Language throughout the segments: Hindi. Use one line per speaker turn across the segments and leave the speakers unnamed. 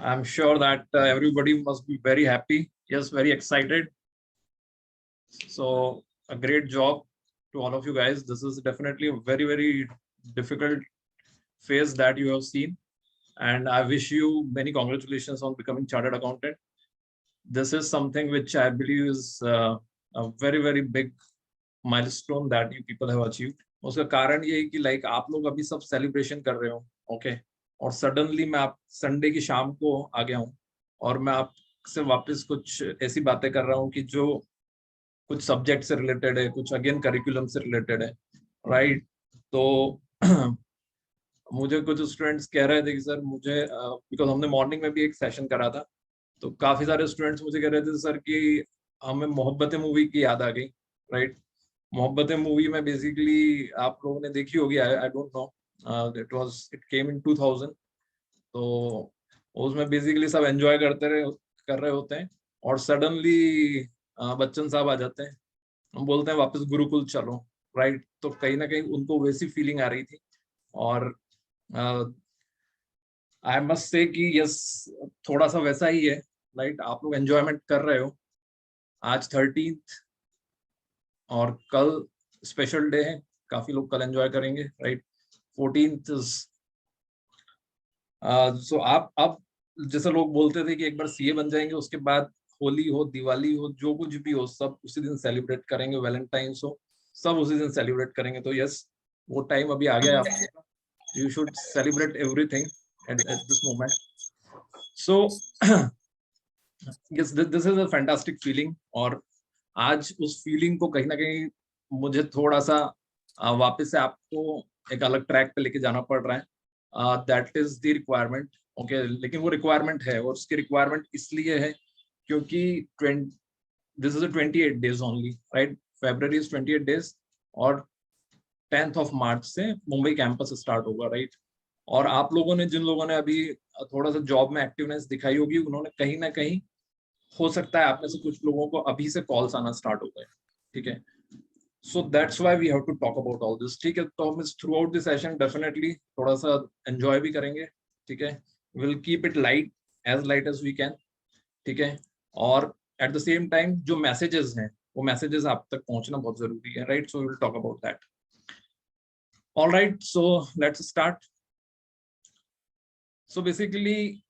I'm sure that everybody must be very happy. Yes, very excited. So a great job to all of you guys. This is definitely a very, very difficult phase that you have seen. And I wish you many congratulations on becoming chartered accountant. This is something which I believe is a very, very big milestone that you people have achieved. उसका कारण ये है कि लाइक आप लोग अभी सब सेलिब्रेशन कर रहे हो, ओके, और सडनली मैं आप संडे की शाम को आ गया हूँ और मैं आपसे वापस कुछ ऐसी बातें कर रहा हूँ कि जो कुछ सब्जेक्ट से रिलेटेड है, कुछ अगेन करिकुलम से रिलेटेड है, राइट? तो मुझे कुछ स्टूडेंट्स कह रहे थे कि सर मुझे बिकॉज हमने मॉर्निंग में भी एक सेशन करा था, तो काफी सारे स्टूडेंट्स मुझे कह रहे थे सर कि हमें मोहब्बतें मूवी की याद आ गई, राइट? मोहब्बतें मूवी में बेसिकली आप लोगों ने देखी होगी, I don't know, it came in 2000। तो उसमें बेसिकली सब एंजॉय कर रहे होते हैं और सडनली बच्चन साहब आ जाते हैं, हम बोलते हैं वापस गुरुकुल चलो, राइट? तो कहीं ना कहीं उनको वैसी फीलिंग आ रही थी और आई मस्ट से कि यस, थोड़ा सा वैसा ही है, राइट? आप लोग एंजॉयमेंट कर रहे हो। आज 13th और कल स्पेशल डे है, काफी लोग कल एंजॉय करेंगे, राइट? 14th सो आप जैसे लोग बोलते थे कि एक बार सीए बन जाएंगे उसके बाद होली हो, दिवाली हो, जो कुछ भी हो, सब उसी दिन सेलिब्रेट करेंगे, वैलेंटाइंस हो, सब उसी दिन सेलिब्रेट करेंगे। तो यस, वो टाइम अभी आ गया है आपका। You should celebrate everything at this moment. So yes, this is a fantastic feeling. और आज उस फीलिंग को कहीं ना कहीं मुझे थोड़ा सा वापस से आपको एक अलग ट्रैक पे लेके जाना पड़ रहा है। That is the requirement, okay. लेकिन वो रिक्वायरमेंट है, और उसकी रिक्वायरमेंट इसलिए है क्योंकि 20 this is 28 days only, right? February is 28 days और 10th ऑफ मार्च से मुंबई कैंपस स्टार्ट होगा, राइट? और आप लोगों ने, जिन लोगों ने अभी थोड़ा सा जॉब में एक्टिवनेस दिखाई होगी, उन्होंने कहीं ना कहीं, हो सकता है आप में से कुछ लोगों को अभी से कॉल्स आना स्टार्ट हो गए, ठीक है? So that's why we have to talk about all this, ठीक है? तो हम इस throughout the session definitely थोड़ा सा एंजॉय भी करेंगे, ठीक है? Will keep it light as we can, ठीक है? और एट द सेम टाइम जो मैसेजेस हैं, वो मैसेजेस आप तक पहुंचना बहुत जरूरी है, right? So will talk about that. All right, so let's start. So basically,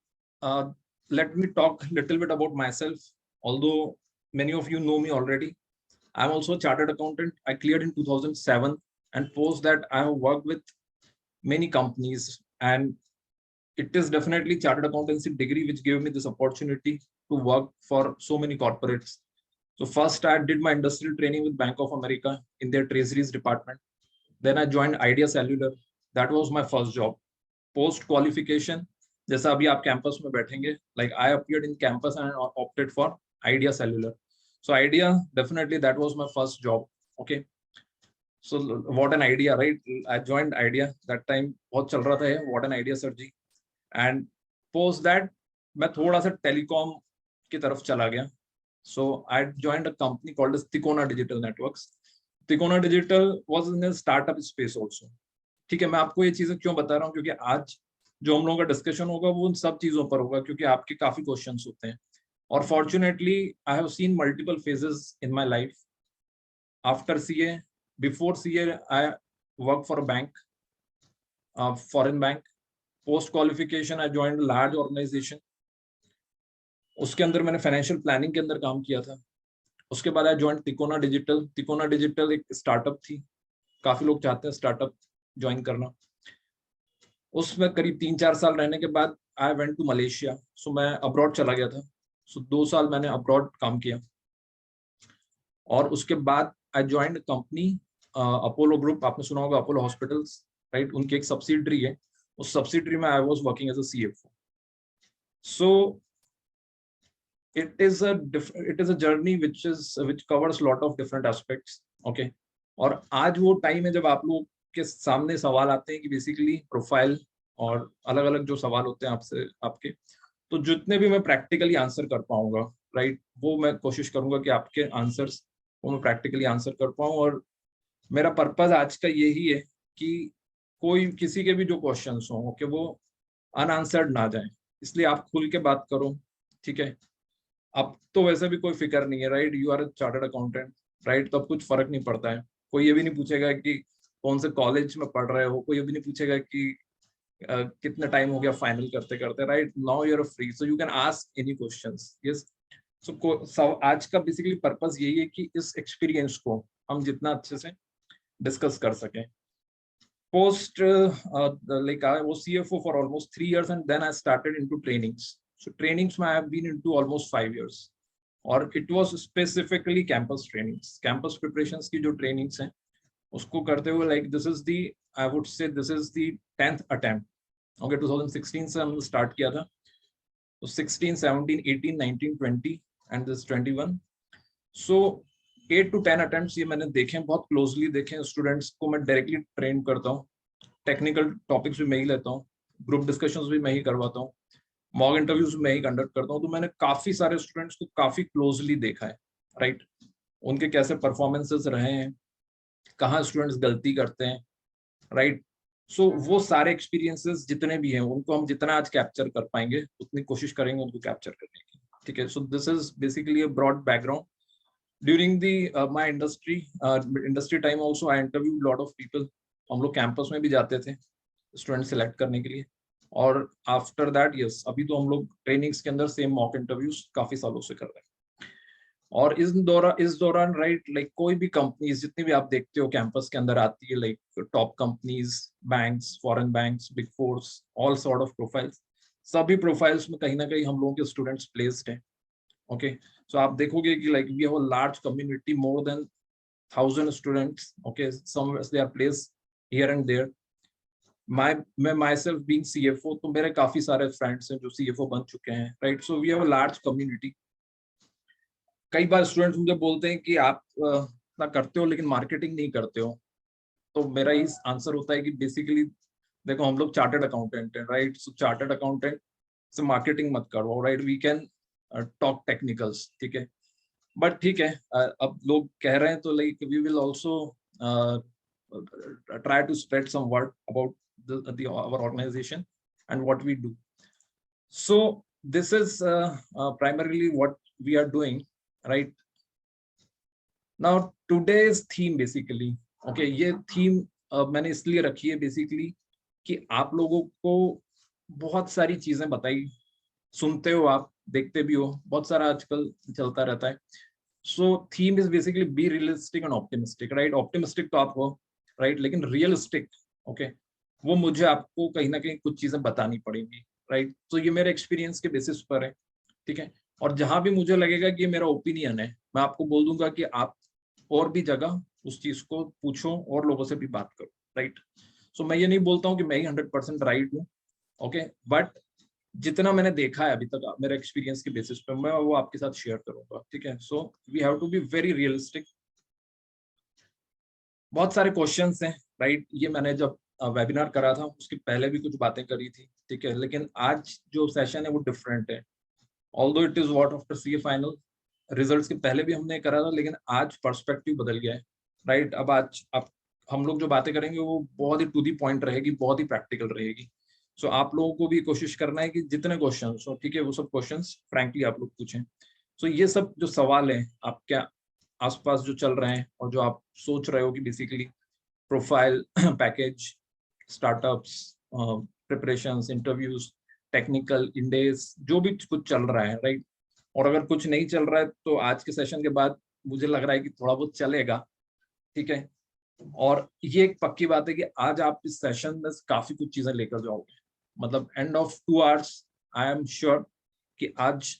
let me talk a little bit about myself. Although many of you know me already, I'm also a chartered accountant. I cleared in 2007, and post that I have worked with many companies, and it is definitely chartered accountancy degree which gave me this opportunity to work for so many corporates. So first I did my industrial training with Bank of America in their treasuries department. Then I joined Idea Cellular. That was my first job. Post qualification, जैसा अभी आप कैंपस में बैठेंगे, like I appeared in campus and opted for Idea Cellular. So Idea, definitely that was my first job, okay? So what an idea, right? I joined Idea that time, बहुत चल रहा था ये what an idea sir ji. And post that मैं थोड़ा सा टेलीकॉम की तरफ चला गया। So I joined a company called as Tikona Digital Networks. Tikona Digital was in a startup space also, ठीक है? मैं आपको ये चीजें क्यों बता रहा हूँ, क्योंकि आज जो हम लोगों का डिस्कशन होगा वो उन सब चीजों पर होगा, क्योंकि आपके काफी क्वेश्चंस होते हैं। और fortunately I have seen multiple phases in my life. After CA, before CA I work for a bank, foreign bank. Post qualification I joined large organization, उसके अंदर मैंने फाइनेंशियल प्लानिंग के अंदर काम किया था। उसके बाद I joined Tikona digital. Tikona digital एक स्टार्टअप थी, काफी लोग चाहते हैं स्टार्टअप ज्वाइन करना। उसमें करीब 3-4 साल रहने के बाद आई वेंट टू मलेशिया। सो मैं अब्रॉड चला गया था। सो 2 साल मैंने अब्रॉड काम किया, और उसके बाद आई ज्वाइंड कंपनी अपोलो ग्रुप। आपने सुना होगा अपोलो हॉस्पिटल्स, राइट? उनकी एक सब्सिडरी है, उस सब्सिडरी में I was working as a CFO. So it is a journey which covers lot of different aspects, okay? और आज वो टाइम है जब आप लोग के सामने सवाल आते हैं कि बेसिकली प्रोफाइल और अलग अलग जो सवाल होते हैं आपसे, आपके, तो जितने भी मैं प्रैक्टिकली आंसर कर पाऊंगा, राइट, वो मैं कोशिश करूंगा कि आपके आंसर्स वो मैं प्रैक्टिकली आंसर कर पाऊं। और मेरा पर्पज आज का यही है कि कोई किसी के भी जो क्वेश्चंस हों, ओके, वो अनआंसर्ड ना जाए, इसलिए आप खुल के बात करो, ठीक है। अब तो वैसे भी कोई फिक्र नहीं है, right, you are a chartered accountant, right, तो अब कुछ फर्क नहीं पड़ता है। कोई ये भी नहीं पूछेगा कि कौन से कॉलेज में पढ़ रहे हो, कोई ये भी नहीं पूछेगा कि कितना टाइम हो गया फाइनल करते करते, right, now you are free so you can ask any questions, yes. So आज का बेसिकली पर्पस यही है कि इस एक्सपीरियंस को हम जितना अच्छे से डिस्कस कर सकें। Post like I was CFO for almost 3 years and then I started into trainings. So trainings I have been into almost 5 years, or it was specifically campus trainings, campus preparations की जो trainings हैं उसको करते हुए like this is the, I would say this is the 10th attempt. Okay, 2016 से हमने start किया था, तो 16, 17, 18, 19, 20 and this 21. So 8 to 10 attempts ये मैंने देखे हैं, बहुत क्लोजली देखे हैं। स्टूडेंट्स को मैं डायरेक्टली ट्रेन करता हूँ, टेक्निकल टॉपिक्स भी मैं ही लेता हूँ, ग्रुप डिस्कशंस भी मैं ही करवाता हूँ, मॉक इंटरव्यूज मैं ही कंडक्ट करता हूँ। तो मैंने काफी सारे स्टूडेंट्स को काफी क्लोजली देखा है, राइट, उनके कैसे परफॉर्मेंसेस रहे हैं, कहाँ स्टूडेंट्स गलती करते हैं, राइट। सो वो सारे एक्सपीरियंसेस जितने भी हैं उनको हम जितना आज कैप्चर कर पाएंगे उतनी कोशिश करेंगे उनको कैप्चर करने की, ठीक है। So this is basically a broad background. During the my industry time also I interviewed lot of people. हम लोग कैंपस में भी जाते थे स्टूडेंट सिलेक्ट करने के लिए, और आफ्टर दैट यस अभी तो हम लोग ट्रेनिंग्स के अंदर सेम मॉक इंटरव्यूज काफी सालों से कर रहे हैं। और इस दौरान राइट लाइक कोई भी कंपनीज जितनी भी आप देखते हो कैंपस के अंदर आती है, like top companies, banks, foreign banks, big force, all sort of profiles, सभी प्रोफाइल्स में कहीं ना कहीं हम लोगों के स्टूडेंट्स प्लेस्ड हैं। Okay, so आप देखोगे कि like we have a large community, more than 1,000 students. Okay, some they are placed here and there. मैं myself being CFO, तो मेरे काफी सारे friends हैं जो CFO बन चुके हैं, right? So we have a large community. कई बार स्टूडेंट्स मुझे बोलते हैं कि आप ना करते हो लेकिन मार्केटिंग नहीं करते हो, तो मेरा इस आंसर होता है कि बेसिकली देखो हम लोग चार्टर्ड अकाउंटेंट हैं, राइट, सो चार्टर्ड अकाउंटेंट से मार्केटिंग मत करो, right, we can talk technicals, ठीक है। बट ठीक है, अब लोग कह रहे हैं तो like we will also try to spread some word about our organization and what we do. So this is primarily what we are doing, right? Now today's theme basically, okay, ये थीम मैंने इसलिए रखी है बेसिकली कि आप लोगों को बहुत सारी चीजें बताई, सुनते हो आप, देखते भी हो, बहुत सारा आजकल चलता रहता है। So theme is basically be realistic and optimistic, right. Optimistic तो आप हो, राइट, लेकिन रियलिस्टिक, ओके, वो मुझे आपको कहीं ना कहीं कुछ चीजें बतानी पड़ेंगी, राइट। तो ये मेरे एक्सपीरियंस के बेसिस पर है, ठीक है। और जहां भी मुझे लगेगा कि ये मेरा ओपिनियन है, मैं आपको बोल दूंगा कि आप और भी जगह उस चीज को पूछो और लोगों से भी बात करो, राइट। सो मैं ये नहीं बोलता हूँ कि मैं ही 100% राइट हूँ, ओके, बट जितना मैंने देखा है अभी तक मेरे एक्सपीरियंस के बेसिस पे मैं वो आपके साथ शेयर करूंगा, ठीक है। So we have to be very realistic. बहुत सारे क्वेश्चंस हैं, राइट, ये मैंने जब वेबिनार करा था उसके पहले भी कुछ बातें करी थी, ठीक है, लेकिन आज जो सेशन है वो डिफरेंट है। Although it is what after CA final, results के पहले भी हमने करा था, लेकिन आज पर्सपेक्टिव बदल गया है, राइट। अब हम लोग जो बातें करेंगे वो बहुत ही टू दी पॉइंट रहेगी, बहुत ही प्रैक्टिकल रहेगी। सो आप लोगों को भी कोशिश करना है कि जितने क्वेश्चन हो, ठीक है, वो सब क्वेश्चन फ्रैंकली आप लोग पूछें। सो ये सब जो सवाल है आपके आसपास जो चल रहे हैं और जो आप सोच रहे हो कि basically profile, package, startups, preparations, interviews, technical, इंडेज, जो भी कुछ चल रहा है, राइट, और अगर कुछ नहीं चल रहा है तो आज के सेशन के बाद मुझे लग रहा है कि थोड़ा बहुत चलेगा, ठीक है। और ये एक पक्की बात है कि आज आप इस सेशन में काफी कुछ चीजें लेकर जाओगे, मतलब end of 2 hours I am sure कि आज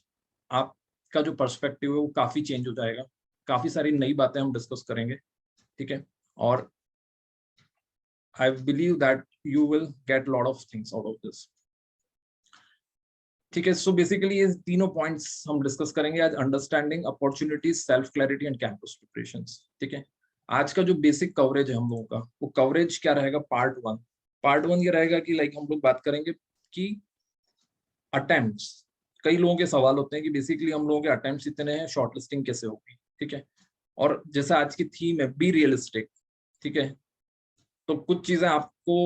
आपका जो पर्सपेक्टिव है वो काफी चेंज हो जाएगा, काफी सारी नई बातें हम डिस्कस करेंगे, ठीक है। और I believe that you will get lot of things out of this, ठीक है। सो बेसिकली ये तीनों पॉइंट्स हम डिस्कस करेंगे आज, understanding opportunities, self clarity and campus preparations, ठीक है। आज का जो बेसिक कवरेज है हम लोगों का, वो कवरेज क्या रहेगा, पार्ट वन ये रहेगा कि लाइक हम लोग बात करेंगे कि अटेम्प्ट्स, कई लोगों के सवाल होते हैं कि बेसिकली हम लोगों के अटेम्प्ट्स इतने हैं, शॉर्टलिस्टिंग कैसे होगी, ठीक है। और जैसा आज की थीम है बी रियलिस्टिक, ठीक है, तो कुछ चीजें आपको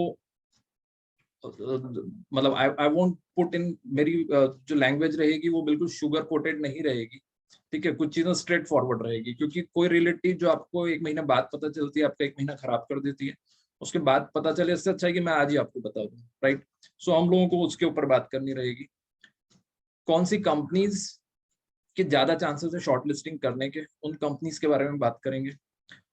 मतलब आई वोंट पुट इन, मेरी जो लैंग्वेज रहेगी वो बिल्कुल शुगर कोटेड नहीं रहेगी, ठीक है, कुछ चीजें स्ट्रेट फॉरवर्ड रहेगी, क्योंकि कोई रिलेटिव जो आपको 1 महीना बाद पता चलती है आपका 1 महीना खराब कर देती है, उसके बाद पता चले, इससे अच्छा है कि मैं आज ही आपको बता दूं, राइट। सो हम लोगों को उसके ऊपर बात करनी रहेगी, कौन सी कंपनीज के ज्यादा चांसेस है शॉर्ट लिस्टिंग करने के, उन कंपनीज के बारे में बात करेंगे,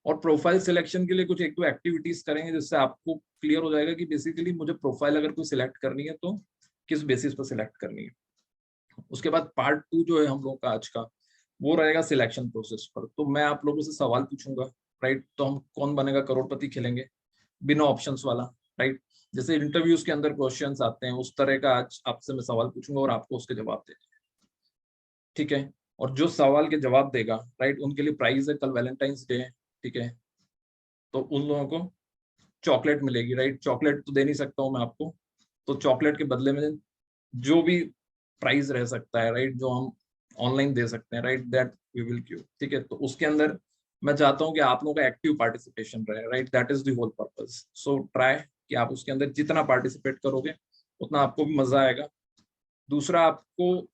और प्रोफाइल सिलेक्शन के लिए कुछ 1-2 एक्टिविटीज करेंगे, जिससे आपको क्लियर हो जाएगा कि बेसिकली मुझे प्रोफाइल अगर कोई सिलेक्ट करनी है तो किस बेसिस पर सिलेक्ट करनी है। उसके बाद पार्ट 2 जो है हम लोग का आज का, वो रहेगा सिलेक्शन प्रोसेस पर। तो मैं आप लोगों से सवाल पूछूंगा, राइट, तो हम कौन बनेगा करोड़पति खेलेंगे, बिना ऑप्शंस वाला, राइट। जैसे इंटरव्यूज के अंदर क्वेश्चंस आते हैं उस तरह का आज आपसे मैं सवाल पूछूंगा और आपको उसके जवाब देने हैं, ठीक है। और जो सवाल के जवाब देगा, राइट, उनके लिए प्राइज है, कल वैलेंटाइंस डे है, ठीक है, तो उन लोगों को चॉकलेट मिलेगी, राइट। चॉकलेट तो दे नहीं सकता हूँ मैं आपको, तो चॉकलेट के बदले में जो भी प्राइस रह सकता है, राइट, जो हम ऑनलाइन दे सकते हैं, right, that we will give, ठीक है। तो उसके अंदर मैं चाहता हूँ कि आप लोगों का एक्टिव पार्टिसिपेशन रहे, right, that is the whole purpose. So try कि आप उसके अंदर जितना पार्टिसिपेट करोगे उतना आपको भी मजा आएगा। दूसरा, आपको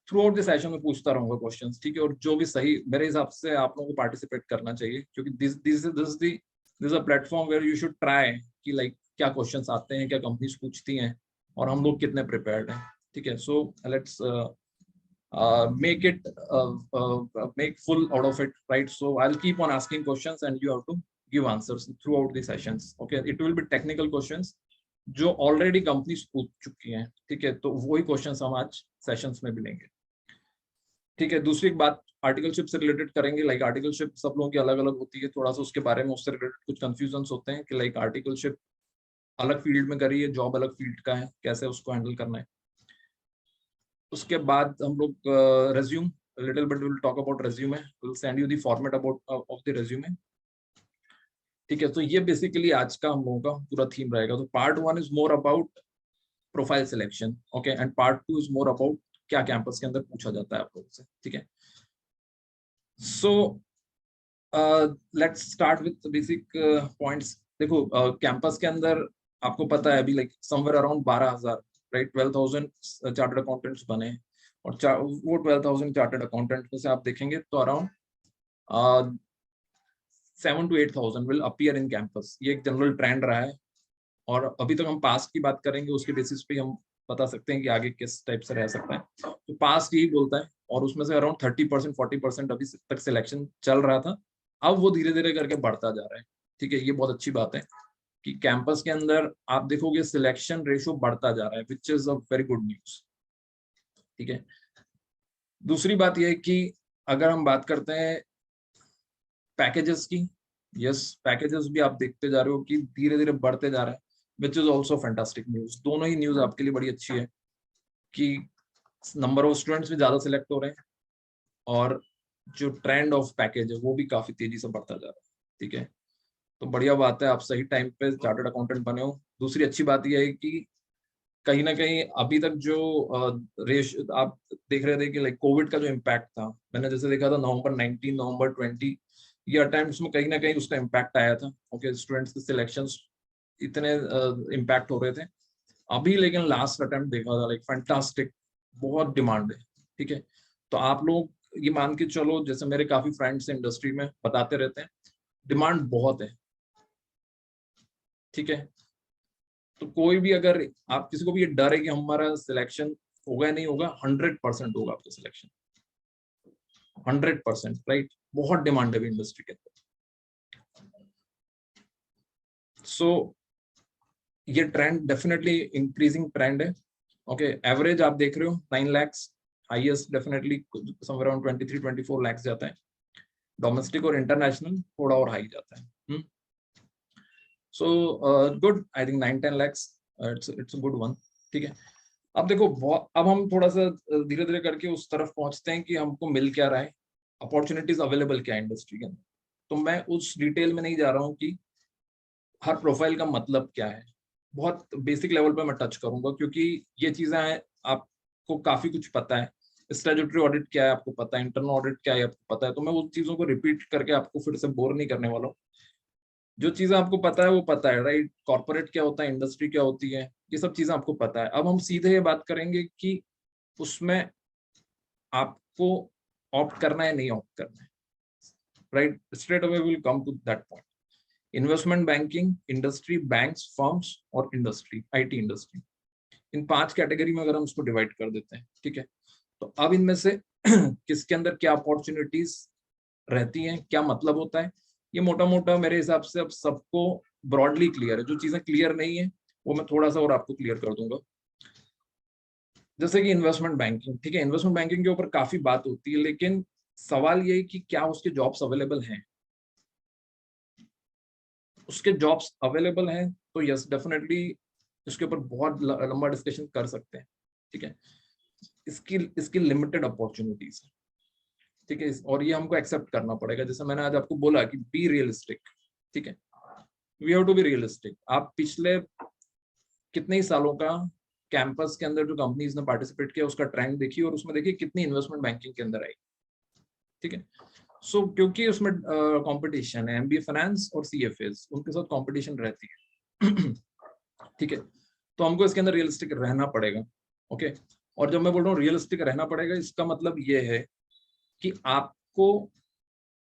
थ्रू आउट द सेशन में पूछता रहूंगा क्वेश्चंस, ठीक है, और जो भी सही मेरे हिसाब से आप लोगों को पार्टिसिपेट करना चाहिए, क्योंकि this a platform where you should try कि लाइक क्या क्वेश्चंस आते हैं, क्या कंपनीज पूछती हैं, और हम लोग कितने प्रिपेयर्ड हैं, ठीक है। So let's make it make full out of it, right? So I'll keep on asking questions and you have to give answers throughout the sessions, okay? It will be technical questions जो ऑलरेडी कंपनीज पूछ चुकी हैं, ठीक है, तो वही क्वेश्चंस हम आज सेशंस में भी लेंगे, ठीक है। दूसरी एक बात आर्टिकलशिप से रिलेटेड करेंगे, लाइक आर्टिकलशिप सब लोगों की अलग अलग होती है, थोड़ा सा उसके बारे में उससे रिलेटेड कुछ कंफ्यूजन होते हैं कि लाइक आर्टिकलशिप अलग फील्ड में करी है, जॉब अलग फील्ड का है, कैसे उसको हैंडल करना है। उसके बाद हम लोग resume, little bit will talk about resume, will send you the format about of the resume, ठीक है। तो ये बेसिकली आज का हम लोगों का पूरा थीम रहेगा। तो part 1 is more about profile selection, okay, and part 2 is more about क्या कैंपस के अंदर पूछा जाता है आप लोगों से, ठीक है। सो let's start with basic points. देखो कैंपस के अंदर आपको पता है अभी like somewhere around 12,000, right, 12,000 chartered accountants बने हैं, और वो 12,000 चार्टर्ड अकाउंटेंट में से आप देखेंगे तो around 7 to 8,000 will appear in campus. ये एक जनरल ट्रेंड रहा है, और अभी तक हम पास्ट की बात करेंगे, उसके बेसिस पे हम बता सकते हैं कि आगे किस टाइप से रह सकता है। तो पास्ट यही बोलता है, और उसमें से अराउंड 30% 40% अभी तक सिलेक्शन चल रहा था, अब वो धीरे धीरे करके बढ़ता जा रहा है, ठीक है। ये बहुत अच्छी बात है कि कैंपस के अंदर आप देखोगे सिलेक्शन रेशियो बढ़ता जा रहा है, which is a very good news, ठीक है। दूसरी बात यह है कि अगर हम बात करते हैं पैकेजेस की, यस, पैकेजेस भी आप देखते जा रहे हो कि धीरे धीरे बढ़ते जा रहे हैं, which is also fantastic news. दोनों ही न्यूज आपके लिए बड़ी अच्छी है कि नंबर ऑफ स्टूडेंट्स भी ज्यादा सिलेक्ट हो रहे हैं, और जो ट्रेंड ऑफ पैकेज है वो भी काफी तेजी से बढ़ता जा रहा है, ठीक है। तो बढ़िया बात है, आप सही टाइम पे चार्टर्ड अकाउंटेंट बने हो। दूसरी अच्छी बात यह है कि कहीं ना कहीं अभी तक जो रेश आप देख रहे थे कि लाइक कोविड का जो इम्पैक्ट था, मैंने जैसे देखा था नवंबर 19, नवंबर 20 ये अटेम्प्ट्स में कहीं ना कहीं उसका इम्पैक्ट आया था, ओके, स्टूडेंट्स के सिलेक्शंस इतने इम्पैक्ट हो रहे थे। अभी लेकिन लास्ट अटेम्प्ट देखा था लाइक फैंटास्टिक, बहुत डिमांड है, ठीक है। तो आप लोग ये मान के चलो, जैसे मेरे काफी फ्रेंड्स इंडस्ट्री में बताते रहते हैं, डिमांड बहुत है, ठीक है। तो कोई भी अगर आप किसी को भी ये डर है कि हमारा सिलेक्शन होगा या नहीं होगा, 100% होगा आपका सिलेक्शन, 100%, राइट। बहुत डिमांड है इंडस्ट्री के अंदर। सो ये ट्रेंड डेफिनेटली इंक्रीजिंग ट्रेंड है, ओके। एवरेज आप देख रहे हो 9 lakhs, highest definitely somewhere around 23-24 lakhs जाता है, डोमेस्टिक और इंटरनेशनल थोड़ा और हाई जाता है। So good, I think 9-10 lakhs, it's a good one, ठीक है। अब देखो अब हम थोड़ा सा धीरे धीरे करके उस तरफ पहुंचते हैं कि हमको मिल क्या रहा है, अपॉर्चुनिटीज अवेलेबल क्या है इंडस्ट्री के अंदर। तो मैं उस डिटेल में नहीं जा रहा हूँ कि हर प्रोफाइल का मतलब क्या है, बहुत बेसिक लेवल पे मैं टच करूंगा, क्योंकि ये चीजें हैं आपको काफी कुछ पता है। स्टैट्यूटरी ऑडिट क्या है आपको पता है, इंटरनल ऑडिट क्या है आपको पता है, तो मैं उन चीजों को रिपीट करके आपको फिर से बोर नहीं करने वाला हूँ। जो चीजें आपको पता है वो पता है, राइट? कॉर्पोरेट क्या होता है, इंडस्ट्री क्या होती है, ये सब चीजें आपको पता है। अब हम सीधे ये बात करेंगे कि उसमें आपको ऑप्ट करना है नहीं ऑप्ट करना है, right? Straight away will come to that point. Investment banking industry, banks, firms और industry, IT industry, in 5 category में अगर हम उसको डिवाइड कर देते हैं, ठीक है? तो अब इनमें से किसके अंदर क्या अपॉर्चुनिटीज रहती हैं, क्या मतलब होता है, ये मोटा मोटा मेरे हिसाब से अब सबको ब्रॉडली क्लियर है। जो चीजें क्लियर नहीं है वो मैं थोड़ा सा और आपको क्लियर कर दूंगा। जैसे कि इन्वेस्टमेंट बैंकिंग, ठीक है? इन्वेस्टमेंट बैंकिंग के ऊपर काफी बात होती है, लेकिन सवाल ये है कि क्या उसके जॉब्स अवेलेबल हैं? उसके जॉब्स अवेलेबल हैं तो यस डेफिनेटली इसके ऊपर बहुत लंबा डिस्कशन कर सकते हैं, ठीक है? इसकी इसकी लिमिटेड अपॉर्चुनिटीज है, ठीक है? और ये हमको एक्सेप्ट करना पड़ेगा। जैसे मैंने आज आपको बोला कि बी रियलिस्टिक, ठीक है? We have to be realistic. आप पिछले कितने ही सालों का कैंपस के अंदर जो कंपनीज ने पार्टिसिपेट किया उसका ट्रेंड देखिए, और उसमें देखिए कितनी इन्वेस्टमेंट बैंकिंग के अंदर आई, ठीक है? सो क्योंकि उसमें कंपटीशन है, एमबीए फाइनेंस और सीएफएस, उनके साथ कंपटीशन रहती है ठीक है? तो हमको इसके अंदर रियलिस्टिक रहना पड़ेगा, ओके? और जब मैं बोल रहा हूँ रियलिस्टिक रहना पड़ेगा, इसका मतलब ये है कि आपको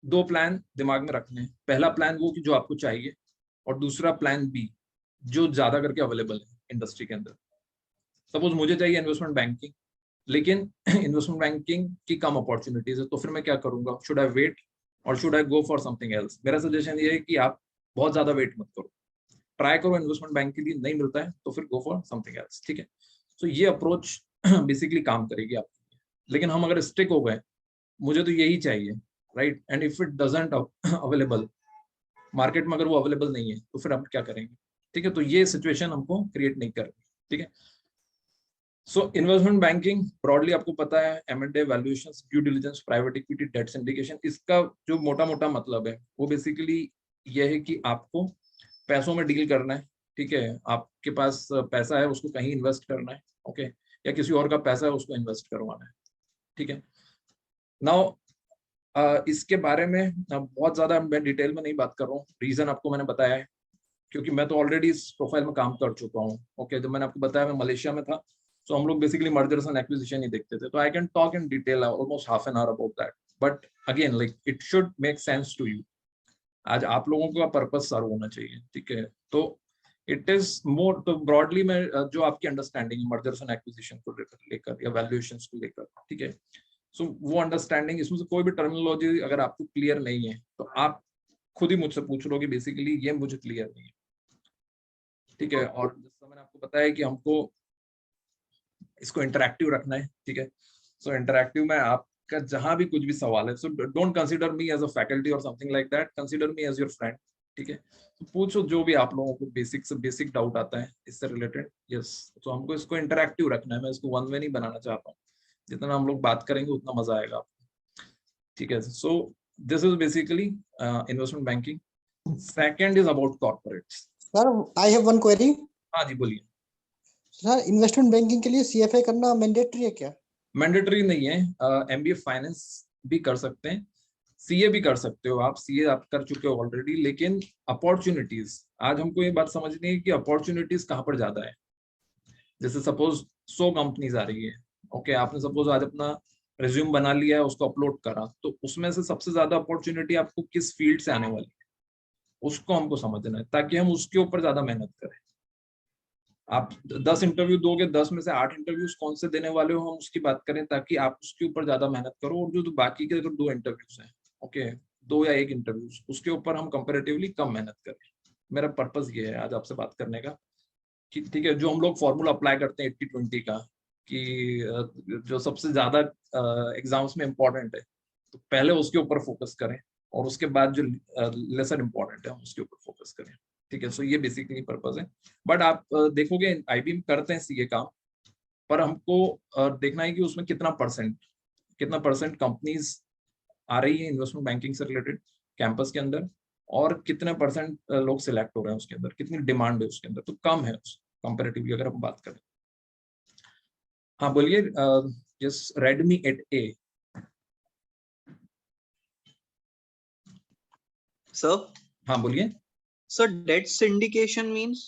2 प्लान दिमाग में रखने हैं। पहला प्लान वो कि जो आपको चाहिए, और दूसरा प्लान बी जो ज्यादा करके अवेलेबल है इंडस्ट्री के अंदर। सपोज मुझे चाहिए इन्वेस्टमेंट बैंकिंग, लेकिन इन्वेस्टमेंट बैंकिंग की कम अपॉर्चुनिटीज है, तो फिर मैं क्या करूंगा? शुड आई वेट और should I go for something else? मेरा सजेशन ये है कि आप बहुत ज्यादा वेट मत करो, ट्राई करो। इन्वेस्टमेंट बैंक के लिए नहीं मिलता है तो फिर गो फॉर समथिंग एल्स, ठीक है? सो ये अप्रोच बेसिकली काम करेगी आपके लिए। लेकिन हम अगर स्टिक हो गए, मुझे तो यही चाहिए, right? And if it doesn't available market में, अगर वो अवेलेबल नहीं है तो फिर आप क्या करेंगे, ठीक है? तो ये सिचुएशन हमको क्रिएट नहीं करनी, ठीक है? सो इन्वेस्टमेंट बैंकिंग ब्रॉडली आपको पता है, M&A, valuations, due diligence, private equity, debt syndication. इसका जो मोटा मोटा मतलब है वो बेसिकली ये है कि आपको पैसों में डील करना है, ठीक है? आपके पास पैसा है, उसको कहीं इन्वेस्ट करना है, ओके? या किसी और का पैसा है, उसको इन्वेस्ट करवाना है, ठीक है? नाउ इसके बारे में बहुत ज्यादा मैं डिटेल में नहीं बात कर रहा हूँ। रीजन आपको मैंने बताया है, क्योंकि मैं तो ऑलरेडी इस प्रोफाइल में काम कर चुका हूँ, ओके? तो मैंने आपको बताया मैं मलेशिया में था, तो हम लोग बेसिकली मर्जर्स एंड एक्विजिशन ही देखते थे। तो I can talk in detail almost half an hour about that, but again like it should make sense to you. आज आप लोगों का पर्पस सर्व होना चाहिए, ठीक है? तो इट इज मोर, तो ब्रॉडली मैं जो आपकी अंडरस्टैंडिंग मर्जर्स एंड एक्विजिशन को लेकर या वैल्यूएशंस को लेकर, ठीक है? सो वो अंडरस्टैंडिंग, इसमें से कोई भी टर्मिनोलॉजी अगर आपको क्लियर नहीं है तो आप खुद ही मुझसे पूछ लो कि बेसिकली ये मुझे क्लियर नहीं है, ठीक है? और जैसा मैंने आपको बताया कि हमको इसको इंटरैक्टिव रखना है, ठीक है? सो इंटरैक्टिव में आपका जहां भी कुछ भी सवाल है, so don't consider me as a faculty और something like that, consider me as your friend, ठीक है? तो पूछो जो भी आप लोगों को बेसिक से बेसिक डाउट आता है इससे रिलेटेड, यस। तो हमको इसको इंटरैक्टिव रखना है, मैं इसको वन वे नहीं बनाना चाहता हूँ। जितना हम लोग बात करेंगे उतना मजा आएगा आपको, ठीक है? So this is basically investment banking. Second is about corporates.
Sir I have one query.
हाँ जी, बोलिए।
सर इन्वेस्टमेंट बैंकिंग के लिए सीएफए करना मैंडेटरी है क्या?
मैंडेटरी नहीं है, एमबीए फाइनेंस भी कर सकते हैं, सीए भी कर सकते हो। आप सीए आप कर चुके हो ऑलरेडी, लेकिन अपॉर्चुनिटीज, आज हमको ये बात समझनी है कि अपॉर्चुनिटीज कहाँ पर ज्यादा है। जैसे सपोज 100 कंपनीज आ रही है, ओके? आपने सपोज आज अपना रिज्यूम बना लिया है, उसको अपलोड करा, तो उसमें से सबसे ज्यादा अपॉर्चुनिटी आपको किस फील्ड से आने वाली है, उसको हमको समझना है, ताकि हम उसके ऊपर ज्यादा मेहनत करें। आप 10 इंटरव्यू दोगे, 10 में से 8 इंटरव्यूज कौन से देने वाले हो, हम उसकी बात करें, ताकि आप उसके ऊपर ज्यादा मेहनत करो। और जो बाकी के अगर 2 इंटरव्यूज हैं, ओके, 2 या 1 इंटरव्यूज, उसके ऊपर हम कंपेरेटिवली कम मेहनत करें। मेरा पर्पस ये है आज आपसे बात करने का कि ठीक है, जो हम लोग फॉर्मूला अप्लाई करते हैं 80-20 का, कि जो सबसे ज्यादा एग्जाम्स में इंपॉर्टेंट है, तो पहले उसके ऊपर फोकस करें, और उसके बाद जो लेसर इंपॉर्टेंट है हम उसके ऊपर फोकस करें, ठीक है? सो ये बेसिकली पर्पस है। बट आप देखोगे आईबीएम करते हैं सीए काम, पर हमको देखना है कि उसमें कितना परसेंट कंपनीज आ रही है इन्वेस्टमेंट बैंकिंग से रिलेटेड कैंपस के अंदर, और कितने परसेंट लोग सिलेक्ट हो रहे हैं उसके अंदर, कितनी डिमांड है उसके अंदर। तो कम है कंपेरेटिवली अगर हम बात करें। हाँ बोलिए। Yes, Redmi 8A।
सर
हाँ बोलिए।
So debt syndication means?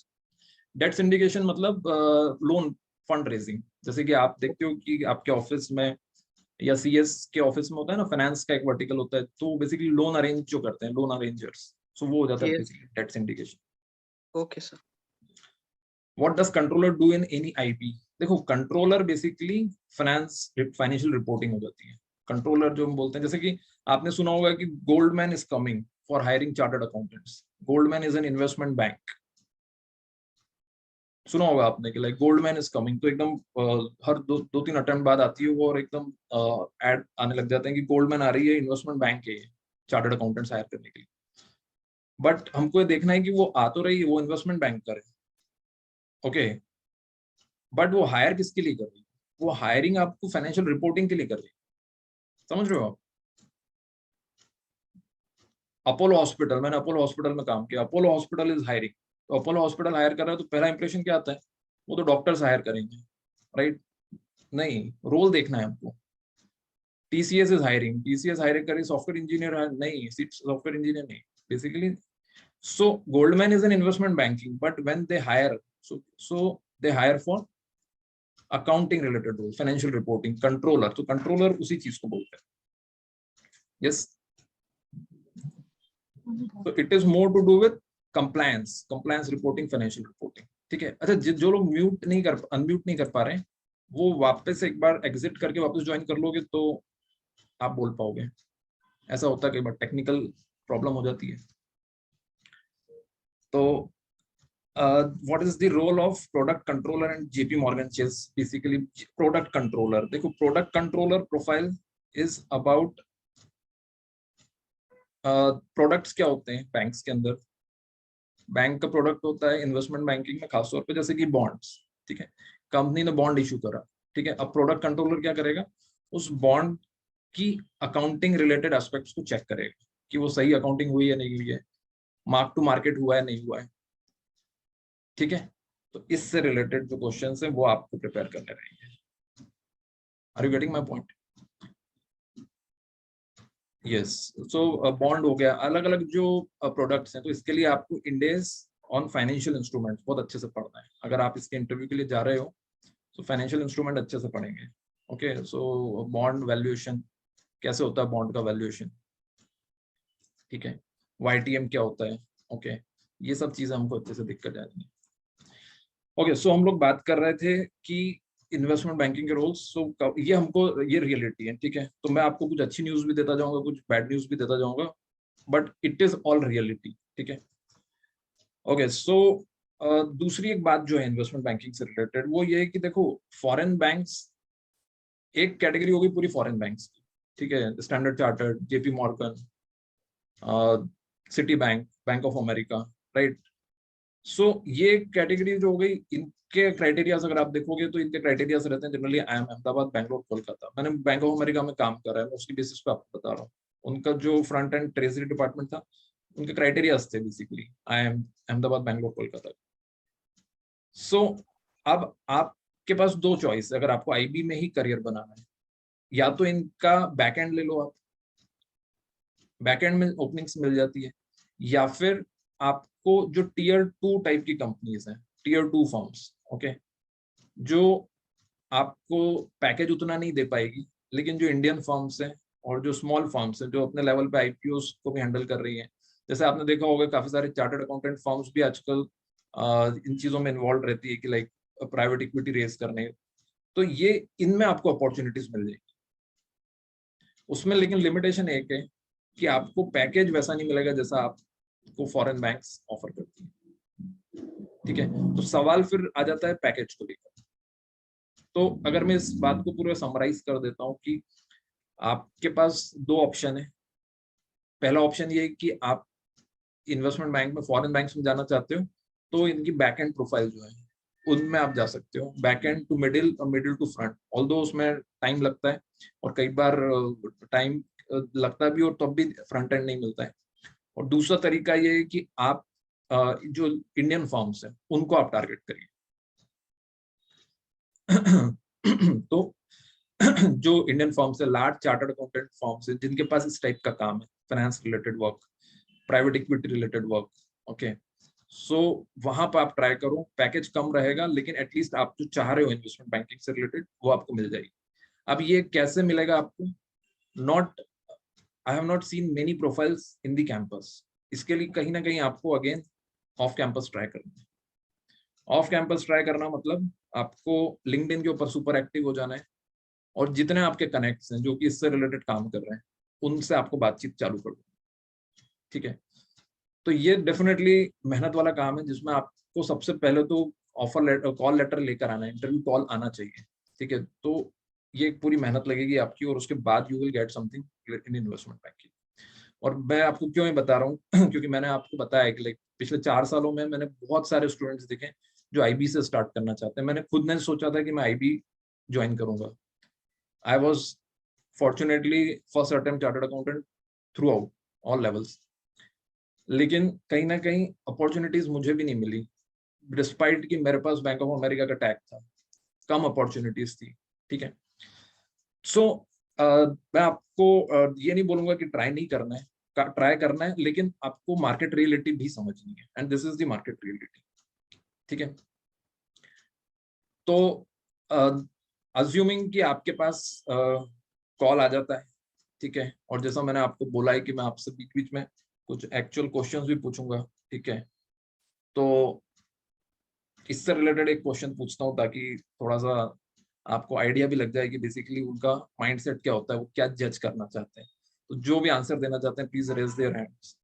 Debt syndication मतलब लोन फंड रेजिंग। जैसे कि आप देखते हो कि आपके ऑफिस में या सीएस के ऑफिस में होता है ना, फाइनेंस का एक वर्टिकल होता है, तो बेसिकली लोन अरेंज जो करते हैं, लोन अरेंजर्स, सो वो हो जाता है
Yes.
Basically debt syndication.
Okay, sir.
What does controller do in any IP? देखो, कंट्रोलर बेसिकली फाइनेंशियल रिपोर्टिंग हो जाती है। कंट्रोलर जो हम बोलते हैं, जैसे कि आपने सुना होगा कि Goldman is coming for hiring chartered accountants. Goldman is an investment bank. सुना होगा आपने कि लाइक गोल्डमैन इज कमिंग, तो एकदम हर दो तीन अटेम्प्ट बाद आती है वो, और एकदम ऐड आने लग जाते हैं कि गोल्डमैन आ रही है, इन्वेस्टमेंट बैंक है चार्टर्ड अकाउंटेंट्स हायर करने के लिए। बट हमको ये देखना है कि वो आ तो रही है, वो इन्वेस्टमेंट बैंक कर है, ओके, बट वो हायर किसके लिए कर रही है? वो हायरिंग आपको फाइनेंशियल रिपोर्टिंग के लिए कर रही है। समझ रहे हो आप? अपोलो हॉस्पिटल, मैंने अपोलो हॉस्पिटल में काम किया, अपोलो हॉस्पिटल इज हायरिंग, तो अपोलो हॉस्पिटल हायर कर रहा है तो पहला इंप्रेशन क्या आता है? वो तो डॉक्टर्स हायर करेंगे, राइट? नहीं, रोल देखना है हमको। TCS is hiring. TCS hiring करें सॉफ्टवेयर इंजीनियर नहीं, सिर्फ सॉफ्टवेयर इंजीनियर नहीं, basically. So Goldman is an investment banking, but when they hire, so they hire for accounting related role, financial reporting, controller. तो controller उसी चीज को बोलते हैं. Yes. So it is more to do with compliance reporting, financial reporting. ठीक है? अच्छा, जो लोग अनम्यूट नहीं कर पा रहे हैं, वो वापस एक बार एग्जिट करके वापस ज्वाइन कर लोगे तो आप बोल पाओगे। ऐसा होता है कई बार, टेक्निकल प्रॉब्लम हो जाती है। तो what is the role of product controller and JP Morgan Chase? Basically product controller, देखो, product controller profile is about products क्या होते हैं बैंक्स के अंदर। बैंक का प्रोडक्ट होता है इन्वेस्टमेंट बैंकिंग में खासतौर पे, जैसे कि बॉन्ड्स। ठीक है, कंपनी ने बॉन्ड इशू करा, ठीक है, अब प्रोडक्ट कंट्रोलर क्या करेगा? उस बॉन्ड की अकाउंटिंग रिलेटेड एस्पेक्ट्स को चेक करेगा कि वो सही अकाउंटिंग हुई है नहीं हुई है, मार्क टू मार्केट हुआ है नहीं हुआ है। ठीक है, तो इससे रिलेटेड जो क्वेश्चंस हैं वो आपको प्रिपेयर करने रहेंगे। Are you getting my point? Yes. So bond हो गया, अलग अलग जो प्रोडक्ट्स हैं, तो इसके लिए आपको इंडेस ऑन फाइनेंशियल इंस्ट्रूमेंट्स बहुत अच्छे से पढ़ना है। अगर आप इसके इंटरव्यू के लिए जा रहे हो तो फाइनेंशियल इंस्ट्रूमेंट अच्छे से पढ़ेंगे। ओके, सो बॉन्ड वैल्यूएशन कैसे होता है, बॉन्ड का वैल्यूएशन, ठीक है, YTM क्या होता है, ओके, ये सब चीजें हमको अच्छे से दिख कर जाएंगी। ओके, सो हम लोग बात कर रहे थे कि इन्वेस्टमेंट बैंकिंग के रोल्स, सो ये हमको, ये रियलिटी है, ठीक है। तो मैं आपको कुछ अच्छी न्यूज भी देता जाऊंगा, कुछ बैड न्यूज भी देता जाऊंगा, but it is all reality, ठीक है। ओके, सो दूसरी एक बात जो है इन्वेस्टमेंट बैंकिंग से रिलेटेड, वो ये है कि देखो, फॉरेन बैंक्स एक कैटेगरी होगी पूरी फॉरेन बैंक्स की, ठीक है, Standard Chartered, JP Morgan, Citibank, bank of America, right. So ये कैटेगरी जो हो गई, इनके क्राइटेरियाज अगर आप देखोगे तो इनके क्राइटेरियाज रहते हैं जनरली IIM अहमदाबाद, बैंगलोर, कोलकाता। मैंने बैंक ऑफ अमेरिका में काम करा है, मैं उसकी बेसिस पे आपको बता रहा हूँ। उनका जो फ्रंट एंड ट्रेजरी डिपार्टमेंट था, उनके क्राइटेरियाज थे बेसिकली IIM अहमदाबाद, बैंगलोर, कोलकाता। सो अब आपके पास दो चॉइस, अगर आपको IB में ही करियर बनाना है, या तो इनका बैकएंड ले लो आप, बैकएंड में ओपनिंग्स मिल जाती है, या फिर आपको जो Tier 2 टाइप की कंपनीज हैं, Tier 2 फर्म्स, ओके, जो आपको पैकेज उतना नहीं दे पाएगी, लेकिन जो इंडियन फर्म्स हैं और जो स्मॉल फर्म्स हैं, जो अपने लेवल पे IPOs को भी हैंडल कर रही हैं। जैसे आपने देखा होगा काफी सारे चार्टर्ड अकाउंटेंट फर्म्स भी आजकल इन चीजों में इन्वॉल्व रहती है कि लाइक प्राइवेट इक्विटी रेज करने, तो ये इनमें आपको अपॉर्चुनिटीज मिल जाएगी। उसमें लेकिन लिमिटेशन एक है कि आपको पैकेज वैसा नहीं मिलेगा जैसा आपको फॉरेन बैंक्स ऑफर करती है, ठीक है। तो सवाल फिर आ जाता है पैकेज को लेकर। तो अगर मैं इस बात को पूरा समराइज कर देता हूँ कि आपके पास दो ऑप्शन है। पहला ऑप्शन ये है कि आप इन्वेस्टमेंट बैंक में, फॉरेन बैंक्स में जाना चाहते हो, तो इनकी बैक एंड प्रोफाइल जो है उनमें आप जा सकते हो, बैक एंड टू मिडिल और मिडिल टू फ्रंट। ऑल्दो उसमें टाइम लगता है और कई बार टाइम लगता भी और तब भी फ्रंट एंड नहीं मिलता है। और दूसरा तरीका ये है कि आप जो इंडियन फर्म्स हैं उनको आप टारगेट करिए। तो जो इंडियन फर्म्स है, लार्ज चार्टर्ड अकाउंटेंट फर्म्स है, जिनके पास इस टाइप का काम है, finance related work, private equity related work, okay, so वहां पर आप ट्राई करो, पैकेज कम रहेगा लेकिन एटलीस्ट आप जो चाह रहे हो इन्वेस्टमेंट बैंकिंग से रिलेटेड वो आपको मिल जाएगी। अब ये कैसे मिलेगा आपको? Not, I have not seen many profiles in the campus. इसके लिए कहीं ना कहीं आपको अगेन ऑफ कैंपस ट्राई करना है। ऑफ कैंपस ट्राई करना मतलब आपको लिंक्डइन के ऊपर सुपर एक्टिव हो जाना है और जितने आपके कनेक्ट्स हैं जो कि इससे रिलेटेड काम कर रहे हैं उनसे आपको बातचीत चालू कर दो, ठीक है। तो ये डेफिनेटली मेहनत वाला काम है जिसमें आपको सबसे पहले तो ऑफर लेटर, कॉल लेटर लेकर आना है, इंटरव्यू कॉल आना चाहिए, ठीक है। तो ये एक पूरी मेहनत लगेगी आपकी और उसके बाद you will get something in investment banking. और मैं आपको क्यों ये बता रहा हूँ क्योंकि मैंने आपको बताया कि लाइक पिछले 4 सालों में मैंने बहुत सारे स्टूडेंट्स देखे जो आईबी से स्टार्ट करना चाहते हैं। मैंने खुद ने सोचा था कि मैं आईबी ज्वाइन करूंगा। I was fortunately first attempt chartered accountant through out all levels, लेकिन कहीं ना कहीं अपॉर्चुनिटीज मुझे भी नहीं मिली डिस्पाइट कि मेरे पास बैंक ऑफ अमेरिका का टैग था, कम अपॉर्चुनिटीज थी, ठीक है। सो मैं आपको ये नहीं बोलूंगा कि ट्राई नहीं करना है, ट्राई करना है, लेकिन आपको मार्केट रियलिटी भी समझनी है and this is the market reality, ठीक है। तो अज्यूमिंग कि आपके पास कॉल आ जाता है, ठीक है, और जैसा मैंने आपको बोला है कि मैं आपसे बीच बीच में कुछ एक्चुअल क्वेश्चंस भी पूछूंगा, ठीक है। तो इससे रिलेटेड एक क्वेश्चन पूछता हूँ ताकि थोड़ा सा आपको आइडिया भी लग जाए कि बेसिकली उनका माइंडसेट क्या होता है, वो क्या जज करना चाहते हैं। तो जो भी आंसर देना चाहते हैं प्लीज रेज देयर हैंड्स।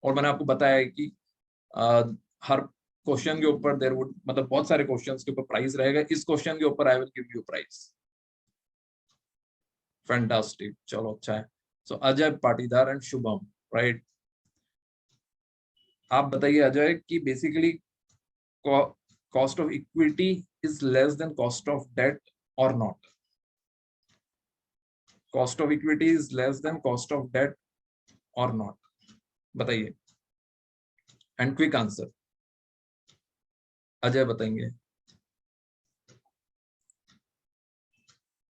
और मैंने आपको बताया है कि हर क्वेश्चन के ऊपर देयर वुड, मतलब बहुत सारे क्वेश्चंस के ऊपर प्राइस रहेगा। इस क्वेश्चन के ऊपर आई will give you price. Fantastic, चलो अच्छा है। सो अजय पाटीदार एंड शुभम, राइट। आप बताइए अजय कि basically cost of equity is less than cost of debt or not? Cost of equity is less than cost of debt or not? बताइए। एंड क्विक आंसर अजय बताएंगे।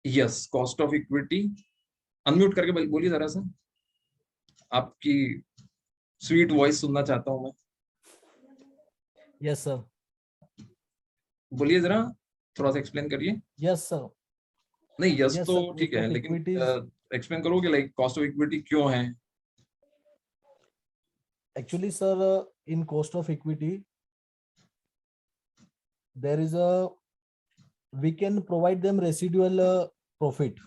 Yes, cost of equity. Unmute करके बोलिए जरा सा, आपकी स्वीट वॉइस सुनना चाहता हूं मैं।
Yes sir.
बोलिए जरा, थोड़ा सा एक्सप्लेन करिए।
Yes sir.
नहीं यस
Yes,
तो
sir.
ठीक है,
Cost of
लेकिन
equity is
एक्सप्लेन करो कि लाइक कॉस्ट ऑफ इक्विटी क्यों है।
actually, sir, in cost of equity, there is we can provide them residual profit.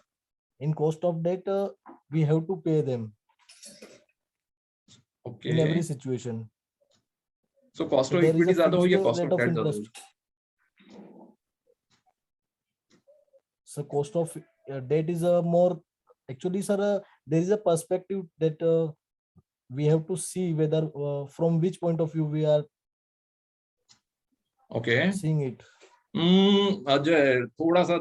In cost of debt, we have to pay them
okay,
in every situation.
So cost
So
of
there is
equity
a
ज्यादा हो
fixed
या cost
rate
of
of
debt ज्यादा हो?
interest. So cost of debt is more, actually, sir, there is a perspective that we have to see whether from which point of view we are
okay
seeing it.
Ajay, थोड़ा सा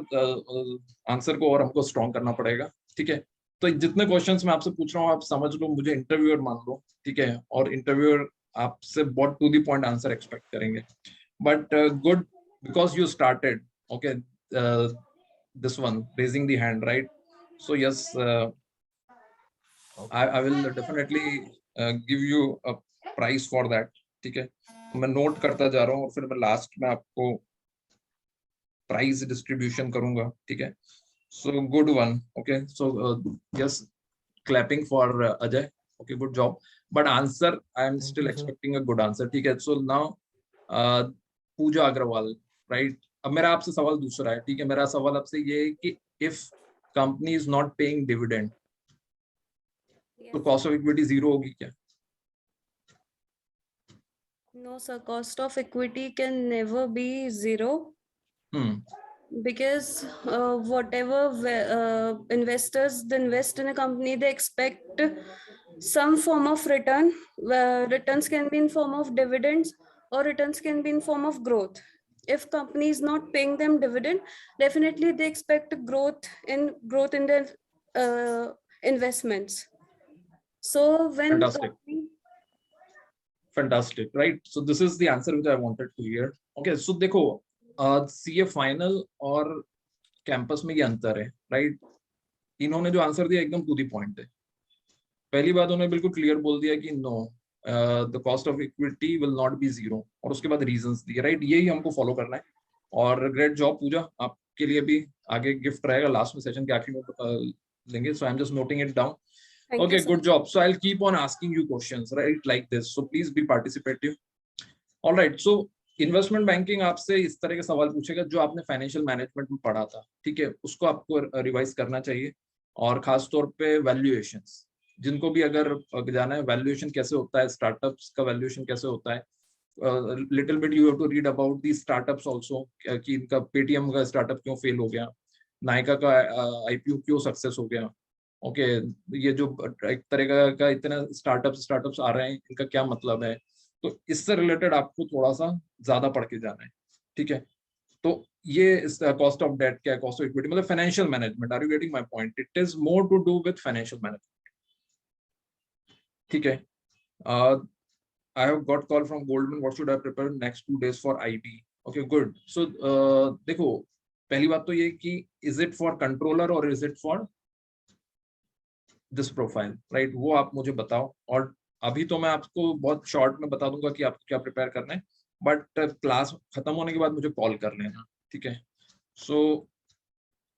आंसर को और हमको स्ट्रॉन्ग करना पड़ेगा, ठीक है। तो जितने क्वेश्चंस मैं आपसे पूछ रहा हूँ आप समझ लो मुझे इंटरव्यूअर मान लो, ठीक है, और इंटरव्यूअर आपसे बहुत to the point answer expect करेंगे। But good, because you started, okay, this one raising the hand, right? So yes, I will definitely give you a prize for that, ठीक है। मैं नोट करता जा रहा हूँ और फिर मैं लास्ट में आपको प्राइज डिस्ट्रीब्यूशन करूंगा, ठीक है। So good one, okay, so yes, clapping for Ajay, okay, good job. But answer I am
Thank
still
you, sir.
Expecting a good answer, ठीक है। सो नाउ पूजा अग्रवाल, राइट। अब मेरा आपसे सवाल दूसरा है, ठीक है। मेरा सवाल आपसे ये है कि if company is not paying dividend तो कॉस्ट ऑफ इक्विटी जीरो होगी क्या?
No, sir. Cost of equity can never be zero because whatever investors they invest in a company, they expect some form of return. Returns can be in form of dividends or returns can be in form of growth. If company is not paying them dividend, definitely they expect growth in their investments. So when
Fantastic. Fantastic, right? So this is the answer which I wanted to hear. Okay, so देखो, सीए फाइनल और कैंपस में ये अंतर है, राइट। इन्होंने जो आंसर दिया एकदम टू द पॉइंट है। पहली बात उन्होंने बिल्कुल क्लियर बोल दिया कि no, the cost of equity will not be zero, और उसके बाद रीजंस दिए, राइट? यही हमको फॉलो करना है। और ग्रेट जॉब पूजा, आपके लिए भी आगे गिफ्ट रहेगा लास्ट में, सेशन के आखिरी में लेंगे। So I am just noting it down.
Thank you,
Okay,
sir.
good job. So I'll keep on asking you questions, right? Like this. So please be participative. All right. So investment banking आपसे इस तरह के सवाल पूछेगा जो आपने फाइनेंशियल मैनेजमेंट में पढ़ा था, ठीक है, उसको आपको रिवाइज करना चाहिए। और खास तौर पे वैल्यूएशंस, जिनको भी अगर जाना है वैल्यूएशन कैसे होता है, स्टार्टअप्स का वैल्यूएशन कैसे होता है, little bit you have to read about the startups also, कि इनका पेटीएम का स्टार्टअप क्यों फेल हो गया, नायका का आईपीओ क्यों सक्सेस हो गया। ओके, ये जो एक तरह का इतना स्टार्टअप्स आ रहे हैं, इनका क्या मतलब है, तो इससे रिलेटेड आपको थोड़ा सा ज्यादा पढ़ के जाना है, ठीक है। तो ये कॉस्ट ऑफ डेट क्या है, कॉस्ट ऑफ इक्विटी, मतलब financial management. Are you getting my point? It is more to do with financial management, ठीक है। I have got call from Goldman. What should I prepare next 2 days for IB? Okay, good. So देखो, पहली बात तो ये कि is it for controller or is it for this profile, right? वो आप मुझे बताओ। और अभी तो मैं आपको बहुत शॉर्ट में बता दूंगा कि आपको क्या प्रिपेयर करना है, बट क्लास खत्म होने के बाद मुझे कॉल कर लेना, ठीक है। सो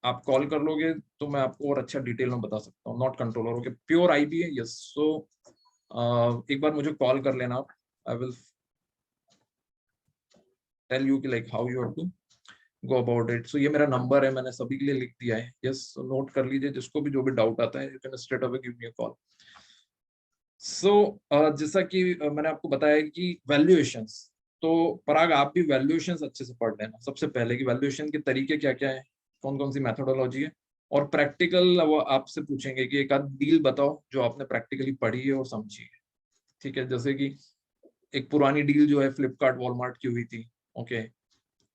आप कॉल कर लोगे तो मैं आपको और अच्छा डिटेल में बता सकता हूँ। Not controller, okay, pure IB है, यस। सो एक बार मुझे कॉल कर लेना आप, आई विल टेल यू कि like how you have to go about it. So ये मेरा नंबर है, मैंने सभी के लिए लिख दिया है, यस। नोट कर लीजिए, जिसको भी जो भी डाउट आता है you can straight away give me a call. So जैसा कि मैंने आपको बताया कि वैल्यूएशंस, तो पराग आप भी वैल्यूएशंस अच्छे से पढ़ लेना सबसे पहले, कि वैल्यूएशन के तरीके क्या क्या है, कौन कौन सी मेथोडोलॉजी है। और प्रैक्टिकल वो आपसे पूछेंगे कि एक आध डील बताओ जो आपने प्रैक्टिकली पढ़ी है और समझी है, ठीक है। जैसे कि एक पुरानी डील जो है फ्लिपकार्ट वॉलमार्ट की हुई थी, ओके,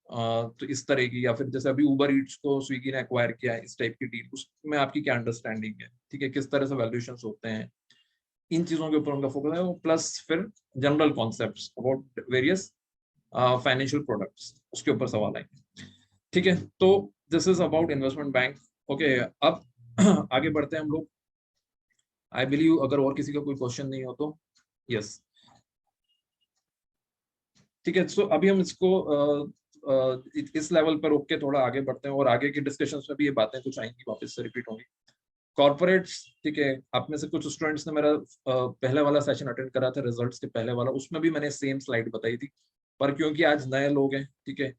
तो इस तरह की, या फिर जैसे अभी उबर ईट्स को स्विगी ने एक्वायर किया है, इस टाइप की डील, उसमें आपकी क्या अंडरस्टैंडिंग है, ठीक है, किस तरह से वैल्यूएशंस होते हैं, इन चीजों के ऊपर उनका फोकस है। प्लस फिर general concepts about various financial products, उसके ऊपर सवाल आएंगे, ठीक है। तो this is about investment bank, okay. अब आगे बढ़ते हैं हम लोग। आई बिलीव अगर और किसी का कोई क्वेश्चन नहीं हो तो यस, ठीक है। सो अभी हम इसको इस लेवल पर रोक के थोड़ा आगे बढ़ते हैं, और आगे के डिस्कशंस में भी ये बातें कुछ आएंगी, वापस से रिपीट होंगी। कॉर्पोरेट्स, ठीक है, आप में से कुछ स्टूडेंट्स ने मेरा पहले वाला सेशन अटेंड करा था, रिजल्ट्स के पहले वाला, उसमें भी मैंने सेम स्लाइड बताई थी, पर क्योंकि आज नए लोग हैं, ठीक है,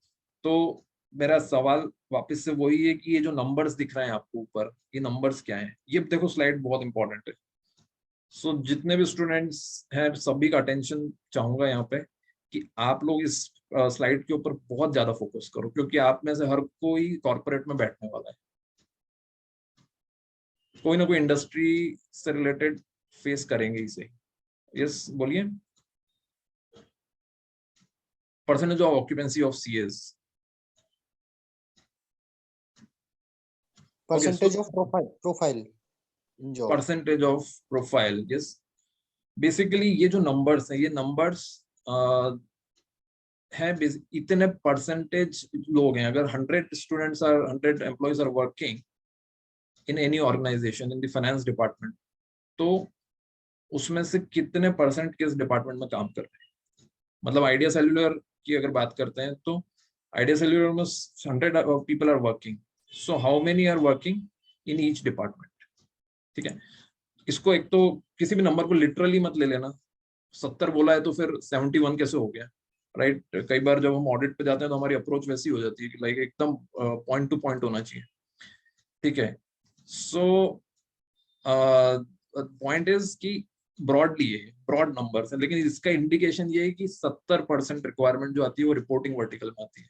तो मेरा सवाल वापस से वही है कि ये जो नंबर्स दिख रहे हैं आपको ऊपर, ये नंबर्स क्या हैं? ये देखो, स्लाइड बहुत इंपॉर्टेंट है। सो जितने भी स्टूडेंट्स हैं सभी का अटेंशन चाहूंगा यहाँ पे, कि आप लोग इस स्लाइड के ऊपर बहुत ज्यादा फोकस करो, क्योंकि आप में से हर कोई कॉर्पोरेट में बैठने वाला है, कोई ना कोई इंडस्ट्री से रिलेटेड फेस करेंगे इसे। यस, बोलिए। Percentage of occupancy of CS,
percentage of profile in job,
percentage of profile, yes. Basically ये जो नंबर्स हैं, ये नंबर्स है, इतने परसेंटेज लोग हैं। अगर 100 students are 100 employees are working in any organization in the finance department, तो उसमें से कितने परसेंट किस डिपार्टमेंट में काम कर रहे हैं। मतलब आइडिया सेल्युलर की अगर बात करते हैं तो आइडिया सेल्युलर में 100 people are working, so how many are working in each department, ठीक है। इसको एक तो किसी भी नंबर को लिटरली मत ले लेना, 70 बोला है तो फिर 71 कैसे हो गया, राइट? कई बार जब हम ऑडिट पे जाते हैं तो हमारी अप्रोच वैसी हो जाती है कि लाइक एकदम पॉइंट टू पॉइंट होना चाहिए, ठीक है। सो पॉइंट इज कि ब्रॉडली है, ब्रॉड नंबर्स है, लेकिन इसका इंडिकेशन ये है कि 70% रिक्वायरमेंट जो आती है वो रिपोर्टिंग वर्टिकल में आती है।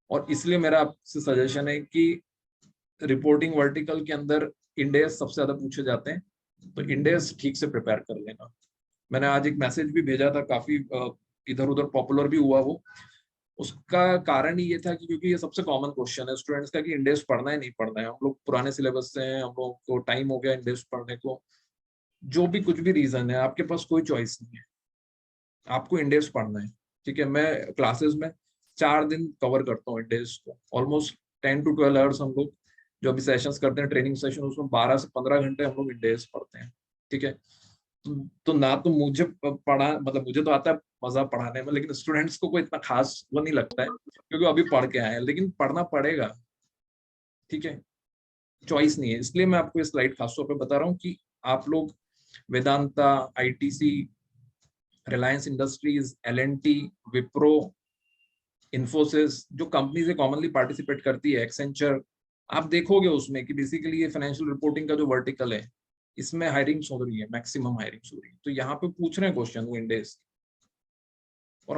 और इसलिए मेरा आपसे सजेशन है कि रिपोर्टिंग वर्टिकल के अंदर इंडेस सबसे ज्यादा पूछे जाते हैं, तो इंडेस ठीक से प्रिपेयर कर लेना। मैंने आज एक मैसेज भी भेजा था, काफी इधर उधर पॉपुलर भी हुआ वो। उसका कारण ही ये था कि क्योंकि ये सबसे कॉमन क्वेश्चन है स्टूडेंट्स का कि इंडेस पढ़ना है नहीं पढ़ना है। हम लोग पुराने सिलेबस से हैं, हम लोग को टाइम हो गया इंडेस पढ़ने को, जो भी कुछ भी रीजन है, आपके पास कोई चॉइस नहीं है, आपको इंडेस पढ़ना है, ठीक है। मैं क्लासेस में 4 दिन कवर करता हूँ इंडेस को, ऑलमोस्ट 10 to 12 आवर्स हम लोग जो अभी सेशंस करते हैं, ट्रेनिंग सेशन, उसमें 12 से 15 घंटे हम लोग इंडेस पढ़ते हैं, ठीक है। तो ना तो मुझे पढ़ा, मतलब मुझे तो आता है मजा पढ़ाने में, लेकिन स्टूडेंट्स को कोई इतना खास वो नहीं लगता है क्योंकि अभी पढ़ के आए हैं, लेकिन पढ़ना पड़ेगा, ठीक है, चॉइस नहीं है। इसलिए मैं आपको ये स्लाइड खासतौर पे बता रहा हूँ कि आप लोग Vedanta, ITC, Reliance industries, L&T, Wipro, Infosys, जो कंपनी से कॉमनली पार्टिसिपेट करती है, एक्सेंचर, आप देखोगे उसमें कि बेसिकली ये फाइनेंशियल रिपोर्टिंग का जो वर्टिकल है, इसमें हायरिंग्स हो रही है, मैक्सिमम हायरिंग्स हो रही है। तो यहाँ पे पूछ रहे हैं क्वेश्चन वो इंडेस, और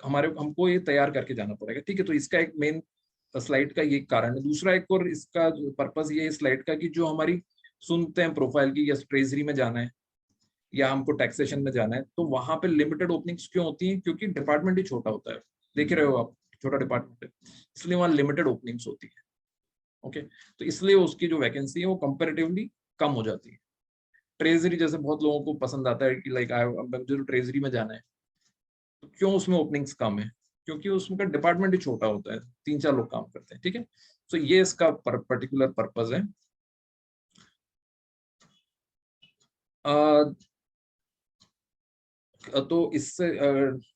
हमको ये तैयार करके जाना पड़ेगा, ठीक है। तो इसका एक मेन स्लाइड का ये कारण है। दूसरा एक और इसका पर्पस ये स्लाइड का कि जो हमारी सुनते हैं प्रोफाइल की, या ट्रेजरी में जाना है या हमको टैक्सेशन में जाना है, तो वहां पे लिमिटेड ओपनिंग्स क्यों होती हैं? क्योंकि डिपार्टमेंट ही छोटा होता है, देख रहे हो आप, छोटा डिपार्टमेंट है, इसलिए वहां लिमिटेड ओपनिंग्स होती है। ओके, तो इसलिए उसकी जो वैकेंसी है वो कंपेरेटिवली कम हो जाती है। ट्रेजरी जैसे बहुत लोगों को पसंद आता है कि लाइक मुझे ट्रेजरी में जाना है, तो क्यों उसमें ओपनिंग्स कम है? क्योंकि उसमें का डिपार्टमेंट ही छोटा होता है, 3-4 लोग काम करते हैं, ठीक है। तो ये इसका पर्टिकुलर पर्पज है। तो इससे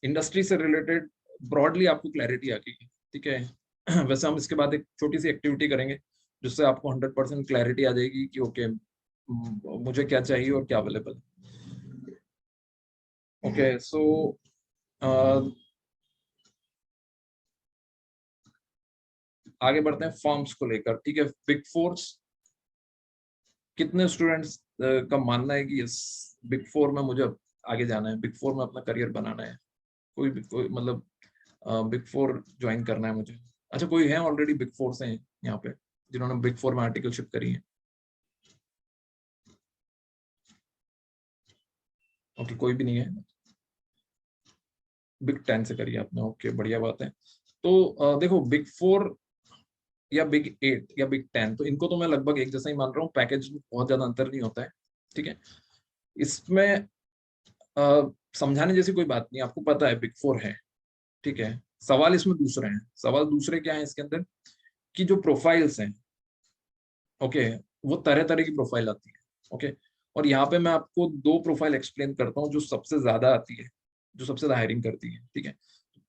इंडस्ट्री से रिलेटेड ब्रॉडली आपको क्लैरिटी आ गई, ठीक है। वैसे हम इसके बाद एक छोटी सी एक्टिविटी करेंगे जिससे आपको 100% क्लैरिटी आ जाएगी कि ओके मुझे क्या चाहिए और क्या अवेलेबल है। ओके, सो आगे बढ़ते हैं फॉर्म्स को लेकर, ठीक है। बिग फोर्स, कितने स्टूडेंट्स का मानना है कि यस बिग फोर में मुझे आगे जाना है, बिग फोर में अपना करियर बनाना है, कोई मतलब बिग फोर ज्वाइन करना है मुझे? अच्छा, कोई है ऑलरेडी बिग फोर से यहाँ पे जिन्होंने बिग फोर में आर्टिकलशिप करी है? ओके, कोई भी नहीं है। बिग 10 से करी है आपने, ओके, बढ़िया बात है। तो देखो, बिग 4 या बिग 8 या बिग 10, तो इनको तो मैं लगभग एक जैसा ही मान रहा हूँ, पैकेज में बहुत ज्यादा अंतर नहीं होता है, ठीक है। इसमें समझाने जैसी कोई बात नहीं, आपको पता है बिग 4 है, ठीक है। सवाल इसमें दूसरे हैं। सवाल दूसरे क्या है इसके अंदर, कि जो प्रोफाइल्स हैं, ओके, वो तरह तरह की प्रोफाइल आती है, ओके। और यहाँ पे मैं आपको 2 प्रोफाइल एक्सप्लेन करता हूँ जो सबसे ज्यादा आती है, जो सबसे ज्यादा हायरिंग करती है, ठीक है।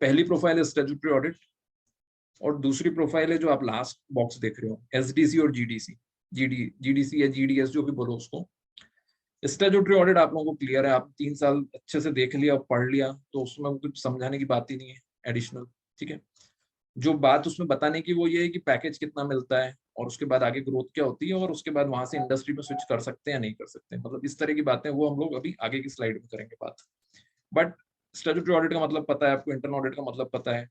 पहली प्रोफाइल है स्टैट्यूटरी ऑडिट, और दूसरी प्रोफाइल है जो आप लास्ट बॉक्स देख रहे हो, एसडीसी और जीडीसी, जीडीसी या जीडीएस जो भी बोलो उसको। स्टैट्यूटरी ऑडिट आप लोगों को क्लियर है, आप 3 साल अच्छे से देख लिया, पढ़ लिया, तो उसमें कुछ समझाने की बात ही नहीं है एडिशनल, ठीक है। जो बात उसमें बताने की वो ये है कि पैकेज कितना मिलता है, और उसके बाद आगे ग्रोथ क्या होती है, और उसके बाद वहां से इंडस्ट्री में स्विच कर सकते हैं या नहीं कर सकते, मतलब इस तरह की बातें वो हम लोग अभी आगे की स्लाइड में करेंगे बात। बट स्टैट्यूटरी ऑडिट का मतलब पता है आपको, इंटरनल ऑडिट का मतलब पता है।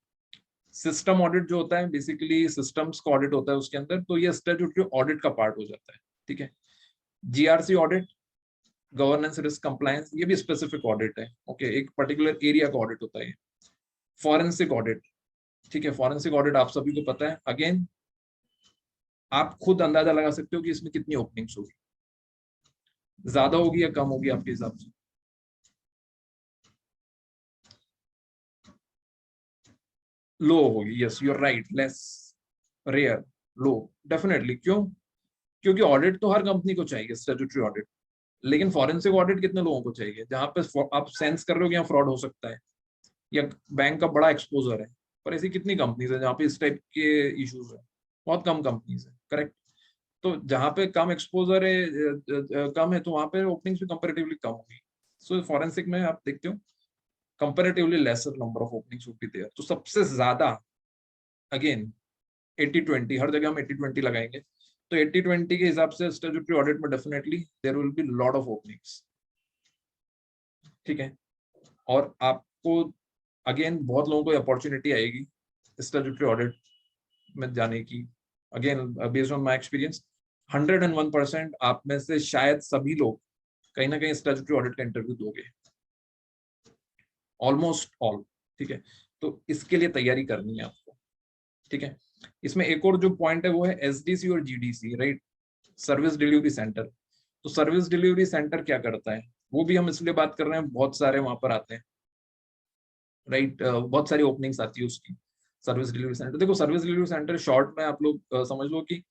सिस्टम ऑडिट जो होता है बेसिकली सिस्टम्स का ऑडिट होता है उसके अंदर, तो ये स्टैट्यूटरी ऑडिट का पार्ट हो जाता है, ठीक है। GRC audit, governance risk compliance, ये भी स्पेसिफिक ऑडिट है, ओके, एक पर्टिकुलर एरिया का ऑडिट होता है। फॉरेंसिक ऑडिट, ठीक है, फॉरेंसिक ऑडिट आप सभी को पता है। अगेन आप खुद अंदाजा लगा सकते हो कि इसमें कितनी ओपनिंग्स होगी, ज्यादा होगी या कम होगी आपके हिसाब से? लो होगी, yes you are right, less, rare, low, definitely. क्यों? क्योंकि ऑडिट तो हर कंपनी को चाहिए, स्टैट्यूटरी ऑडिट, लेकिन फॉरेंसिक ऑडिट कितने लोगों को चाहिए? जहां पे आप सेंस कर रहे हो कि यहाँ फ्रॉड हो सकता है या बैंक का बड़ा एक्सपोजर है, पर ऐसी कितनी कंपनीज है जहाँ पे इस टाइप के इश्यूज है? बहुत कम कंपनीज है, करेक्ट। तो जहाँ पे कम एक्सपोजर है, कम है, तो वहां पे ओपनिंग्स भी कंपैरेटिवली कम होगी। सो फॉरेंसिक में आप देखते हो comparatively lesser number of openings would be there. तो सबसे ज्यादा अगेन 80-20, हर जगह हम 80-20 लगाएंगे, तो 80-20 के हिसाब से स्टैट्यूटरी ऑडिट में definitely there will be lot of openings, ठीक है। और आपको अगेन बहुत लोगों को अपॉर्चुनिटी आएगी स्टैट्यूटरी ऑडिट में जाने की। Again based on my experience 101% आप में से शायद सभी लोग कहीं ना कहीं स्टैट्यूटरी ऑडिट का इंटरव्यू दोगे, ऑलमोस्ट ऑल, ठीक है। तो इसके लिए तैयारी करनी है आपको, ठीक है। इसमें एक और जो पॉइंट है वो है एसडीसी और GDC, right, service delivery centre. तो सर्विस डिलीवरी सेंटर क्या करता है, वो भी हम इसलिए बात कर रहे हैं, बहुत सारे वहां पर आते हैं, राइट, बहुत सारी ओपनिंग्स आती है उसकी। सर्विस डिलीवरी सेंटर, देखो सर्विस डिलीवरी सेंटर शॉर्ट में आप लोग समझ लो कि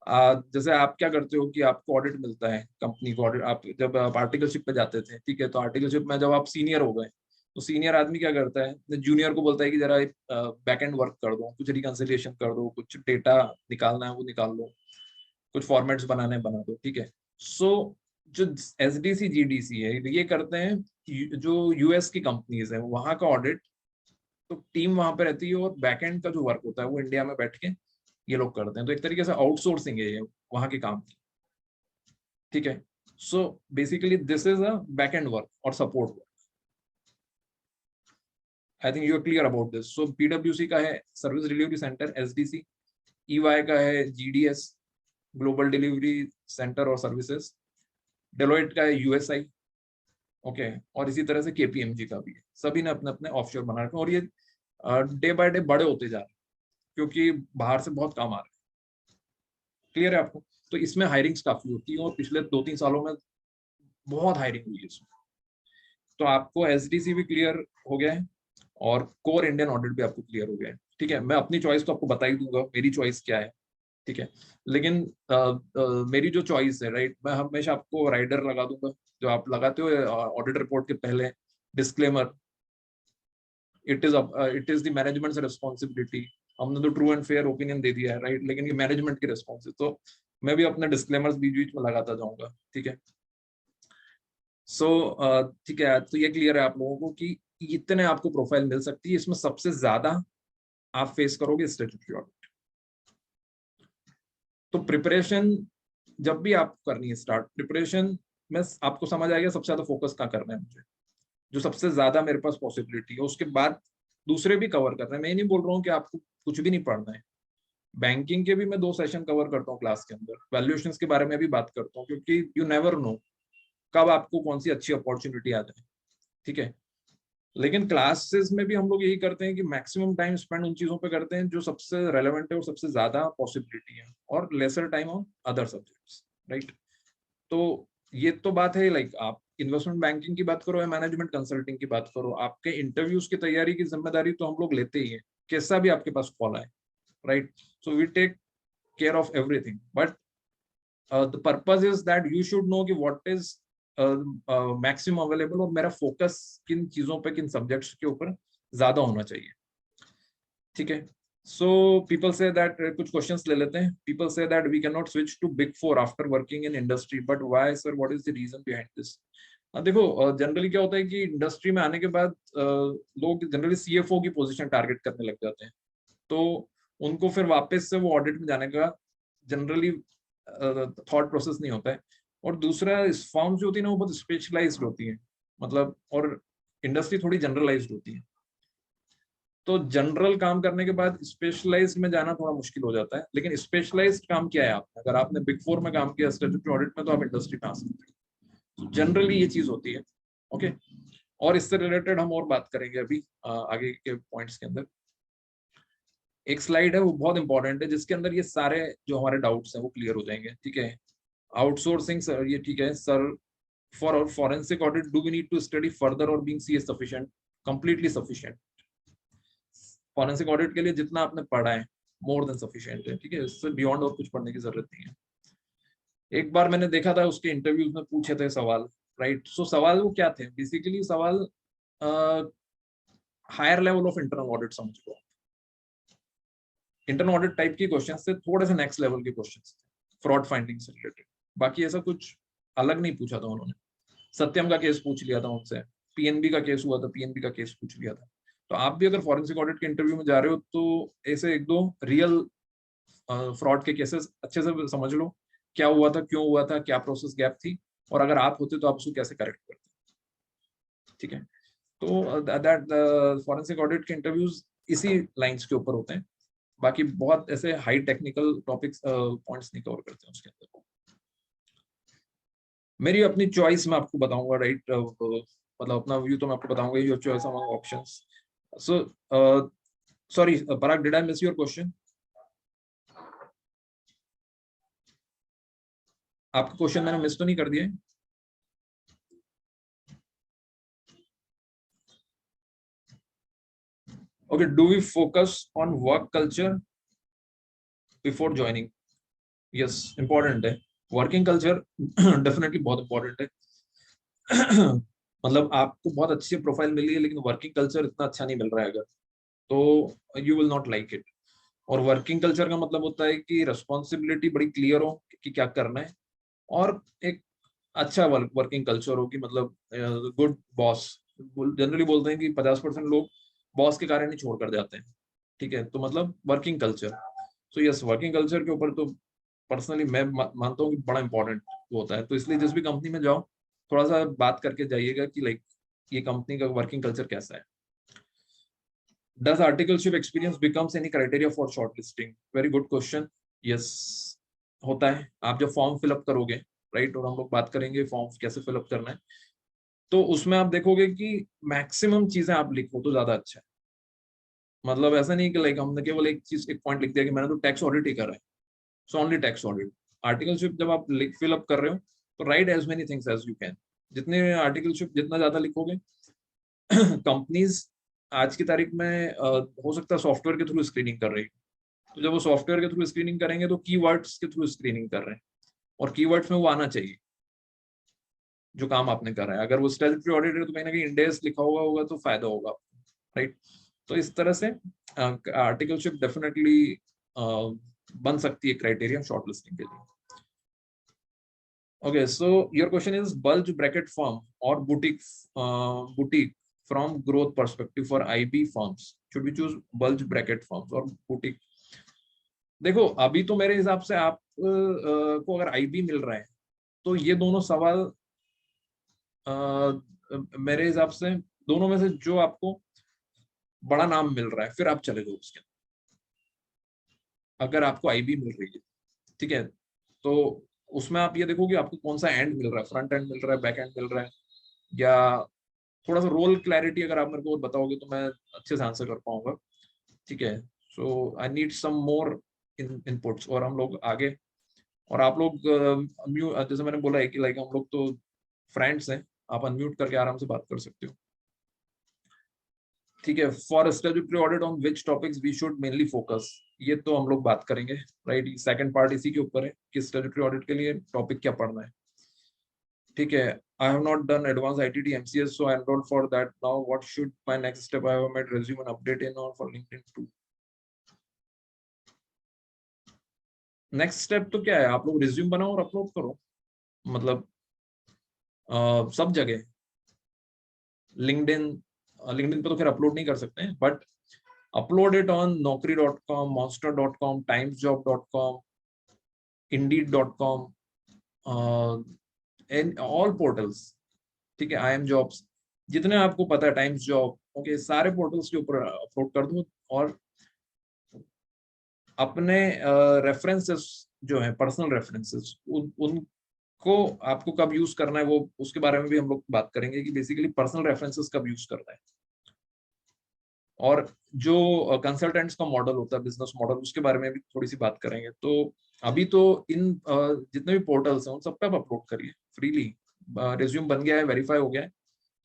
जैसे आप क्या करते हो कि आपको ऑडिट मिलता है, कंपनी को ऑडिट, आप जब आप आर्टिकलशिप पे जाते थे, ठीक है, तो आर्टिकलशिप में जब आप सीनियर हो गए तो सीनियर आदमी क्या करता है, जूनियर को बोलता है कि जरा बैक एंड वर्क कर दो, कुछ रिकंसिलिएशन कर दो, कुछ डेटा निकालना है वो निकाल लो, कुछ फॉर्मेट्स बनाने बना दो, ठीक है। सो जो एसडीसी जीडीसी है ये करते हैं, जो यूएस की कंपनीज है वहां का ऑडिट, तो टीम वहां पे रहती है और बैकएंड का जो वर्क होता है वो इंडिया में बैठ के ये लोग करते हैं। तो एक तरीके से आउटसोर्सिंग है ये वहां के काम की, ठीक है। So basically this is a back end work और support work. I think you are clear about this. So पीडब्ल्यूसी का है service delivery centre SDC, EY का है जीडीएस ग्लोबल डिलीवरी सेंटर और सर्विसेज, डेलोइट का है यूएसआई, ओके, और इसी तरह से केपीएमजी का भी है। सभी ने अपने अपने ऑफशोर बना रखे और ये डे बाय डे बड़े होते जा रहे हैं क्योंकि बाहर से बहुत काम आ रहे हैं। क्लियर है आपको? तो इसमें हायरिंग्स काफी होती है और पिछले 2-3 सालों में बहुत हायरिंग हुई है इसमें। तो आपको एसडीसी भी क्लियर हो गया है और कोर इंडियन ऑडिट भी आपको क्लियर हो गया है, ठीक है। मैं अपनी चॉइस तो आपको बता ही दूंगा मेरी चॉइस क्या है, ठीक है, लेकिन मेरी जो चॉइस है, राइट, मैं हमेशा आपको राइडर लगा दूंगा जो आप लगाते हो ऑडिट रिपोर्ट के पहले, disclaimer, it is the managements responsibility. हमने तो ट्रू एंड फेयर ओपिनियन दे दिया है, राइट, लेकिन ये मैनेजमेंट की रिस्पॉन्स है, तो मैं भी अपने डिस्क्लेमर्स बीच बीच में लगाता जाऊंगा, ठीक है। सो ठीक है, तो ये क्लियर है आप लोगों को कि इतने आपको प्रोफाइल मिल सकती है, इसमें सबसे ज्यादा आप फेस करोगे स्टैट्यूटरी ऑडिट। तो प्रिपरेशन जब भी आप करनी है स्टार्ट, प्रिपरेशन में आपको समझ आएगा सबसे ज्यादा फोकस कहाँ करना है मुझे, जो सबसे ज्यादा मेरे पास पॉसिबिलिटी है, उसके बाद दूसरे भी कवर करना है। मैं ये नहीं बोल रहा हूँ कि आपको कुछ भी नहीं पढ़ना है। बैंकिंग के भी मैं 2 सेशन कवर करता हूँ क्लास के अंदर, वैल्यूएशंस के बारे में भी बात करता हूँ, क्योंकि यू नेवर नो कब आपको कौन सी अच्छी अपॉर्चुनिटी आ जाए, ठीक है। लेकिन क्लासेस में भी हम लोग यही करते हैं कि मैक्सिमम टाइम स्पेंड उन चीजों पे करते हैं जो सबसे रेलेवेंट है और सबसे ज्यादा पॉसिबिलिटी है, और lesser time on other subjects, right. तो ये तो बात है, लाइक आप इन्वेस्टमेंट बैंकिंग की बात करो या मैनेजमेंट कंसल्टिंग की बात करो, आपके इंटरव्यूज की तैयारी की जिम्मेदारी तो हम लोग लेते ही है, कैसा भी आपके पास कॉल आए, right. So we take care of everything, but the purpose is that you should know कि व्हाट इज मैक्सिमम अवेलेबल, और मेरा फोकस किन चीजों पे, किन सब्जेक्ट्स के ऊपर ज्यादा होना चाहिए, ठीक है। सो पीपल से दैट, कुछ क्वेश्चंस ले लेते हैं। People say that we can not switch to big four after working in industry, but why sir, what is the reason behind this? देखो, जनरली क्या होता है कि इंडस्ट्री में आने के बाद लोग जनरली सीएफओ की पोजीशन टारगेट करने लग जाते हैं, तो उनको फिर वापस से वो ऑडिट में जाने का जनरली थॉट प्रोसेस नहीं होता है। और दूसरा, इस फॉर्म जो होती है ना वो बहुत स्पेशलाइज्ड होती है, मतलब, और इंडस्ट्री थोड़ी जनरलाइज्ड होती है, तो जनरल काम करने के बाद स्पेशलाइज्ड में जाना थोड़ा मुश्किल हो जाता है। लेकिन स्पेशलाइज्ड काम किया है आपने, अगर आपने बिग फोर में काम किया स्टैट्यूटरी ऑडिट में, तो आप इंडस्ट्री में आ सकते हो। जनरली ये चीज होती है, ओके। और इससे रिलेटेड हम और बात करेंगे अभी आगे के पॉइंट्स के अंदर। एक स्लाइड है वो बहुत इंपॉर्टेंट है, जिसके अंदर ये सारे जो हमारे डाउट्स हैं वो क्लियर हो जाएंगे, ठीक है। आउटसोर्सिंग सर, ये ठीक है सर, फॉर और forensic audit do we need to study further और being CA sufficient? Completely sufficient. Forensic audit के लिए जितना आपने पढ़ा है मोर देन सफिशिएंट है, ठीक है, इससे बियॉन्ड और कुछ पढ़ने की जरूरत नहीं है। एक बार मैंने देखा था उसके इंटरव्यूज में पूछे थे सवाल, राइट। सो सवाल वो क्या थे, बेसिकली सवाल higher level of internal audit समझ लो, इंटरनल ऑडिट टाइप की क्वेश्चन थे, थोड़े से नेक्स्ट लेवल के क्वेश्चन थे, फ्रॉड फाइंडिंग से रिलेटेड। बाकी ऐसा कुछ अलग नहीं पूछा था उन्होंने। सत्यम का केस पूछ लिया था उनसे, पीएनबी का केस हुआ था, पीएनबी का केस पूछ लिया था। तो आप भी अगर फॉरेंसिक ऑडिट के इंटरव्यू में जा रहे हो तो ऐसे 1-2 रियल फ्रॉड के केसेस अच्छे से समझ लो, क्या हुआ था, क्यों हुआ था, क्या प्रोसेस गैप थी, और अगर आप होते तो आप उसको कैसे करेक्ट करते, ठीक है। तो दैट फॉरेंसिक ऑडिट के इंटरव्यूज इसी लाइंस के ऊपर होते हैं। बाकी बहुत ऐसे हाई टेक्निकल टॉपिक्स पॉइंट्स नहीं कवर करते हैं उसके अंदर। मेरी अपनी चॉइस मैं आपको बताऊंगा, राइट, मतलब अपना व्यू तो मैं आपको बताऊंगा, your choice among options. So sorry Parag, did I miss your question? आपका क्वेश्चन मैंने मिस तो नहीं कर दिया? Okay, do we focus on work culture before joining? Yes important है वर्किंग कल्चर, डेफिनेटली बहुत इम्पोर्टेंट है। मतलब आपको बहुत अच्छी प्रोफाइल मिली है लेकिन वर्किंग कल्चर इतना अच्छा नहीं मिल रहा है अगर, तो you will not like it. और वर्किंग कल्चर का मतलब होता है कि रिस्पॉन्सिबिलिटी बड़ी क्लियर हो कि क्या करना है, और एक अच्छा वर्किंग कल्चर हो कि मतलब गुड बॉस। जनरली बोलते हैं कि 50% लोग बॉस के कारण ही छोड़ कर जाते हैं, ठीक है, तो मतलब working culture. So yes, working culture के ऊपर तो पर्सनली मैं मानता हूँ कि बड़ा इंपॉर्टेंट होता है, तो इसलिए जिस भी कंपनी में जाओ थोड़ा सा बात करके जाइएगा कि लाइक ये कंपनी का वर्किंग कल्चर कैसा है। Does articleship experience becomes any criteria for shortlisting? Very good question. Yes, होता है। आप जब फॉर्म फिलअप करोगे, राइट, और हम लोग बात करेंगे फॉर्म कैसे फिलअप करना है, तो उसमें आप देखोगे कि मैक्सिमम चीजें आप लिखो तो ज्यादा अच्छा है। मतलब ऐसा नहीं कि लाइक हमने केवल एक चीज, एक पॉइंट लिख दिया कि मैंने तो टैक्स ऑडिट ही करा है, so only tax audit. Articleship जब आप फिलअप कर रहे हो तो write as many things as you can. जितने आर्टिकलशिप जितना ज्यादा लिखोगे, कंपनीज आज की तारीख में हो सकता है सॉफ्टवेयर के थ्रू स्क्रीनिंग कर रही है, तो जब वो सॉफ्टवेयर के थ्रू स्क्रीनिंग करेंगे तो कीवर्ड्स के थ्रू स्क्रीनिंग कर रहे हैं, और कीवर्ड्स में वो आना चाहिए जो काम आपने करा है। अगर वो स्टैट्यूटरी ऑडिट है तो कहीं ना कहीं इंडेस लिखा हुआ होगा तो फायदा होगा, राइट। तो इस तरह से आर्टिकलशिप डेफिनेटली बन सकती है क्राइटेरिया शॉर्टलिस्टिंग के लिए। Okay, so your question is bulge bracket firm और boutique from growth perspective for IB firms, should we choose bulge bracket firms or boutique? देखो अभी तो मेरे हिसाब से आप को अगर IB मिल रहा है तो ये दोनों सवाल मेरे हिसाब से दोनों में से जो आपको बड़ा नाम मिल रहा है फिर आप चले जाओ उसके। अगर आपको IB मिल रही है, ठीक है, तो उसमें आप ये देखो कि आपको कौन सा एंड मिल रहा है, फ्रंट एंड मिल रहा है, बैक एंड मिल रहा है, या थोड़ा सा रोल क्लैरिटी अगर आप मेरे को बताओगे तो मैं अच्छे से आंसर कर पाऊंगा, ठीक है। सो I need some more inputs, और हम लोग आगे, और आप लोग जैसे मैंने बोला है कि लाइक हम लोग तो फ्रेंड्स हैं, आप अनम्यूट करके आराम से बात कर सकते हो, ठीक है। For statutory audit on which topics we should mainly focus, ये तो हम लोग बात करेंगे, राइट। सेकंड पार्ट इसी के ऊपर है कि स्टैट्यूटरी ऑडिट के लिए टॉपिक क्या पढ़ना है, ठीक है। I have not done advanced ITT MCS, so I enrolled for that. Now, what should my next step? I have made resume and update in or for LinkedIn too. Next step तो क्या है, आप लोग रिज्यूम बनाओ और अपलोड करो, मतलब सब जगह। लिंक्डइन पे तो फिर अपलोड नहीं कर सकते हैं, but upload it on naukri.com, monster.com, timesjob.com, indeed.com, and all portals, ठीक है, IIM जॉब्स, जितने आपको पता है, टाइम्स जॉब, ओके, सारे पोर्टल्स के ऊपर अपलोड कर दो। और अपने रेफरेंसेस जो है, पर्सनल रेफरेंसेस, उनको आपको कब यूज करना है वो उसके बारे में भी हम लोग बात करेंगे कि बेसिकली पर्सनल रेफरेंसेस कब यूज करना है। और जो कंसल्टेंट्स का मॉडल होता है, बिजनेस मॉडल, उसके बारे में भी थोड़ी सी बात करेंगे। तो अभी तो इन जितने भी पोर्टल्स हैं उन सब पे आप अपलोड करिए फ्रीली। रिज्यूम बन गया है, वेरीफाई हो गया है,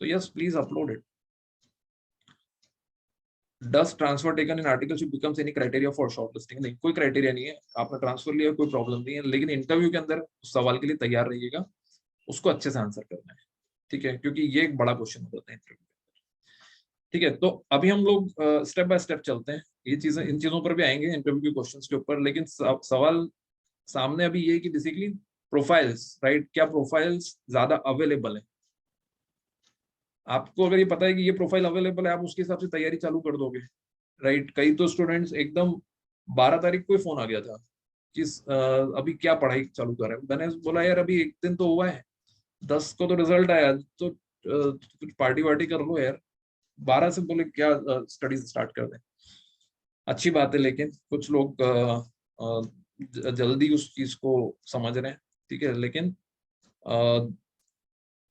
तो yes please upload it. Does transfer taken in articleship becomes any criteria for shortlisting? नहीं, कोई क्राइटेरिया नहीं है, आपने ट्रांसफर लिया कोई प्रॉब्लम नहीं है, लेकिन इंटरव्यू के अंदर सवाल के लिए तैयार रहिएगा, उसको अच्छे से आंसर करना है, ठीक है, क्योंकि ये एक बड़ा क्वेश्चन होता है इंटरव्यू के अंदर, ठीक है। तो अभी हम लोग स्टेप बाय स्टेप चलते हैं, ये चीजें, इन चीजों पर भी आएंगे इंटरव्यू के क्वेश्चंस के ऊपर, लेकिन सवाल सामने अभी ये कि बेसिकली प्रोफाइल्स, राइट, क्या प्रोफाइल्स ज्यादा अवेलेबल है। आपको अगर ये पता है कि ये प्रोफाइल अवेलेबल है, आप उसके हिसाब से तैयारी चालू कर दोगे, राइट। कई तो स्टूडेंट्स एकदम 12 तारीख को ही फोन आ गया था कि अभी क्या पढ़ाई चालू कर रहे हैं। मैंने बोला यार अभी एक दिन तो हुआ है, 10 को तो रिजल्ट आया, तो कुछ पार्टी वार्टी कर लो यार। 12 से बोले क्या स्टडीज स्टार्ट कर दें। अच्छी बात है, लेकिन कुछ लोग जल्दी उस चीज को समझ रहे हैं, ठीक है, लेकिन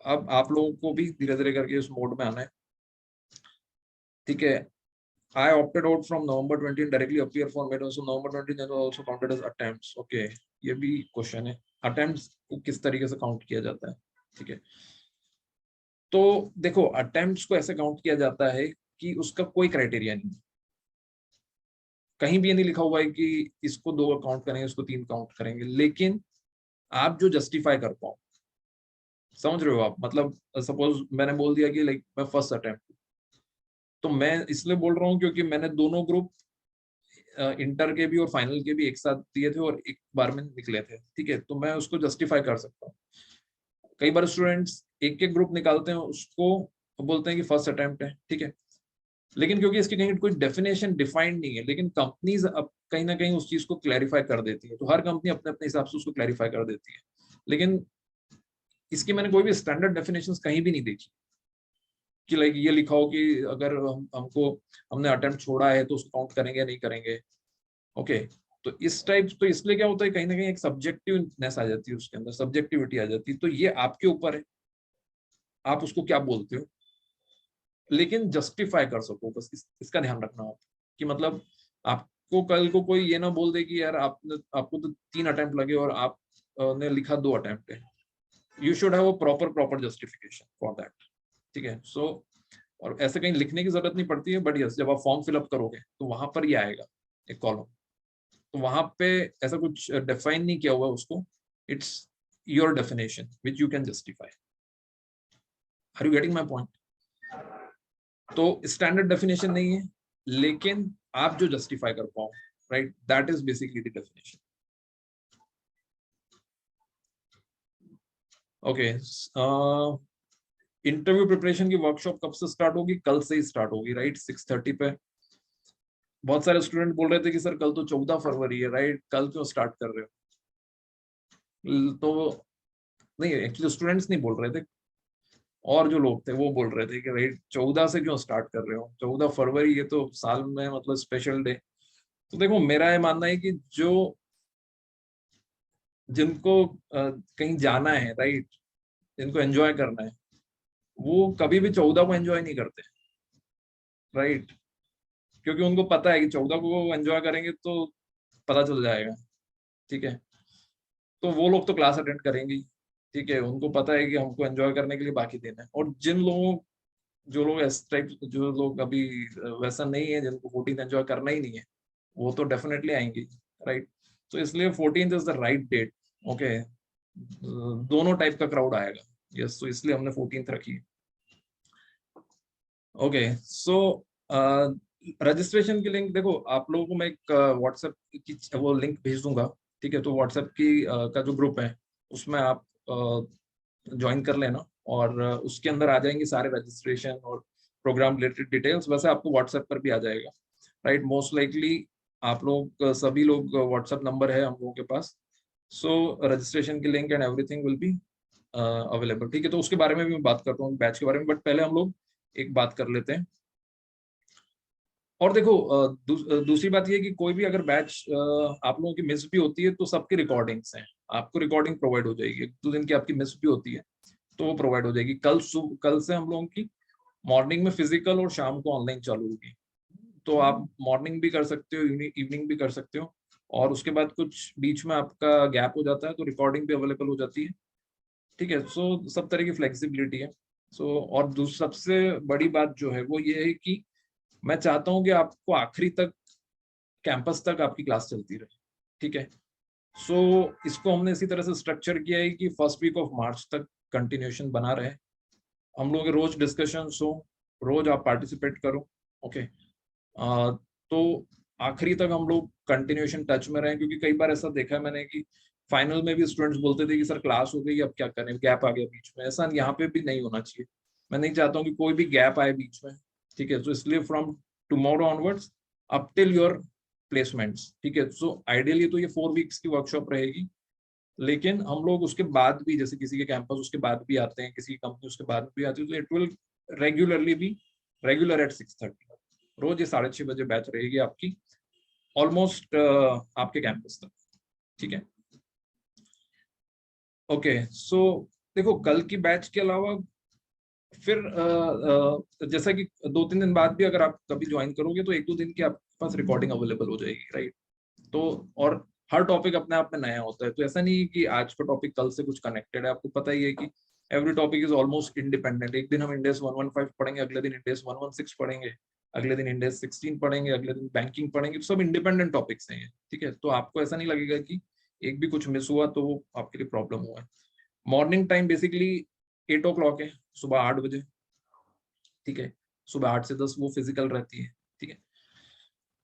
अब आप लोगों को भी धीरे धीरे करके उस मोड में आना है, ठीक है। I opted out from November 20 and directly appear for mid, so November 20 then also counted as attempts. Okay, ये भी क्वेश्चन है, अटेम्प्ट्स को किस तरीके से काउंट किया जाता है, ठीक है। तो देखो अटेम्प्ट्स को ऐसे काउंट किया जाता है कि उसका कोई क्राइटेरिया नहीं है, कहीं भी ये नहीं लिखा हुआ है कि इसको 2 काउंट करेंगे, इसको 3 काउंट करेंगे, लेकिन आप जो जस्टिफाई कर पाओ, समझ रहे हो आप? मतलब सपोज मैंने बोल दिया कि लाइक मैं फर्स्ट अटेम्प्ट, तो मैं इसलिए बोल रहा हूँ क्योंकि मैंने दोनों ग्रुप इंटर के भी और फाइनल के भी एक साथ दिए थे और एक बार में निकले थे, ठीक है, तो मैं उसको जस्टिफाई कर सकता हूँ। कई बार स्टूडेंट्स एक एक ग्रुप निकालते हैं, उसको बोलते हैं कि फर्स्ट अटेम्प्ट है, ठीक है, लेकिन क्योंकि इसकी कहीं कोई डेफिनेशन डिफाइंड नहीं है, लेकिन कंपनीज अब कहीं ना कहीं उस चीज को क्लैरिफाई कर देती है, तो हर कंपनी अपने अपने हिसाब से उसको क्लैरिफाई कर देती है, लेकिन इसकी मैंने कोई भी स्टैंडर्ड डेफिनेशन कहीं भी नहीं देखी कि लाइक ये लिखा हो कि अगर हमने अटेम्प्ट छोड़ा है तो उसको काउंट करेंगे या नहीं करेंगे। ओके, तो इस टाइप, तो इसलिए क्या होता है, कहीं ना कहीं एक सब्जेक्टिवनेस आ जाती है, उसके अंदर सब्जेक्टिविटी आ जाती है, तो ये आपके ऊपर है, आप उसको क्या बोलते हो, लेकिन जस्टिफाई कर सको, बस इसका ध्यान रखना आप कि मतलब आपको कल को कोई ये ना बोल दे कि यार आपको तो 3 अटेम्प्ट लगे और आपने लिखा 2 अटेम्प्ट है। You should have a proper justification for that, ठीक है। सो और ऐसे कहीं लिखने की जरूरत नहीं पड़ती है, बट यस, जब आप फॉर्म फिलअप करोगे तो वहां पर ये आएगा एक कॉलम, तो वहां पे ऐसा कुछ डिफाइन नहीं किया हुआ उसको, it's your definition which you can justify. Are you getting my point? तो स्टैंडर्ड डेफिनेशन नहीं है, लेकिन आप जो जस्टिफाई कर पाओ, right, that is basically the definition. Okay, interview preparation की वर्कशॉप कब से स्टार्ट होगी? कल से ही स्टार्ट होगी, राइट, 6:30 पे। बहुत सारे स्टूडेंट बोल रहे थे कि सर कल तो 14 फरवरी है, राइट, कल क्यों स्टार्ट कर रहे हो? तो नहीं, एक्चुअली स्टूडेंट्स नहीं बोल रहे थे, और जो लोग थे वो बोल रहे थे कि राइट 14 से क्यों स्टार्ट कर रहे हो, 14 फरवरी ये तो साल में मतलब स्पेशल डे। तो देखो, मेरा ये मानना है कि जो जिनको कहीं जाना है, राइट, जिनको एंजॉय करना है, वो कभी भी 14 को एंजॉय नहीं करते, राइट, क्योंकि उनको पता है कि 14 को एंजॉय करेंगे तो पता चल जाएगा, ठीक है, तो वो लोग तो क्लास अटेंड करेंगे ही, ठीक है, उनको पता है कि हमको एंजॉय करने के लिए बाकी दिन है। और जो लोग इस टाइप, जो लोग अभी वैसा नहीं है, जिनको 14 एंजॉय करना ही नहीं है, वो तो डेफिनेटली आएंगे, राइट। तो इसलिए 14 is the right date. Okay, दोनों टाइप का क्राउड आएगा, यस, तो इसलिए हमने 14 रखी है। ओके, सो रजिस्ट्रेशन की लिंक देखो, आप लोगों को मैं एक व्हाट्सएप की वो लिंक भेज दूंगा, ठीक है, तो व्हाट्सएप की का जो ग्रुप है उसमें आप ज्वाइन कर लेना, और उसके अंदर आ जाएंगे सारे रजिस्ट्रेशन और प्रोग्राम रिलेटेड डिटेल्स। वैसे आपको व्हाट्सएप पर भी आ जाएगा, राइट, मोस्ट लाइकली आप लोग सभी लोग व्हाट्सएप नंबर है हम लोगों के पास, सो रजिस्ट्रेशन की link and everything will be available, ठीक है। तो उसके बारे में भी मैं बात करता हूँ, बैच के बारे में, बट पहले हम लोग एक बात कर लेते हैं। और देखो, दूसरी बात ये कि कोई भी अगर बैच आप लोगों की मिस भी होती है तो सबकी रिकॉर्डिंग्स हैं, आपको रिकॉर्डिंग प्रोवाइड हो जाएगी। 1-2 दिन की आपकी मिस भी होती है तो वो प्रोवाइड हो जाएगी। कल से हम लोगों की मॉर्निंग में फिजिकल और शाम को ऑनलाइन चालू होगी, तो आप मॉर्निंग भी कर सकते हो, इवनिंग भी कर सकते हो, और उसके बाद कुछ बीच में आपका गैप हो जाता है तो रिकॉर्डिंग भी अवेलेबल हो जाती है, ठीक है। सो सब तरह की फ्लेक्सिबिलिटी है। सो और सबसे बड़ी बात जो है वो ये है कि मैं चाहता हूं कि आपको आखिरी तक, कैंपस तक आपकी क्लास चलती रहे, ठीक है। सो इसको हमने इसी तरह से स्ट्रक्चर किया है कि फर्स्ट वीक ऑफ मार्च तक कंटिन्यूशन बना रहे, हम लोग रोज डिस्कशन हो, रोज आप पार्टिसिपेट करो, ओके। तो आखिरी तक हम लोग कंटिन्यूशन टच में रहे, क्योंकि कई बार ऐसा देखा है मैंने कि फाइनल में भी स्टूडेंट्स बोलते थे कि सर क्लास हो गई, अब क्या करें, गैप आ गया बीच में। ऐसा यहाँ पे भी नहीं होना चाहिए, मैं नहीं चाहता हूँ कि कोई भी गैप आए बीच में, ठीक है। तो इसलिए from tomorrow onwards up till your placements, ठीक है। सो आइडियली तो ये 4 वीक्स की वर्कशॉप रहेगी, लेकिन हम लोग उसके बाद भी, जैसे किसी के कैंपस उसके बाद भी आते हैं, किसी की कंपनी उसके बाद भी आती है, तो it will regularly be regular at 6:30, रोज ये 6:30 बजे बैच रहेगी आपकी, ऑलमोस्ट आपके कैंपस तक, ठीक है। ओके, सो देखो, कल की बैच के अलावा फिर जैसा कि 2-3 दिन बाद भी अगर आप कभी ज्वाइन करोगे तो 1-2 दिन की आपके पास रिकॉर्डिंग अवेलेबल हो जाएगी, राइट। तो और हर टॉपिक अपने आप में नया होता है, तो ऐसा नहीं है कि आज का टॉपिक कल से कुछ कनेक्टेड है। आपको पता ही है कि every topic is almost independent. एक दिन हम इंडेक्स 115 पढ़ेंगे, अगले दिन इंडेक्स 116 पढ़ेंगे, अगले दिन इंडेक्स 16 पढ़ेंगे, अगले दिन बैंकिंग पढ़ेंगे, सब इंडिपेंडेंट टॉपिक्स हैं, ठीक है। तो आपको ऐसा नहीं लगेगा कि एक भी कुछ मिस हुआ तो वो आपके लिए प्रॉब्लम हुआ है। मॉर्निंग टाइम बेसिकली 8 o'clock है, सुबह 8 बजे, ठीक है। सुबह 8 से 10 वो फिजिकल रहती है, ठीक है।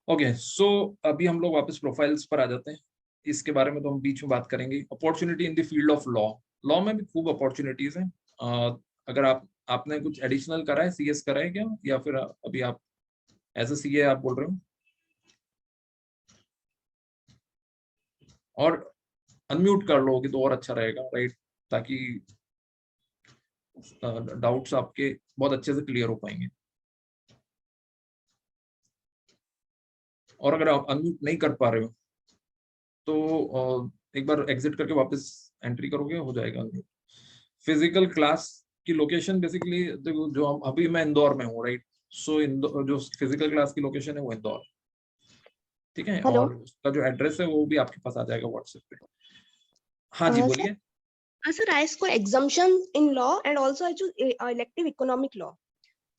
ओके, सो अभी हम लोग वापस प्रोफाइल्स पर आ जाते हैं। इसके बारे में तो हम बीच में बात करेंगे। Opportunity in the field of law, law में भी खूब अपॉर्चुनिटीज हैं। अगर आपने कुछ एडिशनल करा है, सीएस करा है क्या, या फिर अभी आप एज ए सीए आप बोल रहे हो? और अनम्यूट कर लोगे तो और अच्छा रहेगा, राइट, ताकि डाउट्स आपके बहुत अच्छे से क्लियर हो पाएंगे। और अगर आप अनम्यूट नहीं कर पा रहे हो तो एक बार एग्जिट करके वापस एंट्री करोगे, हो जाएगा अनम्यूट। फिजिकल क्लास की लोकेशन बेसिकली देखो, जो हम अभी मैं इंदौर में हूँ, राइट, सो इंदौर जो फिजिकल क्लास की लोकेशन है वो इंदौर, ठीक है।
हेलो।
और उसका जो एड्रेस है वो भी आपके पास आ जाएगा व्हाट्सएप पे। हाँ जी,
सर,
बोलिए।
sir, I score exemption in law and also I choose elective economic law.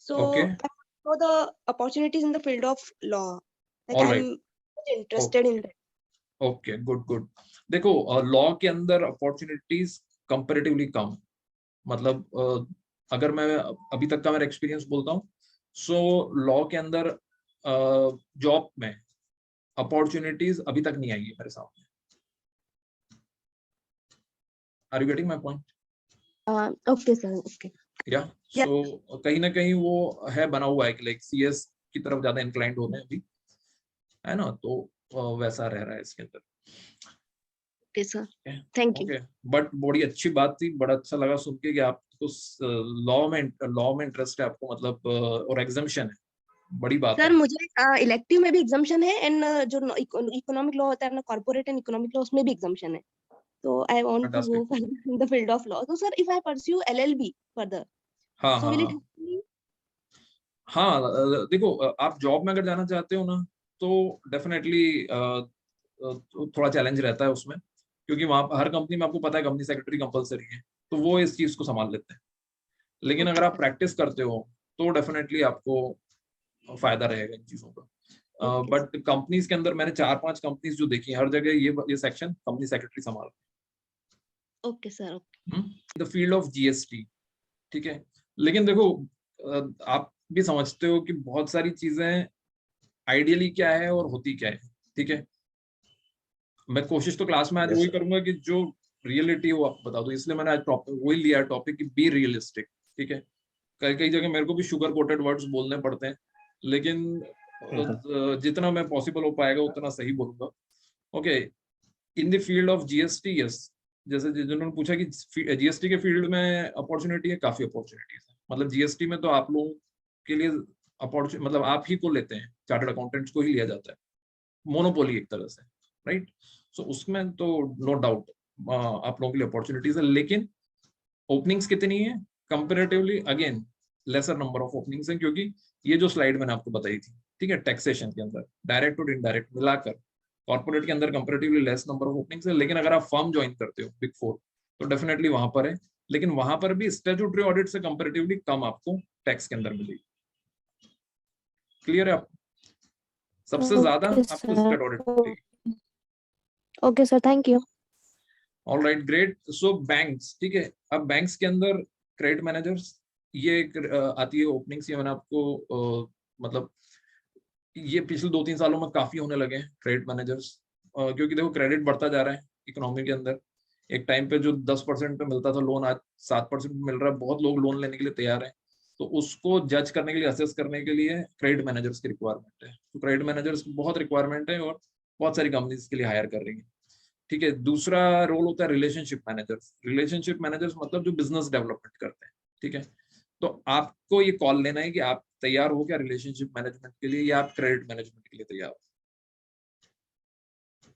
So
Okay.
I know the opportunities in the field of law. Like
All
I'm
right.
much interested in that.
Okay, good good. देखो, लॉ के अंदर अपॉर्चुनिटीज कंपैरेटिवली कम, मतलब अगर मैं अभी तक का मेरा एक्सपीरियंस बोलता हूँ, सो लॉ के अंदर जॉब में अपॉर्चुनिटीज अभी तक नहीं आई है मेरे सामने। Are you getting my point?
Okay, sir. Okay.
या सो कहीं ना कहीं वो है बना हुआ है कि लाइक सीएस की तरफ ज्यादा इंक्लाइंड हो रहे हैं अभी, है ना, तो वैसा रह रहा है इसके अंदर।
Okay, sir. Thank you.
Okay, but बड़ी अच्छी बात थी, बड़ा अच्छा लगा सुन के कि आपको लॉ में इंटरेस्ट है आपको, मतलब और एग्जाम्शन है, बड़ी बात
सर
है।
मुझे इलेक्टिव में भी एग्जाम्शन है एंड जो इकोनॉमिक लॉ होता है ना, कॉर्पोरेट एंड इकोनॉमिक लॉ, उसमें भी एग्जाम्शन है। तो I want to go
fantastic.
In the field of law. तो sir if I pursue LLB further,
हाँ
सो
हाँ
विल इट
हाँ
हेल्प मी?
हाँ, देखो, आप जॉब में अगर जाना चाहते हो ना, तो डेफिनेटली थोड़ा चैलेंज रहता है उसमें, क्योंकि वहाँ हर कंपनी में आपको पता है कंपनी सेक्रेटरी कंपलसरी है, तो वो इस चीज को संभाल लेते हैं। लेकिन अगर आप प्रैक्टिस करते हो तो डेफिनेटली आपको फायदा रहेगा इन चीजों का। बट कंपनीज के अंदर मैंने 4-5 कंपनीज जो देखी, हर जगह ये सेक्शन कंपनी सेक्रेटरी संभाल।
Okay sir.
The field of GST, ठीक है। लेकिन देखो, आप भी समझते हो कि बहुत सारी चीजें आइडियली क्या है और होती क्या है, ठीक है। मैं कोशिश तो क्लास में आज वही करूंगा कि जो रियलिटी हो आपको बता दो, इसलिए मैंने आज टॉपिक वही लिया टॉपिक कि बी रियलिस्टिक, ठीक है। कई कई जगह मेरे को भी शुगर कोटेड वर्ड्स बोलने पड़ते हैं, लेकिन जितना मैं पॉसिबल हो पाएगा उतना सही बोलूंगा। Okay, in the field of GST, yes, जैसे जिन्होंने पूछा कि जीएसटी के फील्ड में अपॉर्चुनिटी है, काफी अपॉर्चुनिटीज है। मतलब जीएसटी में तो आप लोगों के लिए अपॉर्चुनिटी, मतलब आप ही को लेते हैं, चार्टर्ड अकाउंटेंट्स को ही लिया जाता है, मोनोपोली एक तरह से, राइट। सो उसमें तो नो डाउट आप लोगों के लिए अपॉर्चुनिटीज है, लेकिन ओपनिंग्स कितनी है comparatively? Again laser number of openings हैं, क्योंकि ये जो स्लाइड मैंने आपको बताई थी, ठीक है, टैक्सेशन के अंदर डायरेक्ट और इनडायरेक्ट मिलाकर कॉर्पोरेट के अंदर comparatively less number of openings है। लेकिन अगर आप फर्म ज्वाइन करते हो बिग 4 तो डेफिनेटली वहां पर है, लेकिन वहां पर भी स्टैट्यूटरी ऑडिट से कंपैरेटिवली कम आपको टैक्स के अंदर मिलेगी। क्लियर है आपको? सबसे ज्यादा आपको स्टैट ऑडिट मिलेगी।
Okay sir, thank you.
All right, great. So banks, ठीक है। अब बैंक्स के अंदर क्रेडिट मैनेजर्स, ये एक आती है ओपनिंग्स, ये मैंने आपको मतलब ये पिछले 2-3 सालों में काफी होने लगे हैं क्रेडिट मैनेजर्स, क्योंकि देखो क्रेडिट बढ़ता जा रहा है इकोनॉमी के अंदर। एक टाइम पे जो 10% पे मिलता था लोन, आज 7% मिल रहा है। बहुत लोग लोन लेने के लिए तैयार हैं, तो उसको जज करने के लिए, असेस करने के लिए क्रेडिट मैनेजर्स की रिक्वायरमेंट है। तो क्रेडिट मैनेजर्स की बहुत रिक्वायरमेंट है और बहुत सारी कंपनीज के लिए हायर कर रही है, ठीक है। दूसरा रोल होता है रिलेशनशिप मैनेजर्स। रिलेशनशिप मैनेजर्स मतलब जो बिजनेस डेवलपमेंट करते हैं, ठीक है। तो आपको ये कॉल लेना है कि आप तैयार हो क्या रिलेशनशिप मैनेजमेंट के लिए, या आप क्रेडिट मैनेजमेंट के लिए तैयार हो।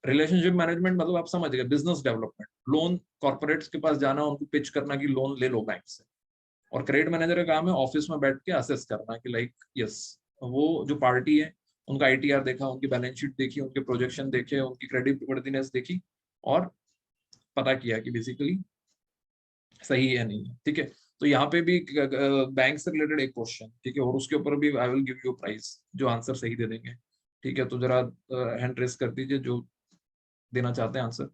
रिलेशनशिप मैनेजमेंट मतलब आप समझ गए, बिजनेस डेवलपमेंट, लोन कॉर्पोरेट्स के पास जाना, उनको पिच करना कि लोन ले लो बैंक से। और क्रेडिट मैनेजर का काम है ऑफिस में बैठ के असेस करना कि लाइक यस, वो जो पार्टी है उनका आईटीआर देखा, उनकी बैलेंस शीट देखी, उनके प्रोजेक्शन देखे, उनकी क्रेडिट वर्दीनेस देखी, और पता किया कि बेसिकली सही है नहीं है, ठीक है। तो यहाँ पे भी बैंक से रिलेटेड एक क्वेश्चन, ठीक है, और उसके ऊपर भी I will give you prize जो आंसर सही दे देंगे, ठीक है। तो जरा हैंड रेस कर दीजिए जो देना चाहते हैं answer.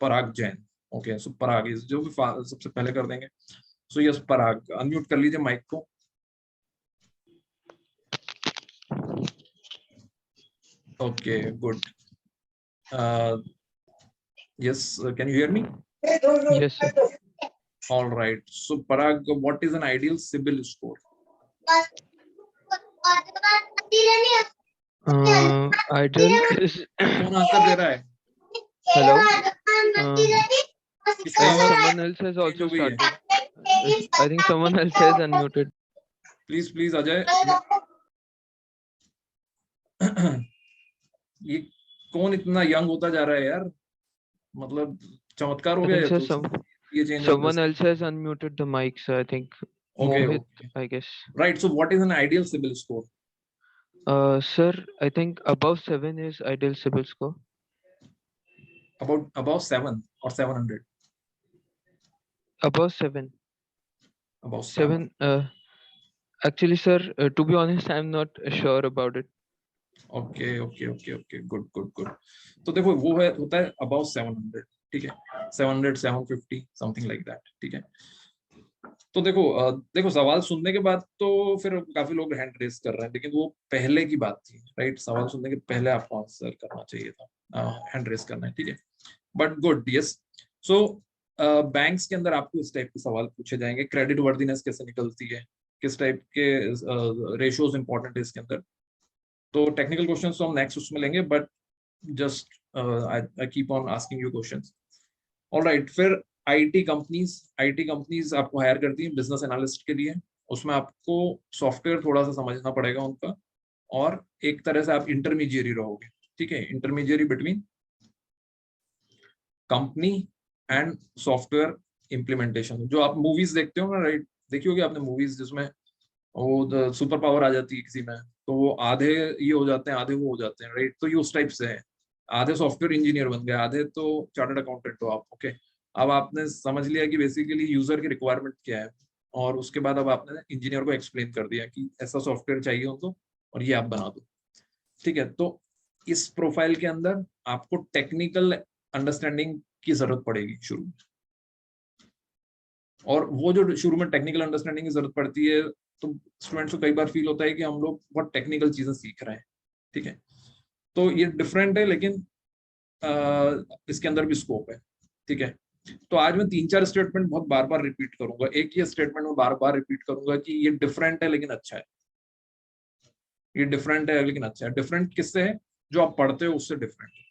Parag Jain, okay, so Parag is जो भी सबसे पहले कर देंगे। सो यस पराग, अनम्यूट कर लीजिए माइक को। Okay good, yes can you hear me?
Yes, sir.
All right, so Parag, what is an ideal CIBIL score?
Ideal is
कौन आंसर दे रहा है?
hello.
किसका
I think
आवाज
someone else has
change
also
हो गई है?
started. I think someone else has unmuted.
Please please Ajay, ये कौन इतना यंग होता जा रहा है यार, मतलब चमत्कार हो
I
गया
think
ये
sir,
तो। ये change
someone else has unmuted the mic, sir. I think
Okay,
Mohit,
okay.
I guess.
Right, so what is an ideal CIBIL score?
Sir, I think above 7 is ideal CIBIL score.
About above 7 or 700?
Above 7.
Above 7.
7. Actually, sir, to be honest, I'm not sure about it.
Okay okay okay okay, good good good. तो देखो वो है, होता है अबाउट 700, ठीक है, 700 750 समथिंग लाइक दैट, ठीक है। तो देखो सवाल सुनने के बाद तो फिर काफी लोग हैंड रेस कर रहे हैं, लेकिन वो पहले की बात थी, राइट? सवाल सुनने के पहले आपको आंसर करना चाहिए था, हैंड रेस करना है, ठीक है। But good, yes. So banks के अंदर आपको इस टाइप के सवाल पूछे जाएंगे, क्रेडिट वर्दीनेस कैसे निकलती है, किस टाइप के रेशियोज इंपॉर्टेंट है इसके अंदर। तो टेक्निकल क्वेश्चंस तो हम नेक्स्ट उसमें लेंगे, but just I keep on asking you questions. Alright, फिर आईटी कंपनीज आपको हायर करती हैं बिजनेस एनालिस्ट के लिए। उसमें आपको सॉफ्टवेयर थोड़ा सा समझना पड़ेगा उनका, और एक तरह से आप इंटरमीडिएरी रहोगे, ठीक है, intermediary between company and software implementation. जो आप मूवीज देखते हो ना, राइट, देखी होगी आपने मूवीज जिसमें वो सुपर पावर आ जाती है किसी में, तो वो आधे ये हो जाते हैं, आधे वो हो जाते हैं, राइट? तो ये उस टाइप से है, आधे सॉफ्टवेयर इंजीनियर बन गए, आधे तो चार्टर्ड अकाउंटेंट हो आप, ओके। अब आपने समझ लिया कि बेसिकली यूजर की रिक्वायरमेंट क्या है, और उसके बाद अब आपने इंजीनियर को एक्सप्लेन कर दिया कि ऐसा सॉफ्टवेयर चाहिए उनको और ये आप बना दो, ठीक है। तो इस प्रोफाइल के अंदर आपको टेक्निकल अंडरस्टैंडिंग की जरूरत पड़ेगी शुरू में, और वो जो शुरू में टेक्निकल अंडरस्टैंडिंग की जरूरत पड़ती है, तो स्टूडेंट्स को कई बार फील होता है कि हम लोग बहुत टेक्निकल चीजें सीख रहे हैं, ठीक है। तो ये डिफरेंट है, लेकिन इसके अंदर भी स्कोप है, ठीक है। तो आज मैं 3-4 स्टेटमेंट बहुत बार बार रिपीट करूंगा, एक ही स्टेटमेंट में बार बार रिपीट करूंगा कि ये डिफरेंट है लेकिन अच्छा है, ये डिफरेंट है लेकिन अच्छा है। डिफरेंट किससे है? जो आप पढ़ते हो उससे डिफरेंट है।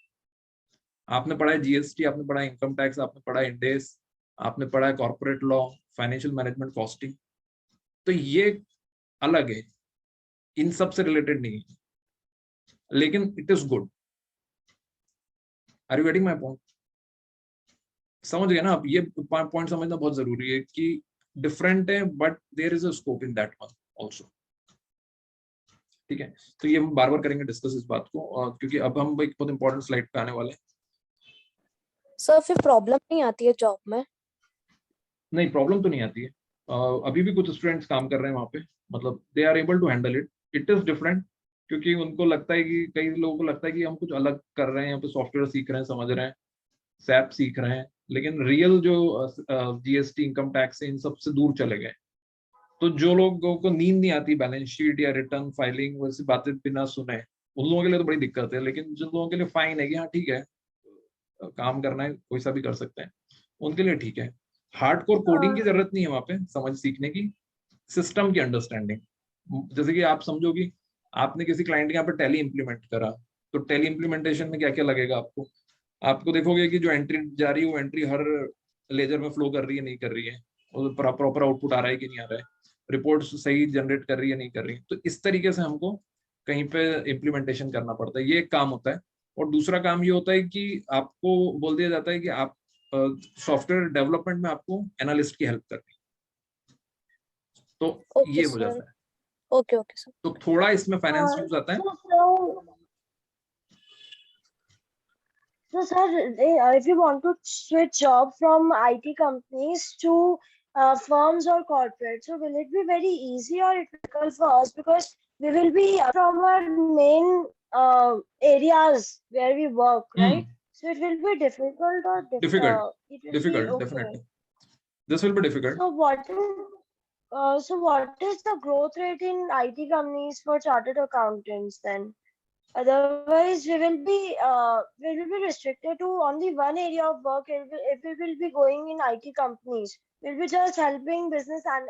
आपने पढ़ा है जीएसटी, आपने पढ़ा है इनकम टैक्स, आपने पढ़ा है इंडेस, आपने पढ़ा है corporate law, financial management, costing, तो ये अलग है, इन सब से रिलेटेड नहीं है, लेकिन it is good. Are you getting my point? समझ गए ना आप? ये पॉइंट समझना बहुत जरूरी है कि डिफरेंट है, but there is a scope in that one also, ठीक है। तो ये हम बार बार करेंगे डिस्कस इस बात को, क्योंकि अब हम एक बहुत इंपॉर्टेंट स्लाइड पे आने वाले हैं।
सर फिर प्रॉब्लम नहीं आती है जॉब में?
नहीं, प्रॉब्लम तो नहीं आती है। अभी भी कुछ स्टूडेंट्स काम कर रहे हैं वहाँ पे, मतलब they are able to handle it. It is different, क्योंकि उनको लगता है कि कई लोगों को लगता है कि हम कुछ अलग कर रहे हैं, यहाँ पे सॉफ्टवेयर सीख रहे हैं, समझ रहे हैं, सैप सीख रहे हैं, लेकिन रियल जो जीएसटी, इनकम टैक्स है, इन सब से दूर चले गए। तो जो लोगों को नींद नहीं आती बैलेंस शीट या रिटर्न फाइलिंग वैसी बातें बिना सुने, उन लोगों के लिए तो बड़ी दिक्कत है। लेकिन जिन लोगों के लिए फाइन है कि हाँ ठीक है, काम करना है, कोई सा भी कर सकते हैं, उनके लिए ठीक है। हार्डकोर कोडिंग की जरूरत नहीं है वहां पे, समझ सीखने की, सिस्टम की अंडरस्टैंडिंग। जैसे कि आप समझो कि आपने किसी क्लाइंट के यहाँ पे टैली इंप्लीमेंट करा, तो टैली इंप्लीमेंटेशन में क्या क्या लगेगा आपको? आपको देखोगे कि जो एंट्री जा रही है वो एंट्री हर लेजर में फ्लो कर रही है, नहीं कर रही है, और प्रॉपर आउटपुट आ रहा है कि नहीं आ रहा है, रिपोर्ट सही जनरेट कर रही है, नहीं कर रही है। तो इस तरीके से हमको कहीं पे इम्प्लीमेंटेशन करना पड़ता है, ये एक काम होता है। और दूसरा काम ये होता है कि आपको बोल दिया जाता है कि आप सॉफ्टवेयर डेवलपमेंट में आपको एनालिस्ट की हेल्प करनी, तो ये हो जाता है।
Okay okay sir.
तो थोड़ा इसमें फाइनेंस यूज आता है,
So, sir, if you want to switch job from IT companies to firms or corporate, so will it be very easy or it will be difficult for us, because we will be from our main areas where we work, right? So it will be difficult or
Difficult,
it will be
difficult,
okay.
definitely. This will be difficult.
So what is the growth rate in IT companies for chartered accountants then? Otherwise, we will be restricted to only one area of work if we will be going in IT companies. We'll be just helping business and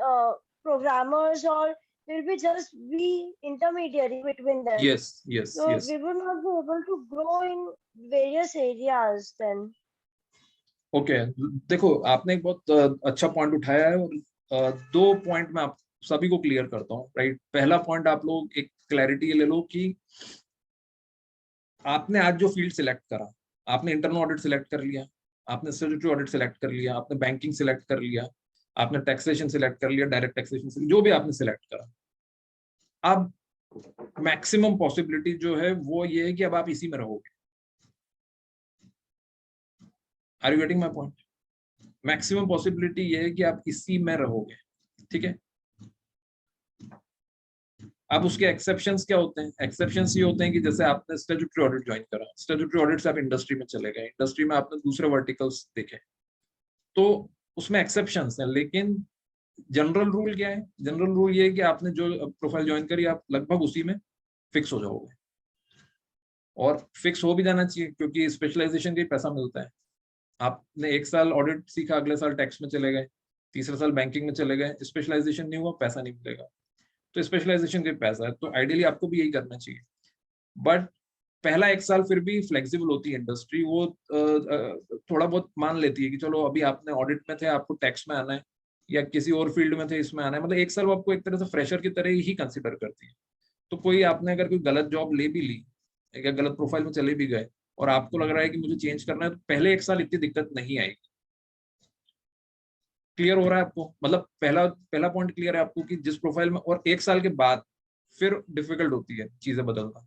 programmers, or we'll be just be intermediary between them.
Yes, yes,
So
yes.
we will not be able to grow in various areas then.
Okay देखो, आपने एक बहुत अच्छा पॉइंट उठाया है, और दो पॉइंट मैं आप सभी को क्लियर करता हूँ, राइट। पहला पॉइंट, आप लोग एक क्लैरिटी ले लो कि आपने आज जो फील्ड सिलेक्ट करा, आपने इंटरनल ऑडिट सिलेक्ट कर लिया, आपने स्टैट्यूटरी ऑडिट सिलेक्ट कर लिया, आपने बैंकिंग सिलेक्ट कर लिया, आपने टैक्सेशन सिलेक्ट कर लिया, डायरेक्ट टैक्सेशन, जो भी आपने सिलेक्ट करा, अब मैक्सिमम पॉसिबिलिटी जो है वो ये है कि अब आप इसी में रहोगे। Are you getting my point? Maximum possibility ये है कि आप इसी में रहोगे, ठीक है। अब उसके एक्सेप्शंस क्या होते हैं? एक्सेप्शंस ये होते हैं कि जैसे आपने स्टैट्यूटरी ऑडिट ज्वाइन करा, स्टैट्यूटरी ऑडिट से आप इंडस्ट्री में चले गए, इंडस्ट्री में आपने दूसरे वर्टिकल्स देखे, तो उसमें एक्सेप्शंस हैं, लेकिन जनरल रूल क्या है? जनरल रूल ये है कि आपने जो प्रोफाइल ज्वाइन करी, आप लगभग उसी में फिक्स हो जाओगे, और फिक्स हो भी जाना चाहिए, क्योंकि स्पेशलाइजेशन का पैसा मिलता है। आपने एक साल ऑडिट सीखा, अगले साल टैक्स में चले गए, तीसरे साल बैंकिंग में चले गए, स्पेशलाइजेशन नहीं हुआ, पैसा नहीं मिलेगा। तो स्पेशलाइजेशन का पैसा है, तो आइडियली आपको भी यही करना चाहिए। बट पहला एक साल फिर भी फ्लेक्सिबल होती है इंडस्ट्री, वो थोड़ा बहुत मान लेती है कि चलो अभी आपने ऑडिट में थे, आपको टैक्स में आना है, या किसी और फील्ड में थे, इसमें आना है, मतलब एक साल वो आपको एक तरह से फ्रेशर की तरह ही कंसिडर करती है। तो कोई आपने अगर कोई गलत जॉब ले भी ली या गलत प्रोफाइल में चले भी गए और आपको लग रहा है कि मुझे चेंज करना है, तो पहले एक साल इतनी दिक्कत नहीं आएगी। क्लियर हो रहा है आपको? मतलब पहला पॉइंट क्लियर है आपको कि जिस प्रोफाइल में, और एक साल के बाद फिर डिफिकल्ट होती है चीजें बदलना।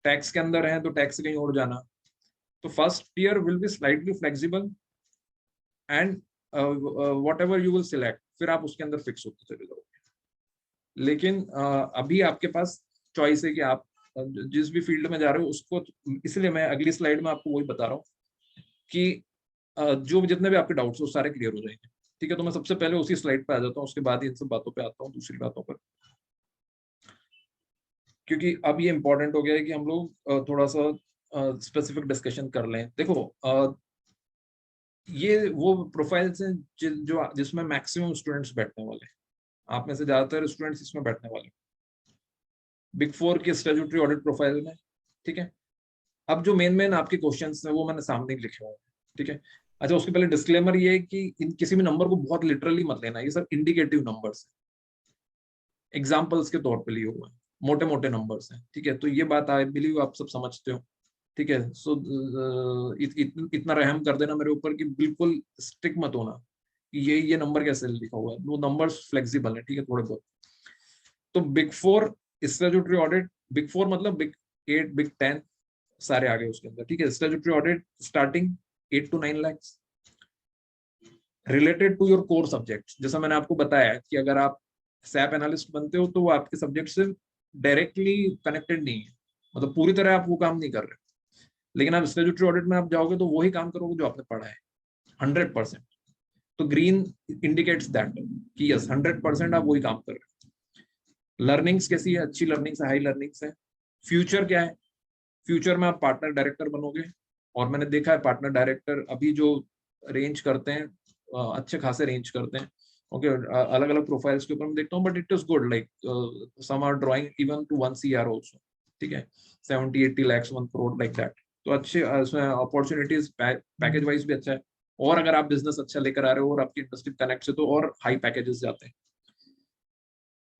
टैक्स के अंदर है तो टैक्स से कहीं और जाना, तो first year will be slightly flexible, and what ever you will select, फिर आप उसके अंदर फिक्स होते चले जाओगे। लेकिन अभी आपके पास चॉइस है कि आप जिस भी फील्ड में जा रहे हो उसको, इसलिए मैं अगली स्लाइड में आपको वही बता रहा हूँ कि जो जितने भी आपके डाउट्स हो सारे क्लियर हो जाएंगे, ठीक है। तो मैं सबसे पहले उसी स्लाइड पे आ जाता हूँ, उसके बाद ही इन सब बातों पे आता हूँ, दूसरी बातों पर, क्योंकि अब ये इंपॉर्टेंट हो गया है कि हम लोग थोड़ा सा स्पेसिफिक डिस्कशन कर लें। देखो, ये वो प्रोफाइल्स हैं जो जिसमें मैक्सिमम स्टूडेंट्स बैठने वाले हैं, आप में से ज्यादातर स्टूडेंट्स इसमें बैठने वाले, बिग 4 की स्टैट्यूटरी ऑडिट प्रोफाइल में, ठीक है। अब जो मेन आपके क्वेश्चंस हैं वो मैंने सामने लिखे हुए हैं, ठीक है। अच्छा, उसके पहले डिस्क्लेमर ये है कि इन किसी भी नंबर को बहुत लिटरली मत लेना, ये सब इंडिकेटिव नंबर्स हैं, एग्जांपल्स के तौर पे लिए हुए हैं, मोटे मोटे नंबर्स हैं, ठीक है। तो ये बात आई बिलीव आप सब समझते हो, ठीक है। सो इतना रहम कर देना मेरे ऊपर कि बिल्कुल स्टिक मत होना कि ये नंबर कैसे लिखा हुआ है, वो नंबर्स फ्लेक्सिबल है, ठीक है, थोड़े बहुत। तो बिग 4 स्टैट्यूटरी ऑडिट, बिग 4 मतलब बिग 8, बिग 10 सारे आ गए उसके अंदर, ठीक है। Statutory audit starting 8 to 9 lakhs, related to your core subject. जैसा मैंने आपको बताया कि अगर आप सैप एनालिस्ट बनते हो तो वो आपके सब्जेक्ट से डायरेक्टली कनेक्टेड नहीं है, मतलब पूरी तरह आप वो काम नहीं कर रहे, लेकिन आप स्टैट्यूटरी ऑडिट में आप जाओगे तो वही काम करोगे जो आपने पढ़ा है 100%। तो ग्रीन इंडिकेट्स दैट कि यस 100% आप वही काम कर रहे हो। लर्निंग्स कैसी है? अच्छी लर्निंग्स है, हाई लर्निंग्स है। फ्यूचर क्या है? फ्यूचर में आप पार्टनर डायरेक्टर बनोगे, और मैंने देखा है पार्टनर डायरेक्टर अभी जो रेंज करते हैं, अच्छे खासे रेंज करते हैं, ओके। अलग अलग प्रोफाइल्स के ऊपर मैं देखता हूँ, but it is good, like some are drawing even two 1 CR also, ठीक है, 70-80 lakhs 1 crore लाइक दैट। तो अच्छे इसमें अपॉर्चुनिटीज पैकेज वाइज भी अच्छा है, और अगर आप बिजनेस अच्छा लेकर आ रहे हो और आपकी इंडस्ट्री कनेक्ट से, तो और हाई पैकेजेस जाते हैं।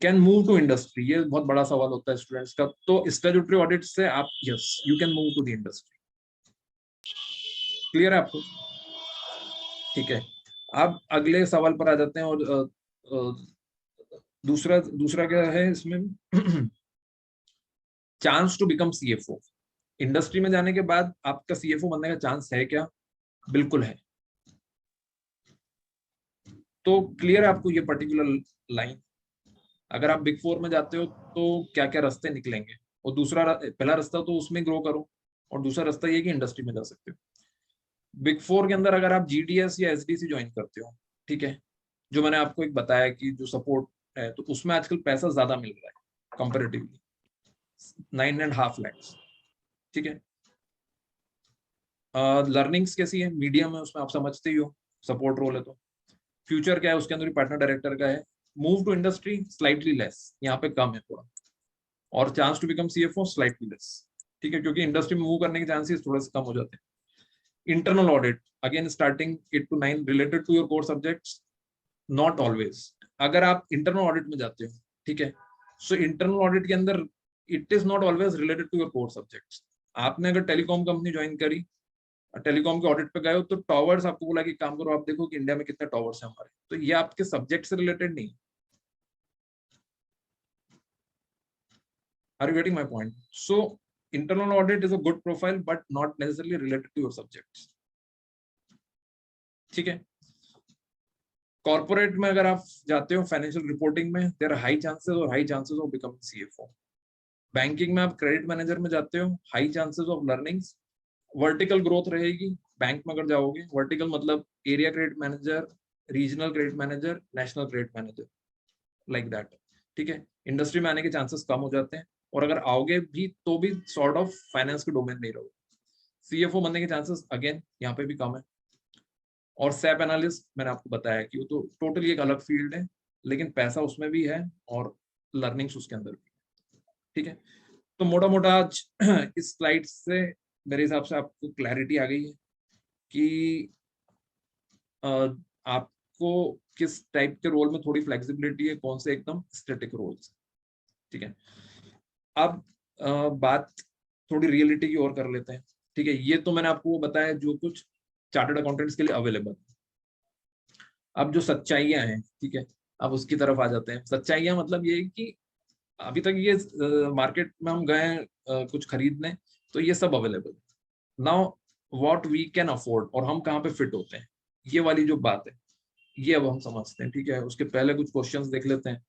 कैन मूव टू इंडस्ट्री, ये बहुत बड़ा सवाल होता है स्टूडेंट्स का। तो स्टैट्यूटरी ऑडिट से आप yes you can move to the industry. Clear है आपको? ठीक है, अब अगले सवाल पर आ जाते हैं। और दूसरा क्या है इसमें? Chance to become CFO। Industry में जाने के बाद आपका सीएफओ बनने का चांस है क्या? बिल्कुल है। तो क्लियर है आपको ये पर्टिकुलर लाइन? अगर आप बिग 4 में जाते हो तो क्या क्या रास्ते निकलेंगे, और दूसरा पहला रास्ता तो उसमें ग्रो करो, और दूसरा रास्ता ये कि इंडस्ट्री में जा सकते हो। बिग 4 के अंदर अगर आप जीडीएस या एसडीसी ज्वाइन करते हो, ठीक है, जो मैंने आपको एक बताया कि जो सपोर्ट है, तो उसमें आजकल पैसा ज्यादा मिल रहा है कंपेरेटिवली, 9.5 लाख, ठीक है। लर्निंग्स कैसी है? मीडियम है, उसमें आप समझते ही हो, सपोर्ट रोल है। तो फ्यूचर क्या है उसके अंदर? पार्टनर डायरेक्टर का है। Move to industry slightly less, यहाँ पे कम है थोड़ा, और chance to become CFO slightly less, ठीक है, क्योंकि इंडस्ट्री में मूव करने के चांसेस थोड़े से कम हो जाते हैं। Internal audit again starting 8 to 9 related to your core subjects, not always. अगर आप इंटरनल ऑडिट में जाते हो, ठीक है, सो इंटरनल ऑडिट के अंदर it is not always related to your core subjects. आपने अगर टेलीकॉम कंपनी ज्वाइन करी, टेलीकॉम के ऑडिट पे गए हो, तो टावर्स आपको बोला कि काम करो, आप देखो कि इंडिया में कितने टावर्स हैं हमारे, तो ये आपके सब्जेक्ट से रिलेटेड नहीं। Are you getting my point? So internal audit is a good profile but not necessarily related to your subjects, ठीक है। कॉर्पोरेट में अगर आप जाते हो फाइनेंशियल रिपोर्टिंग में, there are high chances of becoming CFO. Banking में आप क्रेडिट मैनेजर में जाते हो, high chances of learnings, vertical growth रहेगी। बैंक में अगर जाओगे, वर्टिकल मतलब area credit manager, regional credit manager, national credit manager, like that, ठीक है। इंडस्ट्री में आने के चांसेस कम हो जाते हैं, और अगर आओगे भी तो भी सॉर्ट ऑफ फाइनेंस के डोमेन में रहोगे। सीएफओ बनने के चांसेस अगेन यहाँ पे भी कम है। और सैप एनालिस्ट मैंने आपको बताया कि वो तो टोटली एक अलग फील्ड है, लेकिन पैसा उसमें भी है और लर्निंग्स उसके अंदर भी, ठीक है। तो मोटा मोटा आज इस स्लाइड से मेरे हिसाब से आपको क्लैरिटी आ गई है कि आपको किस टाइप के रोल में थोड़ी फ्लेक्सिबिलिटी है, कौन से एकदम स्टैटिक रोल्स, ठीक है। अब बात थोड़ी रियलिटी की ओर कर लेते हैं, ठीक है। ये तो मैंने आपको बताया जो कुछ चार्टर्ड अकाउंटेंट्स के लिए अवेलेबल। अब जो सच्चाइयां हैं, ठीक है, अब उसकी तरफ आ जाते हैं। सच्चाइयां मतलब ये कि अभी तक ये मार्केट में हम गए कुछ खरीदने, तो ये सब अवेलेबल है। Now what we can afford, और हम कहाँ पे फिट होते हैं, ये वाली जो बात है, ये अब हम समझते हैं, ठीक है। उसके पहले कुछ क्वेश्चंस देख लेते हैं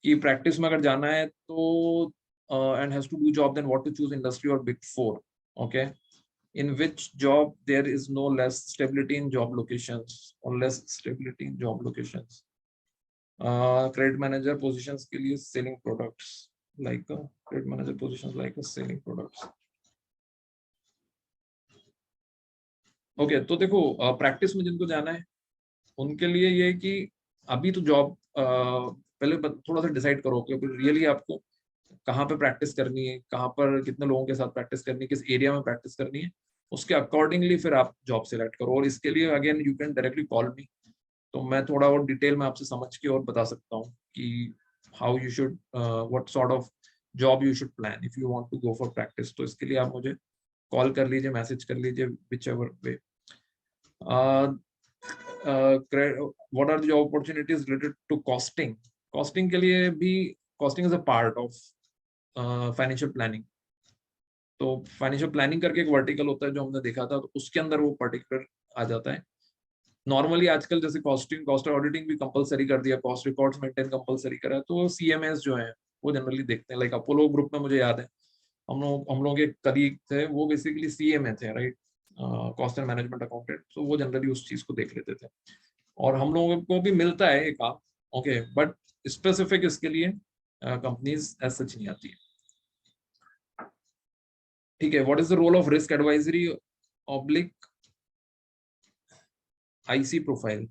कि प्रैक्टिस में अगर जाना है तो and has to do job, then what to choose, industry or big 4, okay? In which job there is no less stability in job locations or less stability in job locations? Credit manager positions के लिए selling products, like credit manager positions like selling products. Okay, तो देखो प्रैक्टिस में जिनको जाना है उनके लिए ये कि अभी तो जॉब पहले थोड़ा सा डिसाइड करो कि रियली आपको कहाँ पे प्रैक्टिस करनी है, कहाँ पर कितने लोगों के साथ प्रैक्टिस करनी है, किस एरिया में प्रैक्टिस करनी है, उसके अकॉर्डिंगली फिर आप जॉब सिलेक्ट करो। और इसके लिए again you can directly call मी, तो मैं थोड़ा और डिटेल में आपसे समझ के और बता सकता हूँ कि how you should, what sort of job you should plan if you want to go for practice. तो इसके लिए आप मुझे कॉल कर लीजिए, मैसेज कर लीजिए, whichever way. What are the job opportunities related to costing? Costing के लिए भी, costing is a part of financial planning. तो फाइनेंशियल प्लानिंग करके एक वर्टिकल होता है जो हमने देखा था, तो उसके अंदर वो पर्टिकुलर आ जाता है। नॉर्मली आजकल जैसे कॉस्ट ऑडिटिंग भी कंपलसरी कर दिया, कॉस्ट रिकॉर्ड्स मेंटेन कंपलसरी करा है, तो सीएमएस जो है वो जनरली देखते हैं। लाइक अपोलो ग्रुप में मुझे याद है हम लोग के कलीग थे, वो बेसिकली सीएमए थे, right, cost and management accountant, तो वो जनरली उस चीज को देख लेते थे। और हम लोगों को भी मिलता है एक काम, ओके, बट स्पेसिफिक इसके लिए कंपनीज एज सच नहीं आती है, ठीक है। What is the role of risk advisory oblique IC profile?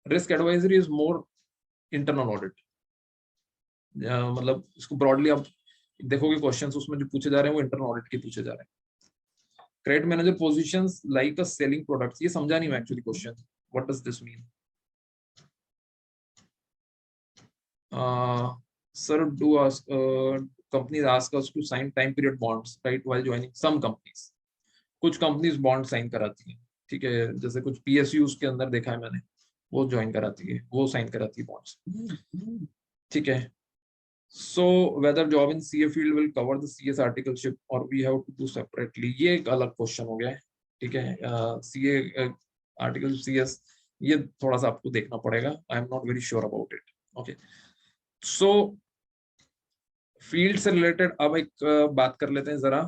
Risk advisory is more internal audit, मतलब इसको ब्रॉडली आप देखोगे क्वेश्चंस उसमें जो पूछे जा रहे हैं वो इंटरनल ऑडिट के पूछे जा रहे हैं। Credit manager positions like a selling products, ये समझा नहीं मैं actually question, what does this mean? Sir, do ask companies ask us to sign time period bonds, right, while joining some companies. कुछ कंपनीज बॉन्ड साइन कराती हैं, ठीक है, जैसे कुछ पीएसयूज के अंदर देखा है मैंने, वो ज्वाइन कराती है, वो साइन कराती है बॉन्ड्स, ठीक है। So whether job in CA field will cover the CS articleship or we have to do separately, ये एक अलग क्वेश्चन हो गया है, ठीक है। CA आर्टिकल CS ये थोड़ा सा आपको देखना पड़ेगा, I am not very sure about it. Okay, so field से रिलेटेड अब एक बात कर लेते हैं जरा।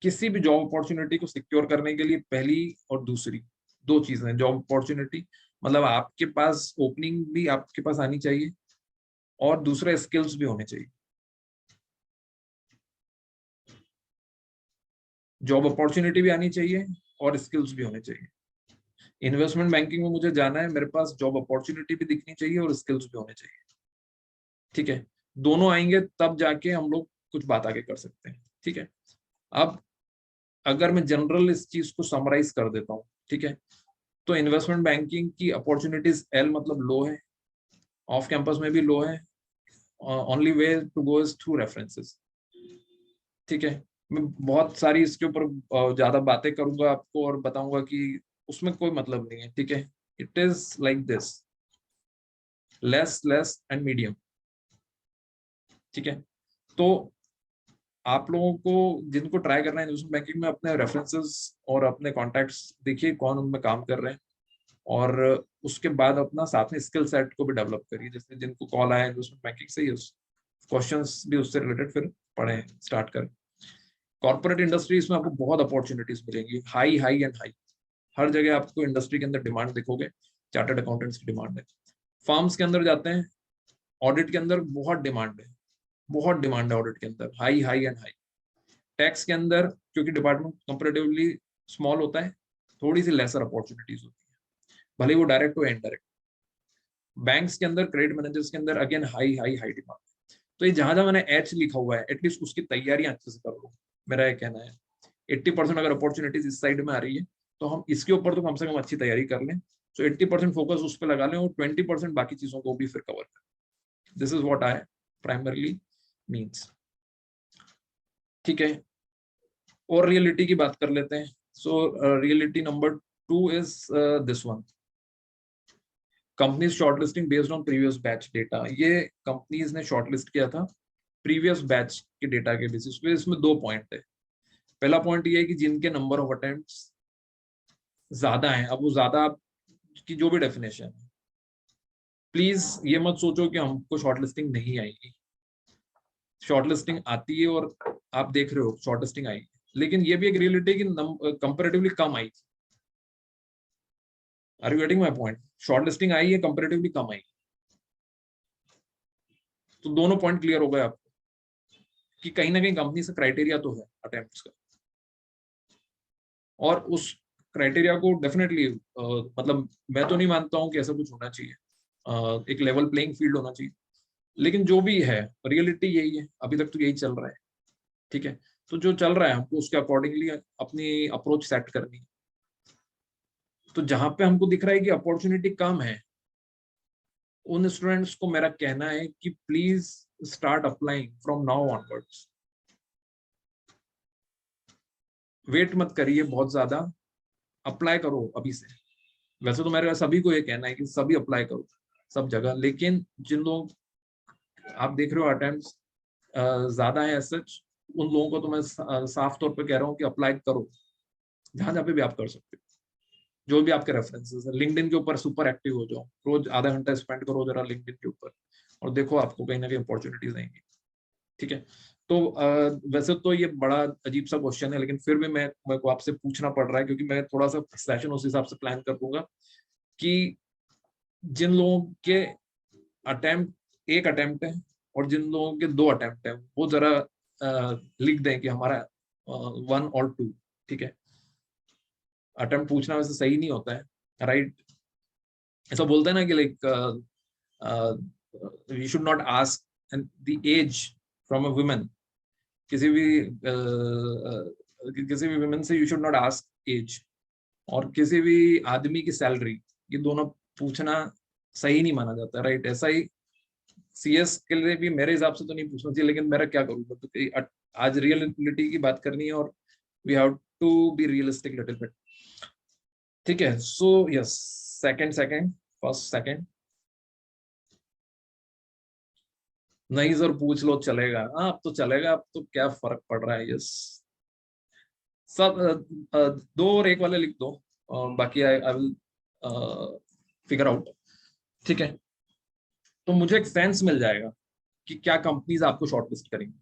किसी भी जॉब अपॉर्चुनिटी को सिक्योर करने के लिए पहली और दूसरी दो चीजें, जॉब अपॉर्चुनिटी मतलब आपके पास ओपनिंग भी आपके पास आनी चाहिए और दूसरे स्किल्स भी होने चाहिए। जॉब अपॉर्चुनिटी भी आनी चाहिए और स्किल्स भी होने चाहिए। इन्वेस्टमेंट बैंकिंग में मुझे जाना है, मेरे पास जॉब अपॉर्चुनिटी भी दिखनी चाहिए और स्किल्स भी होने चाहिए, ठीक है। दोनों आएंगे तब जाके हम लोग कुछ बात आगे कर सकते हैं, ठीक है। अब अगर मैं जनरल इस चीज को समराइज कर देता हूँ, ठीक है, तो इन्वेस्टमेंट बैंकिंग की अपॉर्चुनिटीज एल मतलब लो है, ऑफ कैंपस में भी लो है, only way to go is through references, ठीक है। मैं बहुत सारी इसके ऊपर ज्यादा बातें करूंगा आपको और बताऊंगा कि उसमें कोई मतलब नहीं है, ठीक है। It is like this, less less and medium, ठीक है। तो आप लोगों को जिनको ट्राई करना है इन्वेस्टमेंट बैंकिंग में, अपने रेफरेंसेस और अपने कॉन्टैक्ट्स देखिए कौन उनमें काम कर रहे हैं, और उसके बाद अपना साथ में स्किल सेट को भी डेवलप करिए। जैसे जिनको कॉल आया इन्वेस्टमेंट बैंकिंग से, क्वेश्चंस भी उससे रिलेटेड फिर पढ़ें, स्टार्ट करें। कॉर्पोरेट इंडस्ट्रीज में आपको बहुत अपॉर्चुनिटीज मिलेंगी, हाई हाई एंड हाई, हर जगह आपको इंडस्ट्री के अंदर डिमांड देखोगे, चार्टर्ड अकाउंटेंट्स की डिमांड है। फर्म्स के अंदर जाते हैं, ऑडिट के अंदर बहुत डिमांड है, बहुत डिमांड है ऑडिट के अंदर, high high and high. Tax के अंदर क्योंकि डिपार्टमेंट कंपैरेटिवली स्मॉल होता है, थोड़ी सी लेसर अपॉर्चुनिटीज होती है, भले वो डायरेक्ट हो या इनडायरेक्ट। बैंक्स के अंदर, क्रेडिट मैनेजर्स के अंदर again high high high demand. तो ये जहां जहां मैंने एच लिखा हुआ है, एटलीस्ट उसकी तैयारियां अच्छे से कर लो, मेरा ये कहना है। 80% अगर अपॉर्चुनिटीज इस साइड में आ रही है तो हम इसके ऊपर तो कम से कम अच्छी तैयारी कर लें। सो 80% फोकस उस पर लगा लें और 20% बाकी चीजों को भी फिर कवर करें। This is what I primarily means, ठीक है। और रियलिटी की बात कर लेते हैं। So reality number 2 is this one, companies shortlisting based on previous batch data. ये कंपनीज ने शॉर्टलिस्ट किया था प्रीवियस बैच के डेटा के बेसिस पे। इसमें 2 पॉइंट है। पहला पॉइंट ये है कि जिनके नंबर ऑफ अटेम्प्ट्स ज्यादा हैं, अब वो ज्यादा की जो भी डेफिनेशन है, प्लीज ये मत सोचो कि हमको शॉर्टलिस्टिंग नहीं आएगी। शॉर्टलिस्टिंग आती है और आप देख रहे हो शॉर्टलिस्टिंग आएगी, लेकिन ये भी एक रियलिटी कि कंपैरेटिवली कम आई। Are you getting my point? Shortlisting आई है, कंपैरेटिवली कम आई। तो दोनों पॉइंट क्लियर हो गए आपको कि कहीं ना कहीं कंपनी से क्राइटेरिया तो है अटेम्प्ट्स का, और उस क्राइटेरिया को डेफिनेटली मतलब मैं तो नहीं मानता हूं कि ऐसा कुछ होना चाहिए, एक लेवल प्लेइंग फील्ड होना चाहिए, लेकिन जो भी है रियलिटी यही है, अभी तक तो यही चल रहा है, ठीक है। तो जो चल रहा है हमको उसके अकॉर्डिंगली अपनी अप्रोच सेट करनी है। तो जहां पे हमको दिख रहा है कि अपॉर्चुनिटी कम है, उन स्टूडेंट्स को मेरा कहना है कि please start applying from now onwards. Wait मत करिए बहुत ज्यादा, अप्लाई करो अभी से। वैसे तो मेरा सभी को ये कहना है कि सभी अप्लाई करो सब जगह, लेकिन जिन लोग आप देख रहे हो अटेम्प्ट्स ज्यादा है सच, उन लोगों को तो मैं साफ तौर पे कह रहा हूँ कि अप्लाई करो जहां जहां पे भी आप कर सकते हो, जो भी आपके रेफरेंसेस है। लिंक्डइन के ऊपर सुपर एक्टिव हो जाओ, रोज आधा घंटा स्पेंड करो जरा लिंक्डइन के ऊपर, और देखो आपको कहीं ना कहीं अपॉर्चुनिटीज आएंगी, ठीक है। तो वैसे तो ये बड़ा अजीब सा क्वेश्चन है, लेकिन फिर भी मेरे को आपसे पूछना पड़ रहा है, क्योंकि मैं थोड़ा सा सेशन उस हिसाब से प्लान कर दूंगा कि जिन लोगों के अटेम्प्ट एक अटेम्प्ट है और जिन लोगों के 2 अटेम्प्ट है, वो जरा लिख दें कि हमारा 1 और 2, ठीक है। अटेम्प्ट पूछना वैसे सही नहीं होता है, राइट। ऐसा बोलते हैं ना कि like we should not ask the age from a woman, किसी भी वुमेन से you should not ask age, और किसी भी आदमी की सैलरी, ये दोनों पूछना सही नहीं माना जाता, राइट। ऐसा ही सीएस के लिए भी मेरे हिसाब से तो नहीं पूछना चाहिए, लेकिन मेरा क्या करूँगा, तो आज रियलिटी की बात करनी है और we have to be realistic little bit, ठीक है। So yes, second first second नहीं सर पूछ लो चलेगा, हाँ अब तो चलेगा, अब तो क्या फर्क पड़ रहा है। यस सब 2 और 1 वाले लिख दो, बाकी आई विल फिगर आउट। ठीक है, तो मुझे एक सेंस मिल जाएगा कि क्या कंपनीज आपको शॉर्टलिस्ट करेंगी।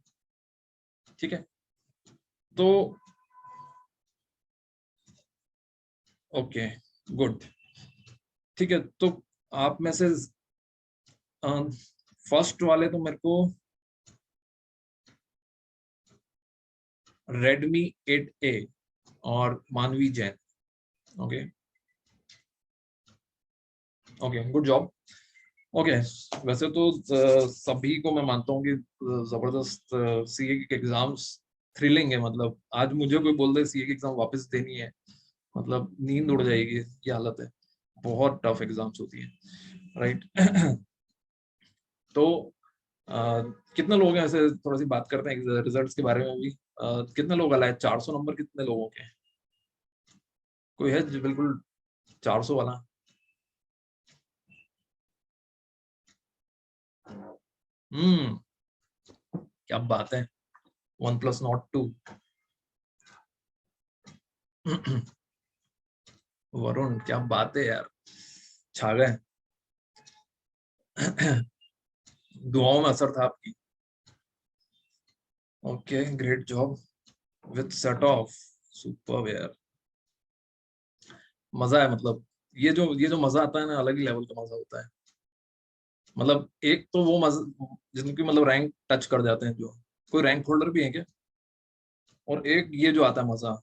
ठीक है, तो ओके गुड। ठीक है, तो आप में से फर्स्ट वाले तो मेरे को Redmi 8A और मानवी Jain. Okay okay good job. Okay वैसे तो सभी को मैं मानता हूँ कि जबरदस्त सीए के एग्जाम्स थ्रिलिंग है। मतलब आज मुझे कोई बोल दे सीए की एग्जाम वापस देनी है, मतलब नींद उड़ जाएगी, ये हालत है। बहुत टफ एग्जाम्स होती है, राइट। तो कितने लोग हैं ऐसे, थोड़ा सी बात करते हैं रिजल्ट्स के बारे में भी। कितने लोग आए 400 नंबर कितने लोगों के हैं? कोई है जो बिल्कुल 400 वाला? क्या बात है, 1 + not 2। वरुण क्या बात है यार, छा गए। दुआओं में असर था आपकी। Okay great job with set of, super यार। मजा है, मतलब ये जो मजा आता है ना, अलग ही लेवल का मजा होता है। मतलब एक तो वो मजा जिनकी मतलब रैंक टच कर जाते हैं, जो कोई रैंक होल्डर भी है क्या, और एक ये जो आता है मजा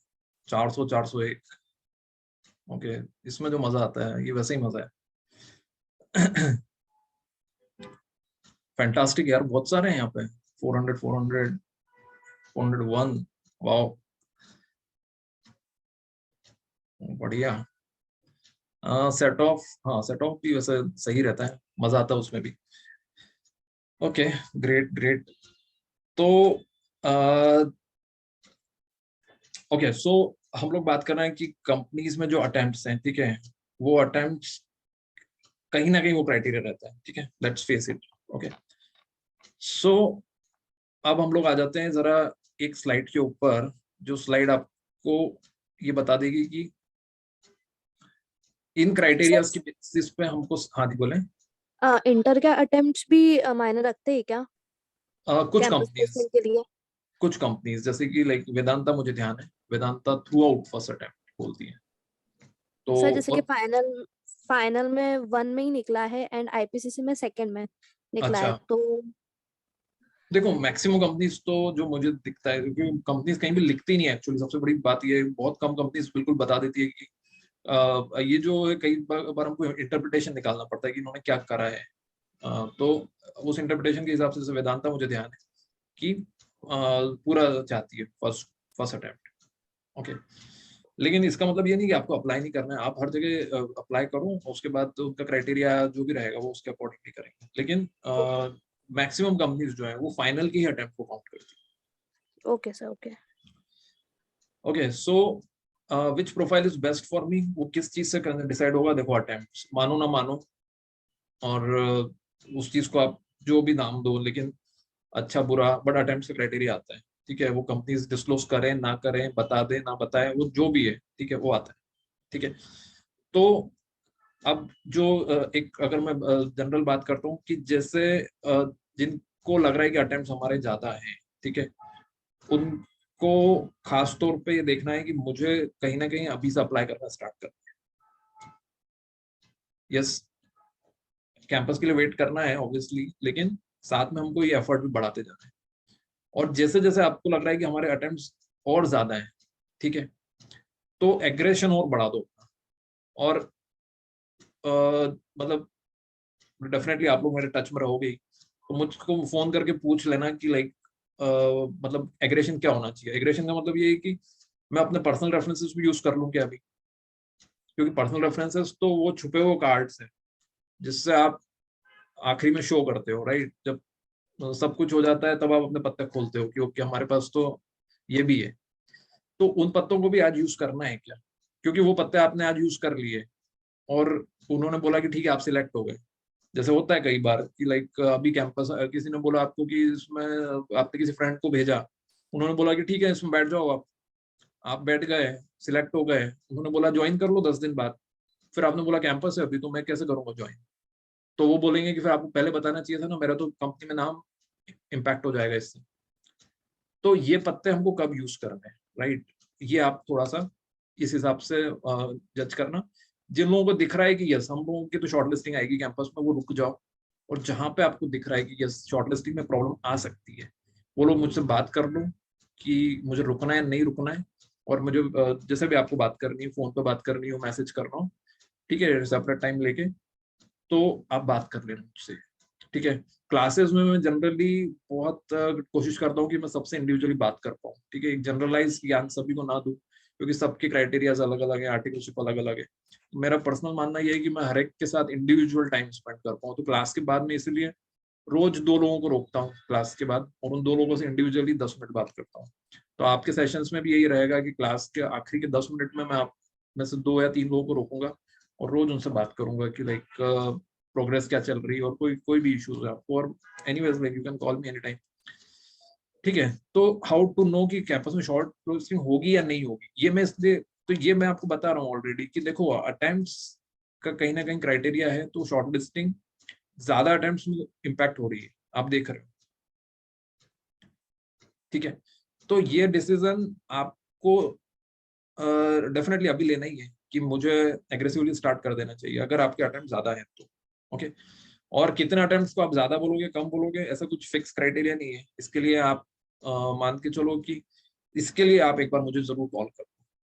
400 401। ओके इसमें जो मजा आता है ये वैसे ही मजा है। फैंटास्टिक यार, बहुत सारे हैं यहाँ पे। 400 400 401, वाओ बढ़िया। सेट ऑफ, हाँ सेट ऑफ भी वैसे सही रहता है, मजा आता है उसमें भी। Okay great great. तो ओके सो हम लोग बात कर रहे हैं कि कंपनीज में जो अटेम्प्ट्स हैं, ठीक है, वो अटेम्प्ट्स कहीं ना कहीं वो क्राइटेरिया रहता है। ठीक है, let's face it. Okay so अब हम लोग आ जाते हैं जरा एक स्लाइड के ऊपर, जो स्लाइड आपको ये बता देगी कि इन क्राइटेरियाज की बेसिस पे हमको, हाँ जी बोले।
इंटर के अटेम्प्ट्स भी मायने रखते हैं क्या
कुछ
कैंपस
कंपनीज,
प्लेसमेंट के लिए?
कुछ कंपनीज जैसे कि लाइक वेदांता, मुझे ध्यान है Vedanta through out first attempt बोलती है। तो
सर जैसे कि
और
फाइनल में 1 में ही निकला है एंड आईपीसीसी में 2nd में निकला है,
अच्छा
तो
देखो मैक्सिमम कंपनीज तो जो मुझे दिखता है, क्योंकि कंपनीज कहीं भी लिखती नहीं है एक्चुअली, सबसे बड़ी बात ये है, बहुत कम कंपनीज बिल्कुल बता देती है कि ये जो है कई बार हमको इंटरप्रिटेशन निकालना पड़ता है कि इन्होंने क्या करा है। तो उस इंटरप्रिटेशन के हिसाब से जैसे वेदांता मुझे ध्यान है कि पूरा चाहती है फर्स्ट अटेम्प्ट। ओके लेकिन इसका मतलब ये नहीं कि आपको अप्लाई नहीं करना है, आप हर जगह अप्लाई करो, उसके बाद तो उनका क्राइटेरिया जो भी रहेगा वो उसके अकॉर्डिंगली करेंगे। लेकिन मैक्सिमम कंपनीज जो है वो फाइनल की ही अटेम्प्ट को काउंट करती है।
Okay sir okay.
Okay so which profile is best for me, वो किस चीज से डिसाइड होगा? देखो अटेम्प्ट मानो ना मानो, और उस चीज को आप जो भी नाम दो, लेकिन अच्छा बुरा बट अटेम्प्ट से क्राइटेरिया आता है। ठीक है, वो कंपनीज डिस्क्लोज करें ना करें, बता दें ना बताएं, वो जो भी है ठीक है वो आता है। ठीक है, तो अब जो एक अगर मैं जनरल बात करता हूँ कि जैसे जिनको लग रहा है कि अटेम्प्ट हमारे ज्यादा हैं, ठीक है, उनको खास तौर पे ये देखना है कि मुझे कहीं ना कहीं अभी से अप्लाई करना स्टार्ट करना है। यस कैंपस के लिए वेट करना है ऑब्वियसली, लेकिन साथ में हमको ये एफर्ट भी बढ़ाते जाना है। और जैसे जैसे आपको लग रहा है कि हमारे अटेम्प्ट्स और ज्यादा हैं, ठीक है, तो एग्रेशन और बढ़ा दो। और मतलब डेफिनेटली आप लोग मेरे टच में रहोगे, तो मुझको फोन करके पूछ लेना कि लाइक मतलब एग्रेशन क्या होना चाहिए। एग्रेशन का मतलब ये है कि मैं अपने पर्सनल रेफरेंसेस भी यूज कर लूं क्या अभी, क्योंकि पर्सनल रेफरेंसेस तो वो छुपे हुए कार्ड्स हैं जिससे आप आखिरी में शो करते हो, राइट। जब सब कुछ हो जाता है तब आप अपने पत्ते खोलते हो कि ओके हमारे पास तो ये भी है। तो उन पत्तों को भी आज यूज करना है क्या, क्योंकि वो पत्ते आपने आज यूज कर लिए और उन्होंने बोला कि ठीक है आप सिलेक्ट हो गए, जैसे होता है कई बार कि लाइक अभी कैंपस किसी ने बोला आपको कि इसमें आपने किसी फ्रेंड को भेजा, उन्होंने बोला कि ठीक है इसमें बैठ जाओ आप बैठ गए, सिलेक्ट हो गए, उन्होंने बोला ज्वाइन कर लो 10 दिन बाद, फिर आपने बोला कैंपस है अभी तो मैं कैसे करूंगा ज्वाइन, तो वो बोलेंगे कि फिर आपको पहले बताना चाहिए था ना, मेरा तो कंपनी में नाम इम्पैक्ट हो जाएगा इससे। तो ये पत्ते हमको कब यूज करने हैं, राइट, ये आप थोड़ा सा इस हिसाब से जज करना। जिन लोगों को दिख रहा है कि यस हम लोगों की तो शॉर्टलिस्टिंग आएगी कैंपस में, वो रुक जाओ, और जहां पे आपको दिख रहा है कि यस शॉर्टलिस्टिंग में प्रॉब्लम आ सकती है, वो लोग मुझसे बात कर लो कि मुझे रुकना है नहीं रुकना है, और मुझे जैसे भी आपको बात करनी है, फोन पे बात करनी हो, मैसेज करना हो, ठीक है, सेपरेट टाइम लेके, तो आप बात कर लेना मुझसे, ठीक है। क्लासेस में मैं जनरली बहुत कोशिश करता हूँ कि मैं सबसे इंडिविजुअली बात कर पाऊँ, ठीक है, एक जनरलाइज ज्ञान सभी को ना दूं, क्योंकि सबके क्राइटेरियाज अलग अलग है, आर्टिकलशिप अलग अलग है। तो मेरा पर्सनल मानना यह है कि मैं हर एक के साथ इंडिविजुअल टाइम स्पेंड कर पाऊँ। तो क्लास के बाद में इसलिए रोज 2 लोगों को रोकता हूँ क्लास के बाद, और उन 2 लोगों से इंडिविजुअली 10 मिनट बात करता हूँ। तो आपके सेशंस में भी यही रहेगा कि क्लास के आखिरी के 10 मिनट में मैं आप में से 2 या 3 लोगों को रोकूंगा और रोज उनसे बात करूंगा कि लाइक प्रोग्रेस क्या चल रही है, और कोई भी इश्यूज है आपको, और anyways like you can call me any time, ठीक है। तो हाउ टू नो कि कैंपस में शॉर्ट लिस्टिंग होगी या नहीं होगी, ये मैं इसलिए तो ये मैं आपको बता रहा हूँ ऑलरेडी कि देखो अटेम्प्ट्स का कहीं ना कहीं क्राइटेरिया है, तो शॉर्ट लिस्टिंग ज्यादा अटेम्प्ट्स में इम्पैक्ट हो रही है, आप देख रहे हो, ठीक है। तो ये डिसीजन आपको डेफिनेटली अभी लेना ही है कि मुझे एग्रेसिवली स्टार्ट कर देना चाहिए अगर आपके अटेम्प्ट ज्यादा है तो, ओके। और कितने अटेम्प्ट्स को आप ज्यादा बोलोगे कम बोलोगे, ऐसा कुछ फिक्स क्राइटेरिया नहीं है। इसके लिए आप मान के चलो कि इसके लिए आप एक बार मुझे जरूर कॉल करो,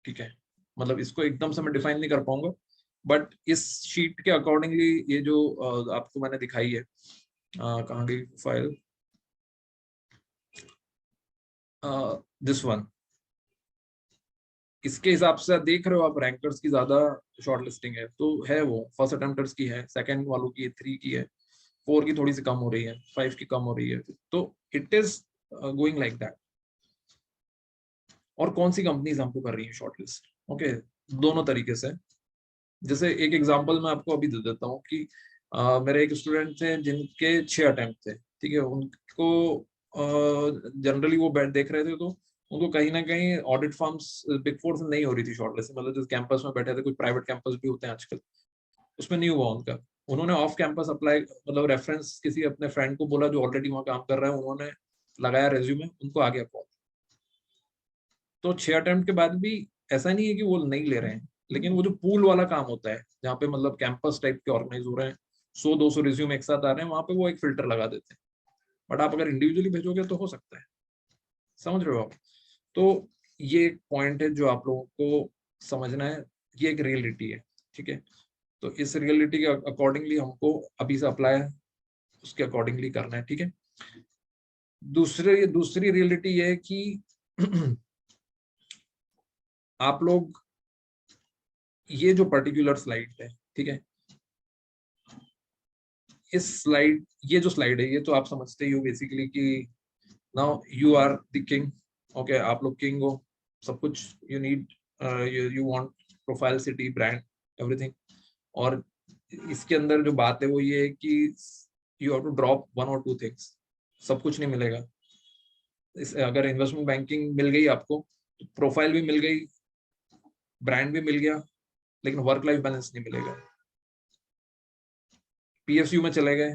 ठीक है। मतलब इसको एकदम से मैं डिफाइन नहीं कर पाऊंगा, बट इस शीट के अकॉर्डिंगली ये जो आपको मैंने दिखाई है, कहाँ गई फाइल, दिस वन, इसके हिसाब से देख रहे हो आप रैंकर्स की ज्यादा शॉर्ट लिस्टिंग है, तो है वो फर्स्ट अटेम्प्टर्स की है, सेकंड वालों की 3 की है, 4 की थोड़ी सी कम हो रही है, 5 की कम हो रही है, तो it is going like that. और कौन सी कंपनीज हमको कर रही है शॉर्ट लिस्ट, ओके, दोनों तरीके से। जैसे एक एग्जांपल मैं आपको अभी दे देता हूँ कि मेरे एक स्टूडेंट थे जिनके 6 अटेम्प्ट थे, ठीक है, उनको जनरली वो देख रहे थे, तो उनको कहीं ना कहीं ऑडिट फर्म्स बिग फोर से नहीं हो रही थी शॉर्टलिस्ट, मतलब जो कैंपस में बैठे थे, कुछ प्राइवेट कैंपस भी होते हैं आजकल, उसमें नहीं हुआ उनका। उन्होंने ऑफ कैंपस अप्लाई, मतलब रेफरेंस किसी अपने फ्रेंड को बोला जो ऑलरेडी वहाँ काम कर रहा है, उन्होंने लगाया रेज्यूमे, उनको आ गया कॉल। तो 6 अटेम्प्ट के बाद भी ऐसा नहीं है कि वो नहीं ले रहे हैं, लेकिन वो जो पूल वाला काम होता है जहाँ पे मतलब कैंपस टाइप के ऑर्गेनाइज हो रहे हैं, 100-200 रिज्यूम एक साथ आ रहे हैं, वहां पे वो एक फिल्टर लगा देते हैं। बट आप अगर इंडिविजुअली भेजोगे तो हो सकता है, समझ रहे हो आप। तो ये एक पॉइंट है जो आप लोगों को समझना है, ये एक रियलिटी है, ठीक है। तो इस रियलिटी के अकॉर्डिंगली हमको अभी से अप्लाई उसके अकॉर्डिंगली करना है, ठीक है। दूसरी रियलिटी ये है कि आप लोग ये जो पर्टिकुलर स्लाइड है, ठीक है, इस स्लाइड, ये जो स्लाइड है, ये तो आप समझते ही हो बेसिकली कि now you are the king, okay, आप लोग किंग हो, सब कुछ you need, you want profile, city, brand, everything. और इसके अंदर जो बात है वो ये है कि you have to drop 1 or 2 things, सब कुछ नहीं मिलेगा। अगर इन्वेस्टमेंट बैंकिंग मिल गई आपको, तो प्रोफाइल भी मिल गई, ब्रांड भी मिल गया, लेकिन वर्क लाइफ बैलेंस नहीं मिलेगा। पीएसयू में चले गए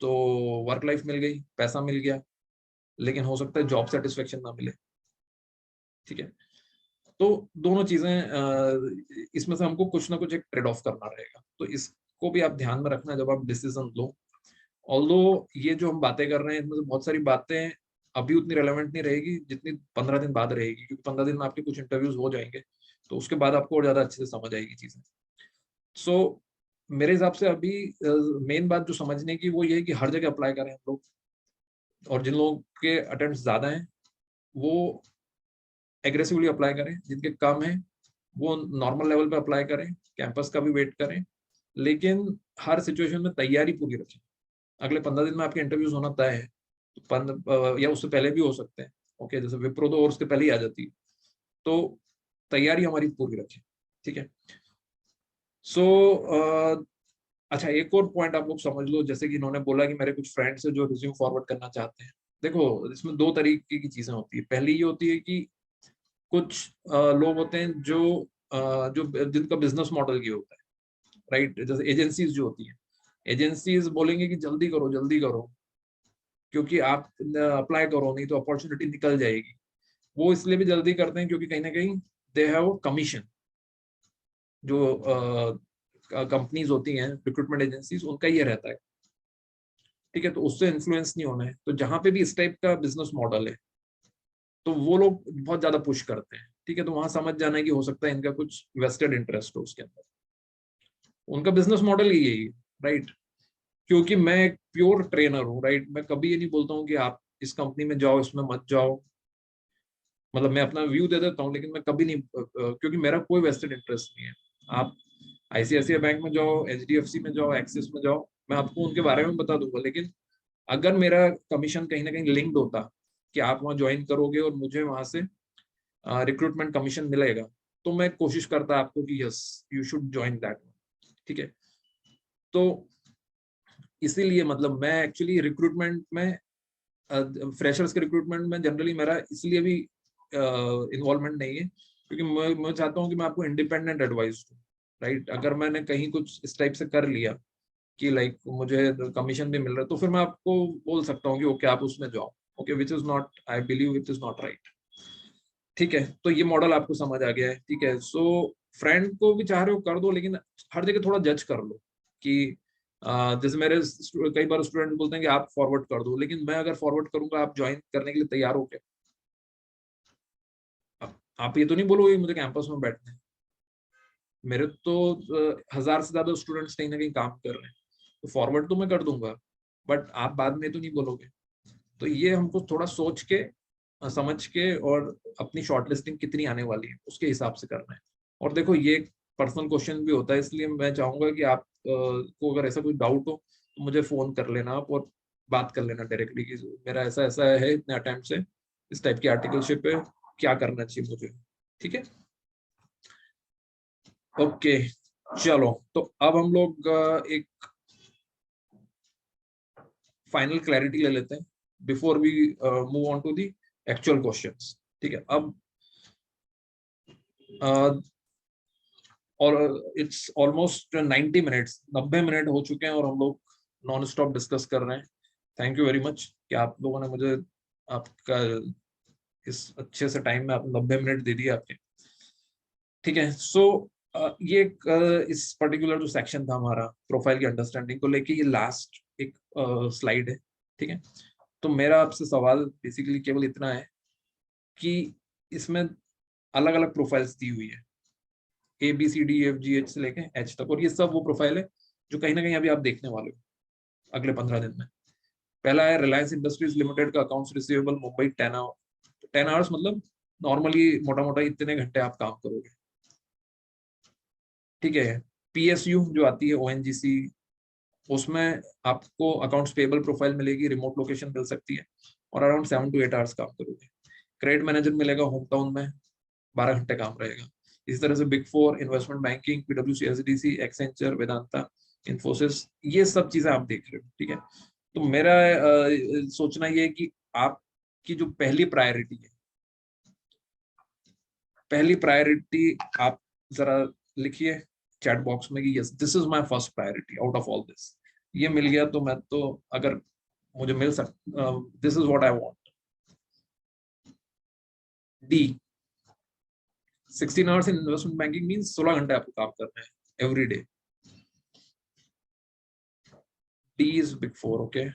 तो वर्क लाइफ मिल गई, पैसा मिल गया, लेकिन हो सकता है जॉब सेटिस्फेक्शन ना मिले, ठीक है। तो दोनों चीजें, इसमें से हमको कुछ ना कुछ एक ट्रेड ऑफ करना रहेगा, तो इसको भी आप ध्यान में रखना जब आप डिसीजन लो। ऑल्दो ये जो हम बातें कर रहे हैं, इसमें से बहुत सारी बातें अभी उतनी रेलेवेंट नहीं रहेगी जितनी 15 दिन बाद रहेगी, क्योंकि 15 दिन में आपके कुछ इंटरव्यूज हो जाएंगे, तो उसके बाद आपको और ज्यादा अच्छे से समझ आएगी चीजें। सो मेरे हिसाब से अभी मेन बात जो समझने की वो ये है कि हर जगह अप्लाई करें हम लोग, और जिन लोगों के अटेम्प्ट ज्यादा हैं वो एग्रेसिवली अप्लाई करें, जिनके कम है वो नॉर्मल लेवल पे अप्लाई करें, कैंपस का भी वेट करें, लेकिन हर सिचुएशन में तैयारी पूरी रखें। अगले 15 दिन में आपके इंटरव्यूज होना तय है, तो या उससे पहले भी हो सकते हैं, ओके, जैसे विप्रो तो और उसके पहले ही आ जाती है, तो तैयारी हमारी पूरी रखें, ठीक है। सो अच्छा, एक और पॉइंट आप लोग समझ लो, जैसे कि इन्होंने बोला कि मेरे कुछ फ्रेंड्स है जो रिज्यूम फॉरवर्ड करना चाहते हैं। देखो, इसमें दो तरीके की चीजें होती है। पहली ये होती है कि कुछ लोग होते हैं जो जिनका बिजनेस मॉडल ये होता है, राइट। जैसे एजेंसीज जो होती हैं, एजेंसीज बोलेंगे कि जल्दी करो जल्दी करो, क्योंकि आप अप्लाई करो नहीं तो अपॉर्चुनिटी निकल जाएगी। वो इसलिए भी जल्दी करते हैं क्योंकि कहीं ना कहीं दे हैव कमीशन। जो कंपनीज होती हैं, रिक्रूटमेंट एजेंसीज, उनका ये रहता है, ठीक है। तो उससे इन्फ्लुएंस नहीं होना है। तो जहां पे भी इस टाइप का बिजनेस मॉडल है तो वो लोग बहुत ज्यादा पुश करते हैं, ठीक है। तो वहां समझ जाना है कि हो सकता है इनका कुछ वेस्टेड इंटरेस्ट हो उसके अंदर। उनका बिजनेस मॉडल ही यही है, राइट। क्योंकि मैं एक प्योर ट्रेनर हूँ, राइट। मैं कभी ये नहीं बोलता हूँ कि आप इस कंपनी में जाओ इसमें मत जाओ, मतलब मैं अपना व्यू दे देता हूँ, लेकिन मैं कभी नहीं क्योंकि मेरा कोई वेस्टेड इंटरेस्ट नहीं है। आप आईसीआईसीआई बैंक में जाओ, एचडीएफसी में जाओ, एक्सिस में जाओ, मैं आपको उनके बारे में बता दूंगा। लेकिन अगर मेरा कमीशन कहीं ना कहीं लिंक्ड होता कि आप वहां ज्वाइन करोगे और मुझे वहां से रिक्रूटमेंट कमीशन मिलेगा, तो मैं कोशिश करता आपको कि yes you should join that, ठीक है। तो इसीलिए मतलब मैं एक्चुअली रिक्रूटमेंट में, फ्रेशर्स के रिक्रूटमेंट में जनरली मेरा इसलिए भी इन्वॉल्वमेंट नहीं है क्योंकि मैं चाहता हूँ कि मैं आपको इंडिपेंडेंट एडवाइस दूँ, राइट। अगर मैंने कहीं कुछ इस टाइप से कर लिया कि लाइक मुझे कमीशन भी मिल रहा है, तो फिर मैं आपको बोल सकता हूँ कि ओके आप उसमें जाओ, okay, which is not, I believe it is not right, ठीक है। तो ये मॉडल आपको समझ आ गया है, ठीक है। सो फ्रेंड को भी चाह रहे हो कर दो, लेकिन हर जगह थोड़ा जज कर लो कि जैसे मेरे कई बार स्टूडेंट बोलते हैं कि आप फॉरवर्ड कर दो, लेकिन मैं अगर फॉरवर्ड करूंगा आप ज्वाइन करने के लिए तैयार हो क्या? आप ये तो नहीं बोलोगे मुझे कैंपस में बैठना है। मेरे तो 1000 से ज्यादा स्टूडेंट्स कहीं ना कहीं काम कर रहे हैं, तो फॉरवर्ड तो मैं कर दूंगा, बट आप बाद में तो नहीं बोलोगे। तो ये हमको थोड़ा सोच के समझ के और अपनी शॉर्टलिस्टिंग कितनी आने वाली है उसके हिसाब से करना है। और देखो, ये एक पर्सनल क्वेश्चन भी होता है, इसलिए मैं चाहूंगा कि आप को अगर ऐसा कोई डाउट हो तो मुझे फोन कर लेना आप, और बात कर लेना डायरेक्टली कि मेरा ऐसा ऐसा है, इतने अटेम्प्ट से इस टाइप की आर्टिकलशिप है, क्या करना चाहिए मुझे, ठीक है। ओके, चलो तो अब हम लोग एक फाइनल क्लैरिटी ले लेते हैं before we move on to the actual questions, ठीक है। अब और इट्स ऑलमोस्ट 90 मिनट्स, 90 मिनट हो चुके हैं और हम लोग नॉन स्टॉप डिस्कस कर रहे हैं। थैंक यू वेरी मच कि आप लोगों ने मुझे आपका इस अच्छे से टाइम में आप 90 मिनट दे दिए आपके, ठीक है। सो ये इस पर्टिकुलर जो सेक्शन था हमारा प्रोफाइल की अंडरस्टैंडिंग को लेके, ये लास्ट एक स्लाइड है, ठीक है। तो मेरा आपसे सवाल बेसिकली केवल इतना है कि इसमें अलग अलग प्रोफाइल्स दी हुई है, ABCDEFGH से लेके H तक, और ये सब वो प्रोफाइल है जो कहीं ना कहीं अभी आप देखने वाले हो अगले 15 दिन में। पहला है रिलायंस इंडस्ट्रीज लिमिटेड का अकाउंट्स रिसीवेबल मुंबई 10 आवर्स, मतलब नॉर्मली मोटा मोटा इतने घंटे आप काम करोगे, ठीक है। PSU जो आती है ONGC, उसमें आपको अकाउंट्स पेबल प्रोफाइल मिलेगी, रिमोट लोकेशन मिल सकती है, और अराउंड 7 to 8 आवर्स काम करोगे। क्रेडिट मैनेजर मिलेगा होम टाउन में, 12 घंटे काम रहेगा। इसी तरह से big 4, investment banking, PwC, SDC, Accenture, Vedanta, Infosys, ये सब चीजें आप देख रहे हो, ठीक है। तो मेरा सोचना ये है कि आपकी जो पहली प्रायोरिटी आप जरा लिखिए चैट बॉक्स में कि yes this is my first priority out of all this. ये मिल गया तो मैं तो, अगर मुझे मिल सकता, this is what I want. D, 16 hours in investment banking means 16 घंटे आपको काम करना है every day. D is big 4, okay.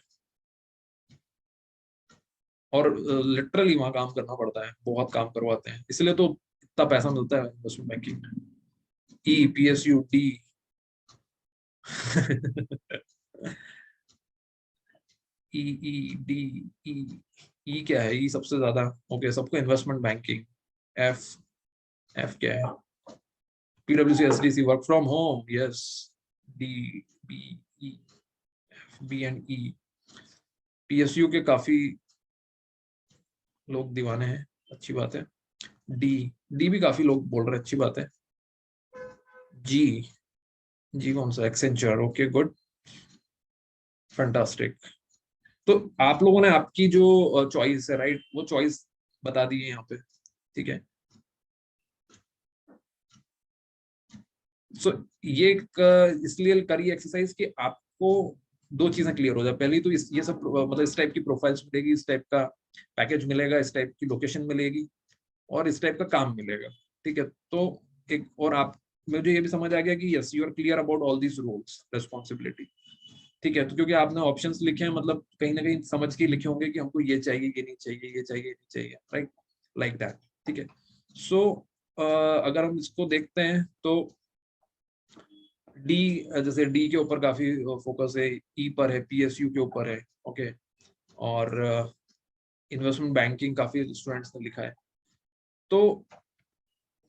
और लिटरली वहां काम करना पड़ता है, बहुत काम करवाते हैं, इसलिए तो इतना पैसा मिलता है इन्वेस्टमेंट बैंकिंग में। ई, PSU, डी ई, डी, ई क्या है? ई सबसे ज्यादा, ओके, सबको इन्वेस्टमेंट बैंकिंग। एफ क्या है? PwC, SDC, work from home, yes. D, B, E, B and E. PSU के काफी लोग दीवाने हैं, अच्छी बात है। डी भी काफी लोग बोल रहे हैं, अच्छी बात है। जी, जी कौन सा? एक्सेंचर। Okay, good, fantastic. तो आप लोगों ने आपकी जो चॉइस है, राइट, वो चॉइस बता दी है यहाँ पे, ठीक है। सो ये इसलिए करी एक्सरसाइज कि आपको दो चीजें क्लियर हो जाए। पहली तो ये सब मतलब इस टाइप की प्रोफाइल्स मिलेगी, इस टाइप का पैकेज मिलेगा, इस टाइप की लोकेशन मिलेगी और इस टाइप का काम मिलेगा, ठीक है। तो एक और आप, मुझे ये भी समझ आ गया कि yes you are clear about all these roles responsibility, ठीक है। तो क्योंकि आपने ऑप्शंस लिखे हैं, मतलब कहीं ना कहीं समझ के लिखे होंगे कि हमको ये चाहिए, ये नहीं चाहिए, ये चाहिए, ये नहीं चाहिए, राइट, लाइक दैट, ठीक है। सो अगर हम इसको देखते हैं तो डी, जैसे डी के ऊपर काफी फोकस है, ई पर है, पीएसयू के ऊपर है, ओके, और इन्वेस्टमेंट बैंकिंग काफी स्टूडेंट्स ने लिखा है। तो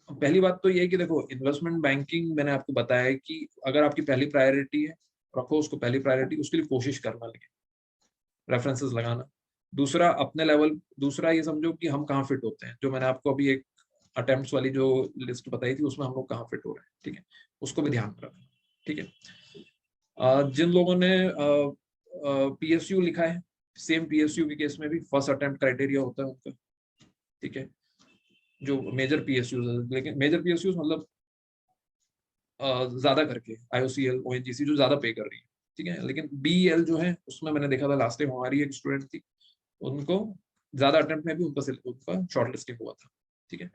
पहली बात तो ये है कि देखो, इन्वेस्टमेंट बैंकिंग मैंने आपको बताया है कि अगर आपकी पहली प्रायोरिटी है, रखो उसको पहली प्रायोरिटी, उसके लिए कोशिश करना, लेकिन रेफरेंसेस लगाना। दूसरा अपने लेवल, दूसरा ये समझो कि हम कहाँ फिट होते हैं, जो मैंने आपको अभी एक अटेम्प्ट्स वाली जो लिस्ट बताई थी उसमें हम लोग कहाँ फिट हो रहे हैं, ठीक है, उसको भी ध्यान रखना, ठीक है। जिन लोगों ने पीएसयू लिखा है, सेम पीएसयू के केस में भी फर्स्ट अटेम्प्ट क्राइटेरिया होता है उनका, ठीक है, जो मेजर पीएसयू है। लेकिन मेजर पीएसयू मतलब ज्यादा करके आईओसीएल, ओएनजीसी जो ज्यादा पे कर रही है, ठीक है। लेकिन बीएल जो है उसमें मैंने देखा था लास्ट टाइम, हमारी एक स्टूडेंट थी, उनको ज्यादा अटेम्प्ट में भी उनका शॉर्ट लिस्टिंग हुआ था, ठीक है।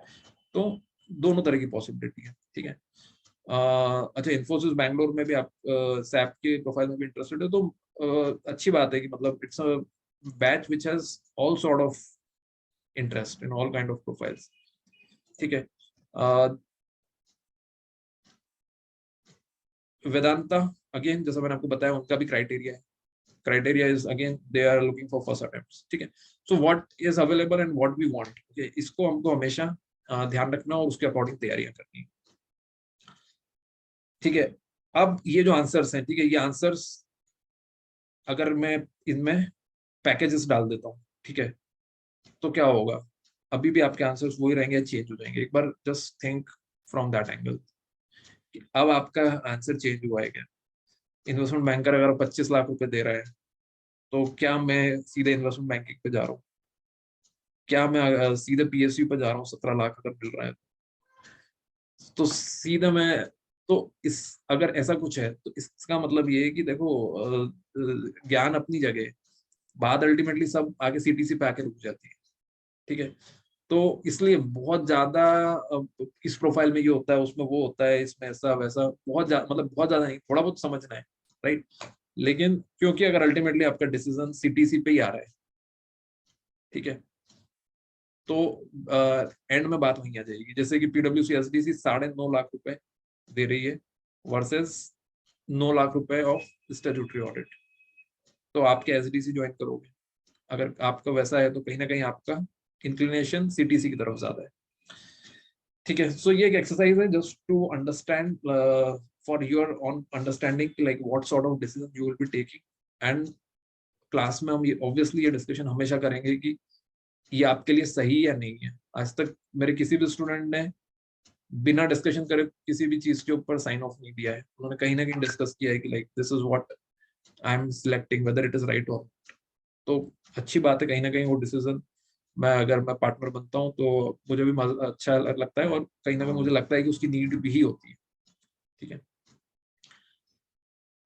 तो दोनों तरह की पॉसिबिलिटी है, ठीक है। अच्छा, इन्फोसिस बैंगलोर में भी आप सैप के प्रोफाइल में भी इंटरेस्टेड है, तो अच्छी बात है कि मतलब it's a batch which has all sort of interest in all kind of profiles, ठीक है। वेदांता, अगेन जैसा मैंने आपको बताया, उनका भी क्राइटेरिया है, criteria is again they are looking for first attempts, ठीक है। so what is available and what we want, okay, इसको हमको हमेशा ध्यान रखना और उसके अकॉर्डिंग तैयारियां करनी, ठीक है। अब ये जो आंसर्स हैं, ठीक है, ये आंसर्स अगर मैं इनमें पैकेजेस डाल देता हूँ, ठीक है, तो क्या होगा, अभी भी आपके आंसर्स वही रहेंगे, चेंज हो जाएंगे। एक बार just think from that angle, अब आपका आंसर चेंज हुआ है क्या? इन्वेस्टमेंट बैंकर अगर 25 लाख रुपए दे रहा है, तो क्या मैं सीधे इन्वेस्टमेंट बैंकिंग पे जा रहा हूँ? क्या मैं सीधे पीएसयू पे जा रहा हूँ 17 लाख अगर मिल रहा है? तो सीधा मैं, तो इस, अगर ऐसा कुछ है तो इसका मतलब ये है कि देखो, ज्ञान अपनी जगह, बात अल्टीमेटली सब आगे सीटीसी पे आके रुक जाती है, ठीक है। तो इसलिए बहुत ज्यादा इस प्रोफाइल में ये होता है, उसमें वो होता है, इसमें ऐसा वैसा, मतलब बहुत ज्यादा नहीं, थोड़ा बहुत समझना है, राइट। लेकिन क्योंकि अगर अल्टीमेटली आपका डिसीजन सीटीसी पे ही आ रहा है, ठीक है, तो एंड में बात वहीं आ जाएगी। जैसे कि पीडब्ल्यूसी एसडीसी 9.5 लाख रुपए दे रही है वर्सेस 9 लाख रुपए ऑफ स्टैट्यूटरी ऑडिट, तो आपके एसडीसी ज्वाइन करोगे? अगर आपका वैसा है तो कहीं ना कहीं आपका इंक्लिनेशन सीटीसी की तरफ ज्यादा है, ठीक है। सो ये एक एक्सरसाइज है just to understand, for your own understanding like what sort of decision you will be taking. And class में हम ये ऑब्वियसली ये डिस्कशन हमेशा करेंगे कि ये आपके लिए सही या नहीं है। आज तक मेरे किसी भी स्टूडेंट ने बिना डिस्कशन करे किसी भी चीज के ऊपर साइन ऑफ नहीं दिया है, उन्होंने कहीं ना कहीं डिस्कस किया है कि like this is what I am selecting, whether it is right और। तो अच्छी बात है, कहीं ना कहीं वो डिसीजन मैं, अगर मैं पार्टनर बनता हूँ तो मुझे भी अच्छा लगता है, और कहीं ना कहीं मुझे लगता है कि उसकी नीड भी होती है, ठीक है।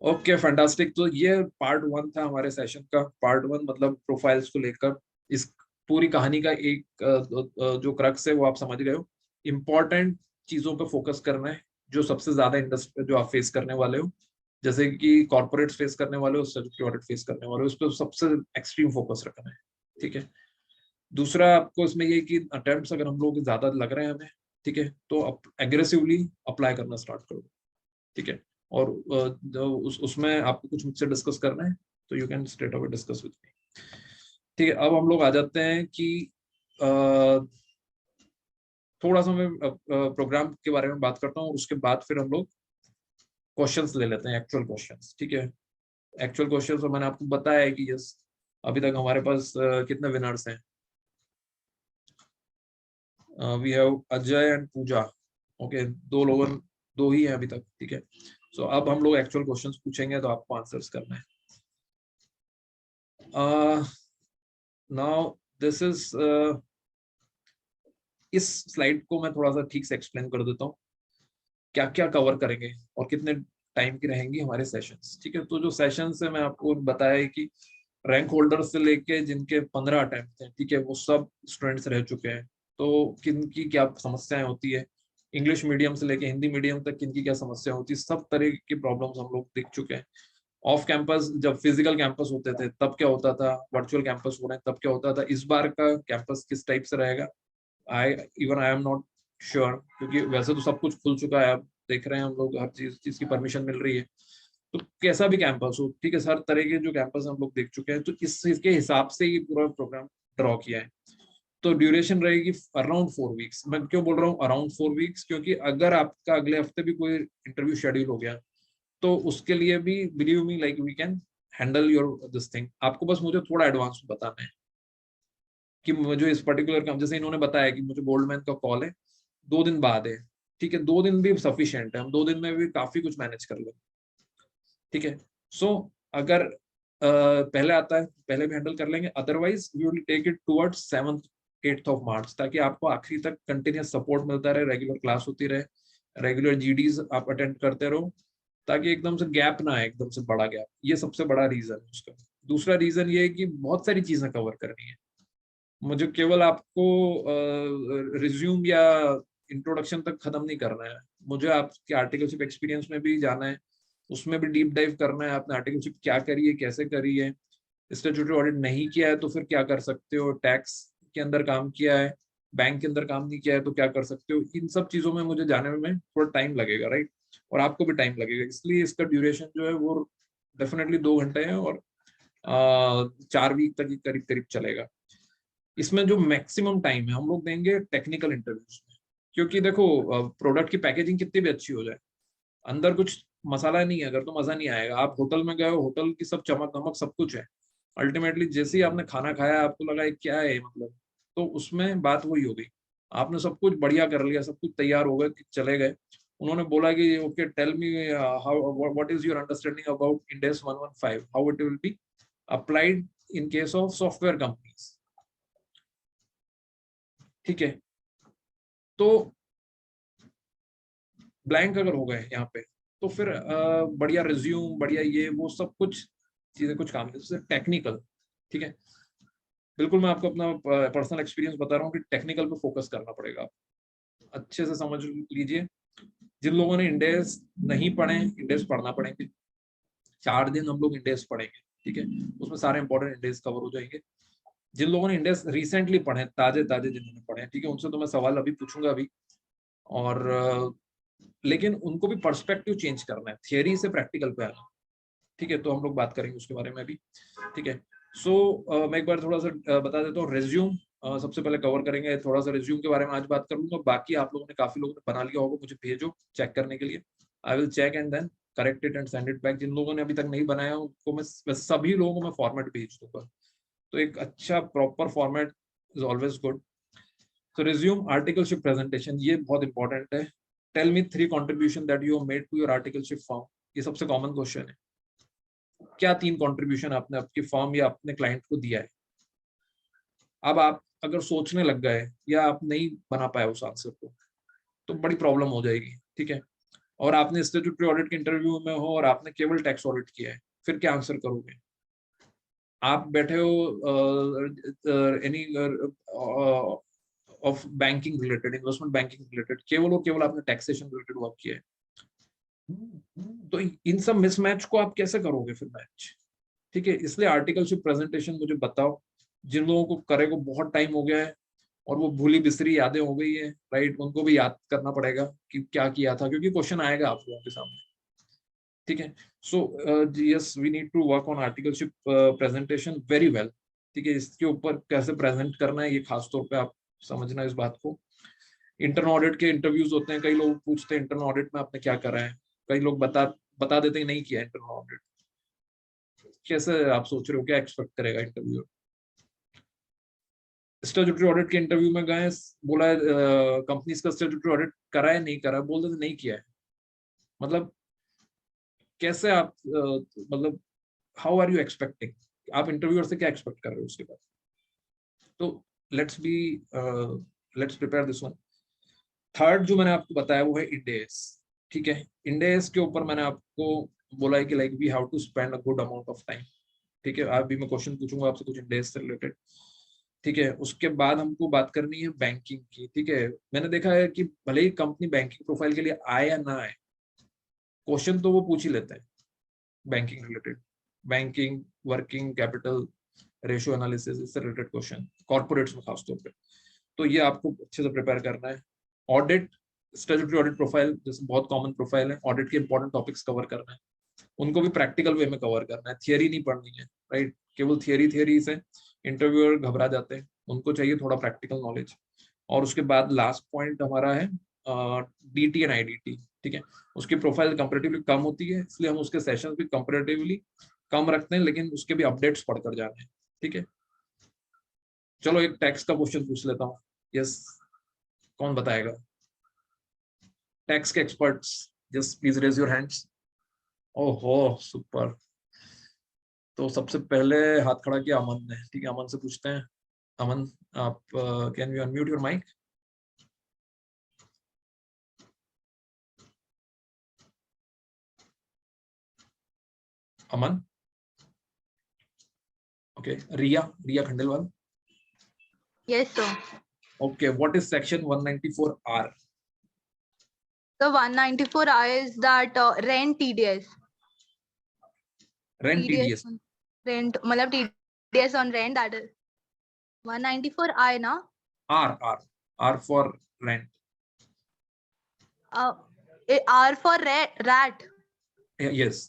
Okay, fantastic. तो ये पार्ट 1 था हमारे सेशन का। पार्ट 1 मतलब प्रोफाइल्स को लेकर इस पूरी कहानी का एक जो क्रक्स है वो आप समझ गए हो। इंपॉर्टेंट चीजों पे फोकस करना है, जो सबसे ज्यादा इंडस्ट्री जो आप फेस करने वाले हो, जैसे कि कॉर्पोरेट्स फेस करने वाले हो, स्टैट्यूटरी ऑडिट फेस करने वाले हो, उस पर सबसे एक्सट्रीम फोकस रखना है, ठीक है। दूसरा आपको इसमें ये कि अटेम्प्ट्स अगर हम लोग ज्यादा लग रहे हैं हमें, ठीक है, तो एग्रेसिवली अप्लाई करना स्टार्ट करो, ठीक है। और उसमें आपको कुछ मुझसे डिस्कस करना है तो you can straight away discuss with me, ठीक है। अब हम लोग आ जाते हैं कि थोड़ा सा मैं प्रोग्राम के बारे में बात करता हूँ, उसके बाद फिर हम लोग क्वेश्चंस ले लेते हैं, एक्चुअल क्वेश्चंस, ठीक है। एक्चुअल क्वेश्चंस मैंने आपको बताया है कि यस, अभी तक हमारे पास कितने विनर्स हैं? We have Ajay and Pooja, okay, दो ही हैं अभी तक, ठीक है। सो अब हम लोग एक्चुअल क्वेश्चंस पूछेंगे, तो आपको आंसर्स करना है। नाउ दिस इज, इस स्लाइड को मैं थोड़ा सा ठीक से एक्सप्लेन कर देता हूँ, क्या क्या कवर करेंगे और कितने टाइम की रहेंगी हमारे सेशंस। ठीक है, तो जो सेशंस है मैं आपको बताया है कि रैंक होल्डर से लेके जिनके 15 अटेम्प्ट हैं, ठीक है, वो सब स्टूडेंट्स रह चुके हैं। तो किन की क्या समस्याएं होती है, इंग्लिश मीडियम से लेके हिंदी मीडियम तक किन की क्या समस्या होती है, सब तरह की प्रॉब्लम्स हम लोग देख चुके हैं। ऑफ कैंपस, जब फिजिकल कैंपस होते थे तब क्या होता था, वर्चुअल कैंपस हो रहे हैं तब क्या होता था, इस बार का कैंपस किस टाइप से रहेगा, आई एम नॉट श्योर, क्योंकि वैसे तो सब कुछ खुल चुका है, आप देख रहे हैं हम लोग हर चीज की परमिशन मिल रही है। तो कैसा भी कैंपस हो, ठीक है, हर तरह के जो कैंपस हम लोग देख चुके हैं, तो इसके हिसाब से ये पूरा प्रोग्राम ड्रॉ किया है। तो ड्यूरेशन रहेगी अराउंड 4 वीक्स। मैं क्यों बोल रहा हूँ अराउंड 4 वीक्स, क्योंकि अगर आपका अगले हफ्ते भी कोई इंटरव्यू शेड्यूल हो गया तो उसके लिए भी believe me like we can handle your this thing. आपको बस मुझे थोड़ा एडवांस में बताना है कि मुझे इस पर्टिकुलर काम, जैसे इन्होंने बताया कि मुझे गोल्डमैन का कॉल है 2 दिन बाद है, ठीक है, 2 दिन भी सफिशिएंट है, हम 2 दिन में भी काफी कुछ मैनेज कर लेंगे। ठीक है, सो अगर पहले आता है पहले भी हैंडल कर लेंगे, otherwise we will take it towards 7th 8th of March, ताकि आपको आखिरी तक कंटिन्यूस सपोर्ट मिलता रहे, रेगुलर क्लास होती रहे, रेगुलर जीडीज आप अटेंड करते रहो, ताकि एकदम से गैप ना आए, एकदम से बड़ा गैप। ये सबसे बड़ा रीजन है उसका। दूसरा रीजन ये है कि बहुत सारी चीजें कवर करनी है मुझे, केवल आपको रिज्यूम या इंट्रोडक्शन तक खत्म नहीं करना है, मुझे आपके आर्टिकलशिप एक्सपीरियंस में भी जाना है, उसमें भी डीप डाइव करना है, आपने आर्टिकलशिप क्या करी है, कैसे करी है, स्टैट्यूटरी ऑडिट नहीं किया है तो फिर क्या कर सकते हो, टैक्स के अंदर काम किया है, बैंक के अंदर काम नहीं किया है तो क्या कर सकते हो। इन सब चीजों में मुझे जाने में थोड़ा टाइम लगेगा, राइट, और आपको भी टाइम लगेगा, इसलिए इसका ड्यूरेशन जो है वो डेफिनेटली 2 घंटे है और 4 वीक तक करीब करीब चलेगा। इसमें जो मैक्सिमम टाइम है हम लोग देंगे टेक्निकल इंटरव्यूज में, क्योंकि देखो प्रोडक्ट की पैकेजिंग कितनी भी अच्छी हो जाए, अंदर कुछ मसाला नहीं है अगर तो मजा नहीं आएगा। आप होटल में गए हो, होटल की सब चमक दमक सब कुछ है, अल्टीमेटली जैसे ही आपने खाना खाया आपको लगा क्या है मतलब, तो उसमें बात वही हो गई, आपने सब कुछ बढ़िया कर लिया, सब कुछ तैयार हो गए कि चले गए, उन्होंने बोला कि okay tell me how what is your understanding about Ind AS 115, how it will be applied in case of software companies. ठीक है, तो ब्लैंक अगर हो गए यहाँ पे तो फिर बढ़िया रिज्यूम, बढ़िया ये वो सब कुछ चीजें कुछ काम नहीं, टेक्निकल। ठीक है, बिल्कुल मैं आपको अपना पर्सनल एक्सपीरियंस बता रहा हूँ कि टेक्निकल पे फोकस करना पड़ेगा, अच्छे से समझ लीजिए। जिन लोगों ने इंड AS नहीं पढ़े, इंड AS पढ़ना पड़ेंगे, 4 दिन हम लोग इंड AS पढ़ेंगे, ठीक है, उसमें सारे इंपॉर्टेंट इंड AS कवर हो जाएंगे। जिन लोगों ने इंड AS रिसेंटली पढ़े, ताजे ताजे जिन्होंने पढ़े, ठीक है, उनसे तो मैं सवाल अभी पूछूंगा अभी, और लेकिन उनको भी पर्सपेक्टिव चेंज करना है, थियरी से प्रैक्टिकल पे आना। ठीक है, तो हम लोग बात करेंगे उसके बारे में भी। ठीक है, सो मैं एक बार थोड़ा सा बता देता हूँ, रेज्यूम सबसे पहले कवर करेंगे, थोड़ा सा रेज्यूम के बारे में आज बात कर लूंगा, बाकी आप लोगों ने काफी लोगों ने बना लिया होगा, मुझे भेजो चेक करने के लिए, I will check and then correct it and send it back. जिन लोगों ने अभी तक नहीं बनाया उनको मैं सभी लोगों को मैं फॉर्मेट भेज दूंगा, तो एक अच्छा proper format is always good. So resume articleship presentation, ये बहुत इंपॉर्टेंट है। Tell me 3 contribution that you have made to your articleship firm, ये सबसे कॉमन क्वेश्चन है, क्या 3 कंट्रीब्यूशन आपने आपकी फर्म या अपने क्लाइंट को दिया है। अब आप अगर सोचने लग गए या आप नहीं बना पाए उस आंसर को तो बड़ी प्रॉब्लम हो जाएगी। ठीक है, और आपने स्टैट्यूटरी ऑडिट के इंटरव्यू में हो और आपने केवल टैक्स ऑडिट किया है, फिर क्या आंसर करोगे। आप बैठे हो any of banking related, investment banking related, केवल और केवल आपने टैक्सेशन रिलेटेड वर्क किया है, तो इन सब मिसमैच को आप कैसे करोगे फिर मैच। ठीक है, इसलिए आर्टिकलशिप प्रेजेंटेशन मुझे बताओ, जिन लोगों को करे को बहुत टाइम हो गया है और वो भूली बिसरी यादें हो गई है, राइट, उनको भी याद करना पड़ेगा कि क्या किया था, क्योंकि क्वेश्चन आएगा आप लोगों के सामने। ठीक है, so yes we need to work on articleship presentation very well. ठीक है, इसके ऊपर कैसे प्रेजेंट करना है ये खास तौर पे आप समझना इस बात को। इंटरनल ऑडिट के इंटरव्यूज होते हैं, कई लोग पूछते हैं इंटरनल ऑडिट में आपने क्या करा है, कई लोग बता देते हैं नहीं किया इंटरनल ऑडिट। कैसे आप सोच रहे हो क्या एक्सपेक्ट करेगा इंटरव्यूअर। स्टैट्यूटरी ऑडिट के इंटरव्यू में गए, बोला है कंपनीज का स्टैट्यूटरी ऑडिट करा है नहीं करा है, बोल देते नहीं किया है, मतलब कैसे आप मतलब हाउ आर यू एक्सपेक्टिंग, आप इंटरव्यूअर से क्या एक्सपेक्ट कर रहे हो उसके बाद। तो let's prepare this one. Third जो मैंने आपको बताया वो है इंडेस, ठीक है। इंडेस के ऊपर मैंने आपको बोला है कि like we have to spend a good amount of time, ठीक है। अभी मैं क्वेश्चन पूछूंगा आपसे कुछ इंडेस से रिलेटेड, ठीक है। उसके बाद हमको बात करनी है बैंकिंग की, ठीक है। मैंने देखा है कि भले ही कंपनी बैंकिंग प्रोफाइल के लिए आए या ना आए, क्वेश्चन तो वो पूछ ही लेते हैं banking related, banking, working capital, ratio analysis, इससे रिलेटेड क्वेश्चन, कॉर्पोरेट्स में खासतौर पे। तो ये आपको अच्छे से प्रिपेयर करना है। ऑडिट, स्टैट्यूटरी ऑडिट प्रोफाइल जैसे बहुत कॉमन प्रोफाइल है, ऑडिट के इंपॉर्टेंट टॉपिक्स कवर करना है, उनको भी प्रैक्टिकल वे में कवर करना है, थियरी नहीं पढ़नी है, राइट। केवल थियरी से इंटरव्यूअर घबरा जाते हैं, उनको चाहिए थोड़ा प्रैक्टिकल नॉलेज। और उसके बाद लास्ट पॉइंट हमारा है DT एंड IDT, ठीक है। उसकी प्रोफाइल कंपैरेटिवली कम होती है, इसलिए हम उसके सेशंस भी कंपैरेटिवली कम रखते हैं, लेकिन उसके भी अपडेट्स पढ़कर जाने हैं, ठीक है। चलो एक टैक्स का क्वेश्चन पूछ लेता हूँ। यस, कौन बताएगा टैक्स के experts? Just please raise your hands. ओहो सुपर। तो सबसे पहले हाथ खड़ा किया अमन ने, ठीक है। अमन से पूछते हैं। अमन, आप can you unmute your mic? Aman, okay. Riya Khandelwal,
Yes, sir.
Okay. What is section 194R?
So 194I is that rent TDS.
Rent TDS,
on rent, मतलब TDS on rent, that is 194I ना?
R for rent.
R for rat.
Yes.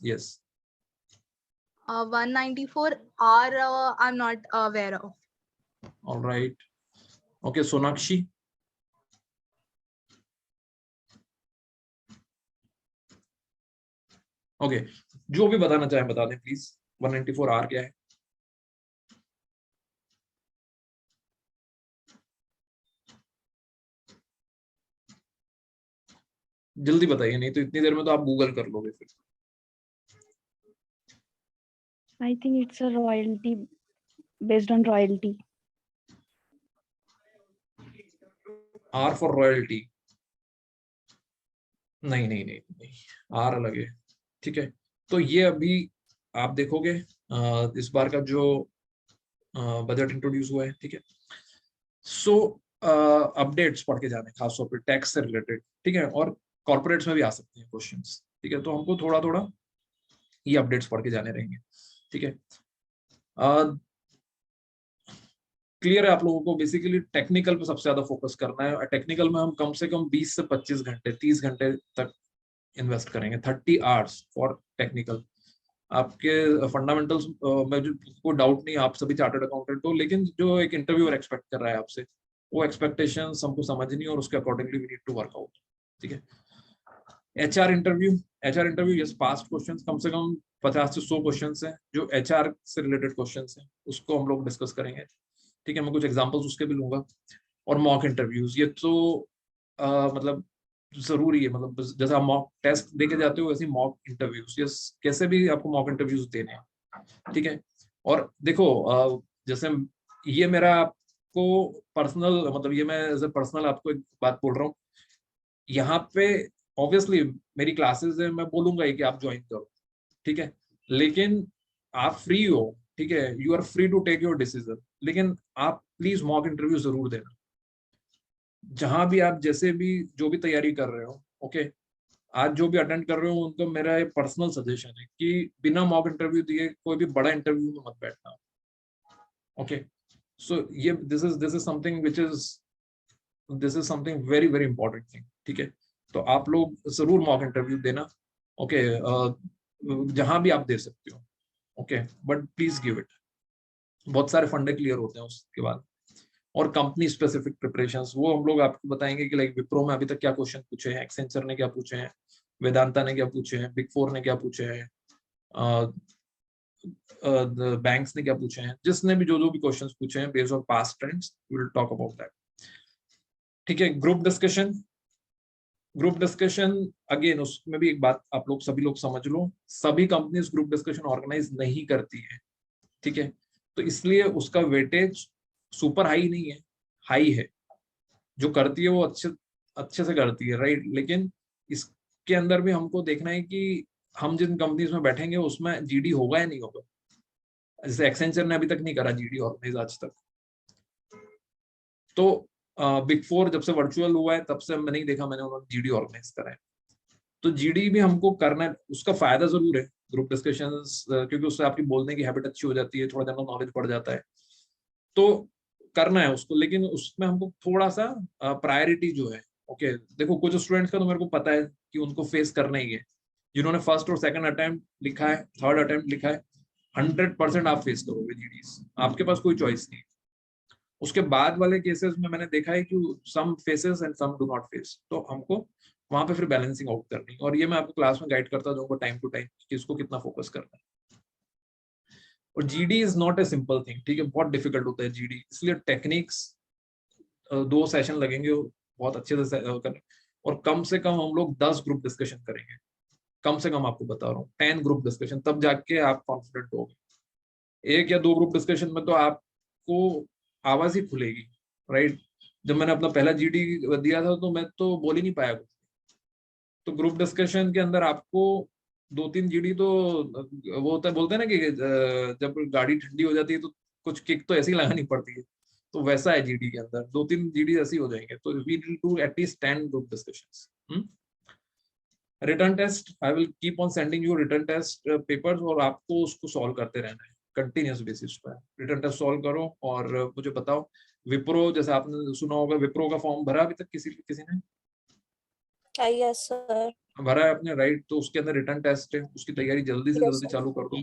194R I'm not aware of.
All right. Okay, Sonakshi. Okay, जो भी बताना चाहें बता दें प्लीज। 194R क्या है? जल्दी बताइए, नहीं तो इतनी देर में तो आप गूगल कर लोगे फिर।
I think it's a royalty, based on royalty.
R for royalty? नहीं, R अलग है, ठीक है। तो ये अभी आप देखोगे इस बार का जो बजट इंट्रोड्यूस हुआ है, ठीक है। सो अपडेट्स पढ़ के जाने, खासतौर पर टैक्स से रिलेटेड, ठीक है। और कॉर्पोरेट्स में भी आ सकते हैं क्वेश्चंस, ठीक है। तो हमको थोड़ा ये अपडेट्स पढ़ के जाने रहेंगे, ठीक है। क्लियर है आप लोगों को? बेसिकली टेक्निकल पे सबसे ज्यादा फोकस करना है। टेक्निकल में हम कम से कम 20 से 25 घंटे, 30 घंटे तक इन्वेस्ट करेंगे। 30 आवर्स फॉर टेक्निकल। आपके फंडामेंटल्स में जो कोई डाउट नहीं, आप सभी चार्टर्ड अकाउंटेंट हो, लेकिन जो एक इंटरव्यूअर एक्सपेक्ट कर रहा है आपसे, वो एक्सपेक्टेशंस हमको समझनी और उसके accordingly we need to work out, ठीक है। HR interview, yes, past questions, कम से कम 50 से 100 क्वेश्चंस हैं जो HR से रिलेटेड क्वेश्चंस हैं, उसको हम लोग डिस्कस करेंगे, ठीक है। मैं कुछ एग्जांपल्स उसके भी लूंगा। और मॉक इंटरव्यूज, ये तो मतलब जरूरी है, मतलब जैसे आप मॉक टेस्ट देके जाते हो वैसे मॉक इंटरव्यूज, यस, कैसे भी आपको मॉक इंटरव्यूज देने हैं, ठीक है। और देखो जैसे ये मेरा आपको पर्सनल, मतलब ये मैं एज ए पर्सनल आपको एक बात बोल रहा हूँ, यहाँ पे ऑब्वियसली मेरी क्लासेस है, मैं बोलूंगा कि आप ज्वाइन करो, ठीक है। लेकिन आप फ्री हो, ठीक है, you are free to take your decision, लेकिन आप प्लीज मॉक इंटरव्यू जरूर देना। जहां भी आप जैसे भी जो भी तैयारी कर रहे हो, ओके, आज जो भी अटेंड कर रहे हो उनको मेरा एक पर्सनल सजेशन है कि बिना मॉक इंटरव्यू दिए कोई भी बड़ा इंटरव्यू में मत बैठना, ओके। सो ये this is something very very important thing, ठीक है। तो आप लोग जरूर मॉक इंटरव्यू देना, ओके, जहां भी आप दे सकते हो, okay, but please give it. बहुत सारे फंडे क्लियर होते हैं उसके बाद। और कंपनी स्पेसिफिक प्रिपरेशंस वो हम लोग आपको बताएंगे कि लाइक विप्रो में अभी तक क्या क्वेश्चन पूछे हैं, एक्सेंचर ने क्या पूछे हैं, वेदांता ने क्या पूछे हैं, बिग फोर ने क्या पूछे हैं, बैंक्स ने क्या पूछे हैं, जिसने भी जो भी क्वेश्चंस पूछे हैं based on past trends, we will talk about that, ठीक है। Group discussion, group discussion again, उसमें भी एक बात आप लोग सभी लोग समझ लो, सभी कंपनीज ग्रुप डिस्कशन ऑर्गेनाइज नहीं करती है, ठीक है। तो इसलिए उसका वेटेज सुपर हाई नहीं है, हाई है। जो करती है वो अच्छे से करती है, राइट। लेकिन इसके अंदर भी हमको देखना है कि हम जिन कंपनीज में बैठेंगे उसमें जीडी होगा या नहीं होगा। जैसे एक्सेंचर ने अभी तक नहीं करा जीडी ऑर्गेनाइज आज तक। तो बिग फोर जब से वर्चुअल हुआ है तब से मैंने नहीं देखा मैंने उन्होंने जीडी ऑर्गेनाइज करा है। तो जीडी भी हमको करना है, उसका फायदा जरूर है ग्रुप डिस्कशंस, क्योंकि उससे आपकी बोलने की हैबिट अच्छी हो जाती है, थोड़ा जनरल नॉलेज बढ़ जाता है, तो करना है उसको। लेकिन उसमें हमको थोड़ा सा प्रायोरिटी जो है, ओके देखो कुछ स्टूडेंट्स का तो मेरे को पता है कि उनको फेस करना ही है, जिन्होंने फर्स्ट और सेकंड अटेम्प्ट लिखा है, थर्ड अटेम्प्ट लिखा है, 100% आप फेस करोगे जीडीज, आपके पास कोई चॉइस नहीं। उसके बाद वाले केसेस में मैंने देखा है कि some faces and some do not face, तो हमको वहां पे फिर बैलेंसिंग आउट करनी है। और ये मैं आपको क्लास में गाइड करता जाऊंगा टाइम टू टाइम कि इसको कितना फोकस करना है। और GD is not a simple thing, ठीक है, बहुत डिफिकल्ट होता है जीडी, इसलिए टेक्निक्स 2 सेशन लगेंगे बहुत अच्छे से करने। और कम से कम हम लोग 10 ग्रुप डिस्कशन करेंगे, कम से कम आपको बता रहा हूँ 10 ग्रुप डिस्कशन, तब जाके आप कॉन्फिडेंट होगे। 1 या 2 ग्रुप डिस्कशन में तो आपको आवाज ही खुलेगी, राइट। जब मैंने अपना पहला जीडी दिया था तो मैं तो बोल ही नहीं पाया कुछ। तो ग्रुप डिस्कशन के अंदर आपको 2-3 जीडी तो वो होता है, बोलते हैं ना कि जब गाड़ी ठंडी हो जाती है तो कुछ किक तो ऐसी ही लगानी पड़ती है, तो वैसा है जीडी के अंदर 2-3 जीडी ऐसे ही हो जाएंगे। तो we need to at least 10 group discussions. Written test, I will keep on sending you written test papers, और आपको उसको सॉल्व करते रहना है कंटिन्यूस बेसिस पर। रिटर्न टेस्ट सॉल्व करो और मुझे बताओ। विप्रो, जैसे आपने सुना होगा, विप्रो का फॉर्म भरा अभी तक किसी ने?
Yes sir.
भरा है आपने, राइट। तो उसके अंदर रिटर्न टेस्ट है, उसकी तैयारी जल्दी से
Yes,
जल्दी
sir.
चालू कर दो,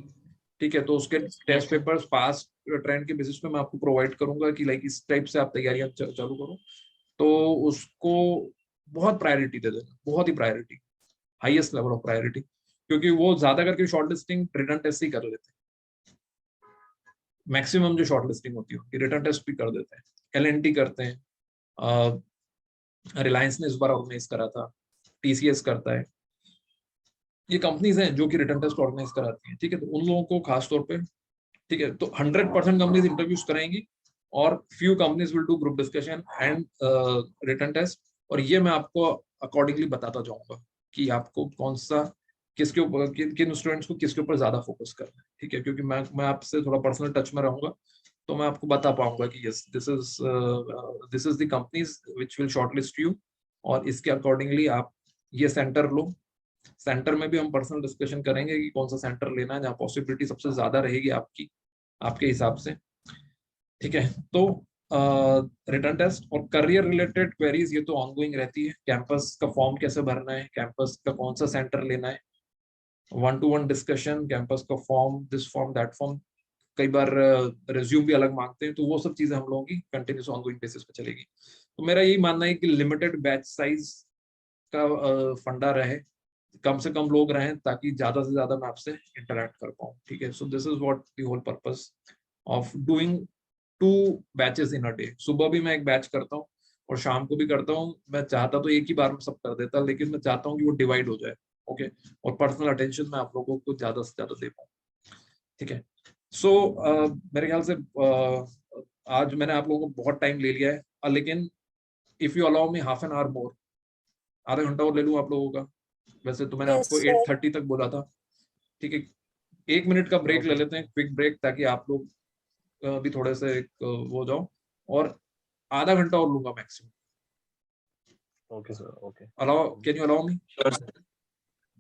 ठीक है। तो उसके टेस्ट पेपर्स पास ट्रेंड के बेसिस पे मैं आपको प्रोवाइड करूंगा कि लाइक इस टाइप से आप तैयारियां चालू करो। तो उसको बहुत प्रायोरिटी दे देना, बहुत ही priority, highest level of priority, क्योंकि वो ज्यादा करके शॉर्ट लिस्टिंग रिटर्न टेस्ट ही कर लेते हैं। मैक्सिमम जो शॉर्ट लिस्टिंग होती है रिटर्न टेस्ट भी कर देते हैं। एलएनटी करते हैं, रिलायंस ने इस बार ऑर्गेनाइज करा था, टीसीएस करता है। ये कंपनीज हैं जो कि रिटर्न टेस्ट ऑर्गेनाइज कराती हैं, ठीक है। तो उन लोगों को खास तौर पे, ठीक है, तो 100% कंपनीज इंटरव्यूज कराएंगी और few companies will do group discussion and written test. और ये मैं आपको अकॉर्डिंगली बताता जाऊंगा कि आपको कौन सा, किसके ऊपर, किन स्टूडेंट्स को किसके ऊपर ज्यादा फोकस करना है, ठीक है। क्योंकि मैं आपसे थोड़ा पर्सनल टच में रहूंगा, तो मैं आपको बता पाऊंगा कि yes this is the companies which will shortlist you, और इसके अकॉर्डिंगली आप ये सेंटर लो। सेंटर में भी हम पर्सनल डिस्कशन करेंगे कि कौन सा सेंटर लेना है जहाँ पॉसिबिलिटी सबसे ज्यादा रहेगी आपकी, आपके हिसाब से, ठीक है। तो रिटर्न टेस्ट और करियर रिलेटेड क्वेरीज ये तो ऑनगोइंग रहती है। कैंपस का फॉर्म कैसे भरना है, कैंपस का कौन सा सेंटर लेना है, 1-to-1 डिस्कशन, कैंपस का form, this form that form, कई बार रिज्यूम भी अलग मांगते हैं। तो वो सब चीजें हम लोगों की कंटिन्यूस ऑनगोइंग बेसिस पे चलेगी। तो मेरा यही मानना है कि लिमिटेड बैच साइज का फंडा रहे, कम से कम लोग रहें, ताकि ज्यादा से ज्यादा मैं आपसे इंटरेक्ट कर पाऊँ, ठीक है। So this is what the whole purpose of doing 2 batches in a day. सुबह भी मैं एक बैच करता हूँ और शाम को भी करता हूँ। मैं चाहता तो एक ही बार में सब कर देता, लेकिन मैं चाहता हूँ कि वो डिवाइड हो जाए, ओके, और पर्सनल अटेंशन मैं आप लोगों को ज्यादा से ज्यादा दे पाऊँ, ठीक है। सो मेरे ख्याल से आज मैंने आप लोगों को बहुत टाइम ले लिया है, लेकिन if you allow me half an hour more, आधा घंटा और ले लूँ आप लोगों का। वैसे तो मैंने
Yes,
आपको
sir.
8:30 तक बोला था, ठीक है। 1 मिनट का ब्रेक ले लेते हैं, क्विक ब्रेक, ताकि आप लोग भी थोड़े से वो जाओ, और आधा घंटा और लूंगा maximum.
Okay, sir. Okay.
Allow, can you allow me?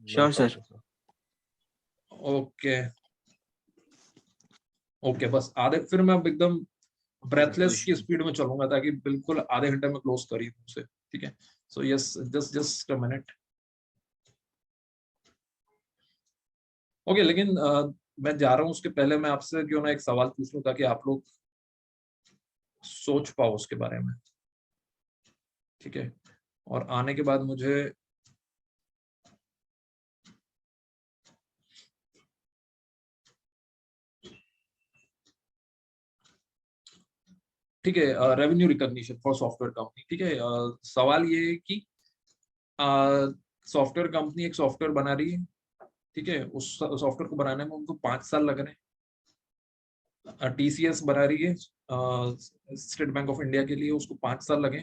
Sure, sir.
Okay okay, बस आधे, फिर मैं अब एकदम ब्रेथलेस की स्पीड में चलूंगा, ताकि बिल्कुल आधे घंटे में क्लोज करी उसे, ठीक है। So yes, just a minute. Okay, लेकिन मैं जा रहा हूँ उसके पहले मैं आपसे क्यों ना एक सवाल पूछ लूं, ताकि आप लोग सोच पाओ उसके बारे में, ठीक है। और आने के बाद मुझे ठीक है, revenue recognition for software company, ठीक है। सवाल ये है कि सॉफ्टवेयर कंपनी एक सॉफ्टवेयर बना रही है, ठीक है, उस सॉफ्टवेयर को बनाने में उनको 5 साल लग रहे हैं। TCS बना रही है स्टेट बैंक ऑफ इंडिया के लिए, उसको 5 साल लगे,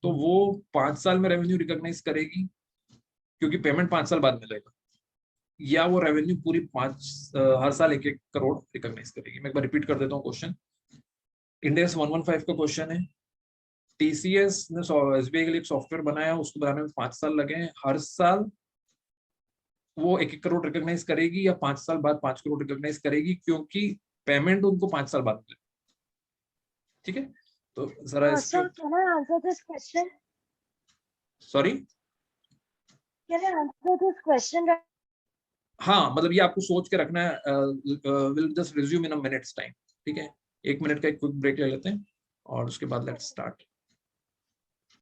तो वो 5 साल में रेवेन्यू रिकॉग्नाइज करेगी क्योंकि पेमेंट 5 साल बाद मिलेगा, या वो रेवेन्यू पूरी हर साल 1-1 करोड़ रिकॉग्नाइज करेगी। मैं एक बार रिपीट कर देता हूँ क्वेश्चन। इंडेक्स 115 का क्वेश्चन है, TCS ने SBI के लिए एक सॉफ्टवेयर बनाया, उसको बनाने में 5 साल लगे हैं, हर साल वो 1-1 करोड़ रिकॉग्नाइज करेगी या 5 साल बाद 5 करोड़ रिकॉग्नाइज करेगी क्योंकि पेमेंट उनको 5 साल बाद मिले, ठीक है। तो जरा
Sir, can I answer this question?
Sorry,
Can I answer this question?
हाँ, मतलब ये आपको सोच के रखना है। Will just resume in a minutes time, ठीक है। 1 मिनट का एक क्विक ब्रेक ले लेते हैं और उसके बाद लेट्स स्टार्ट।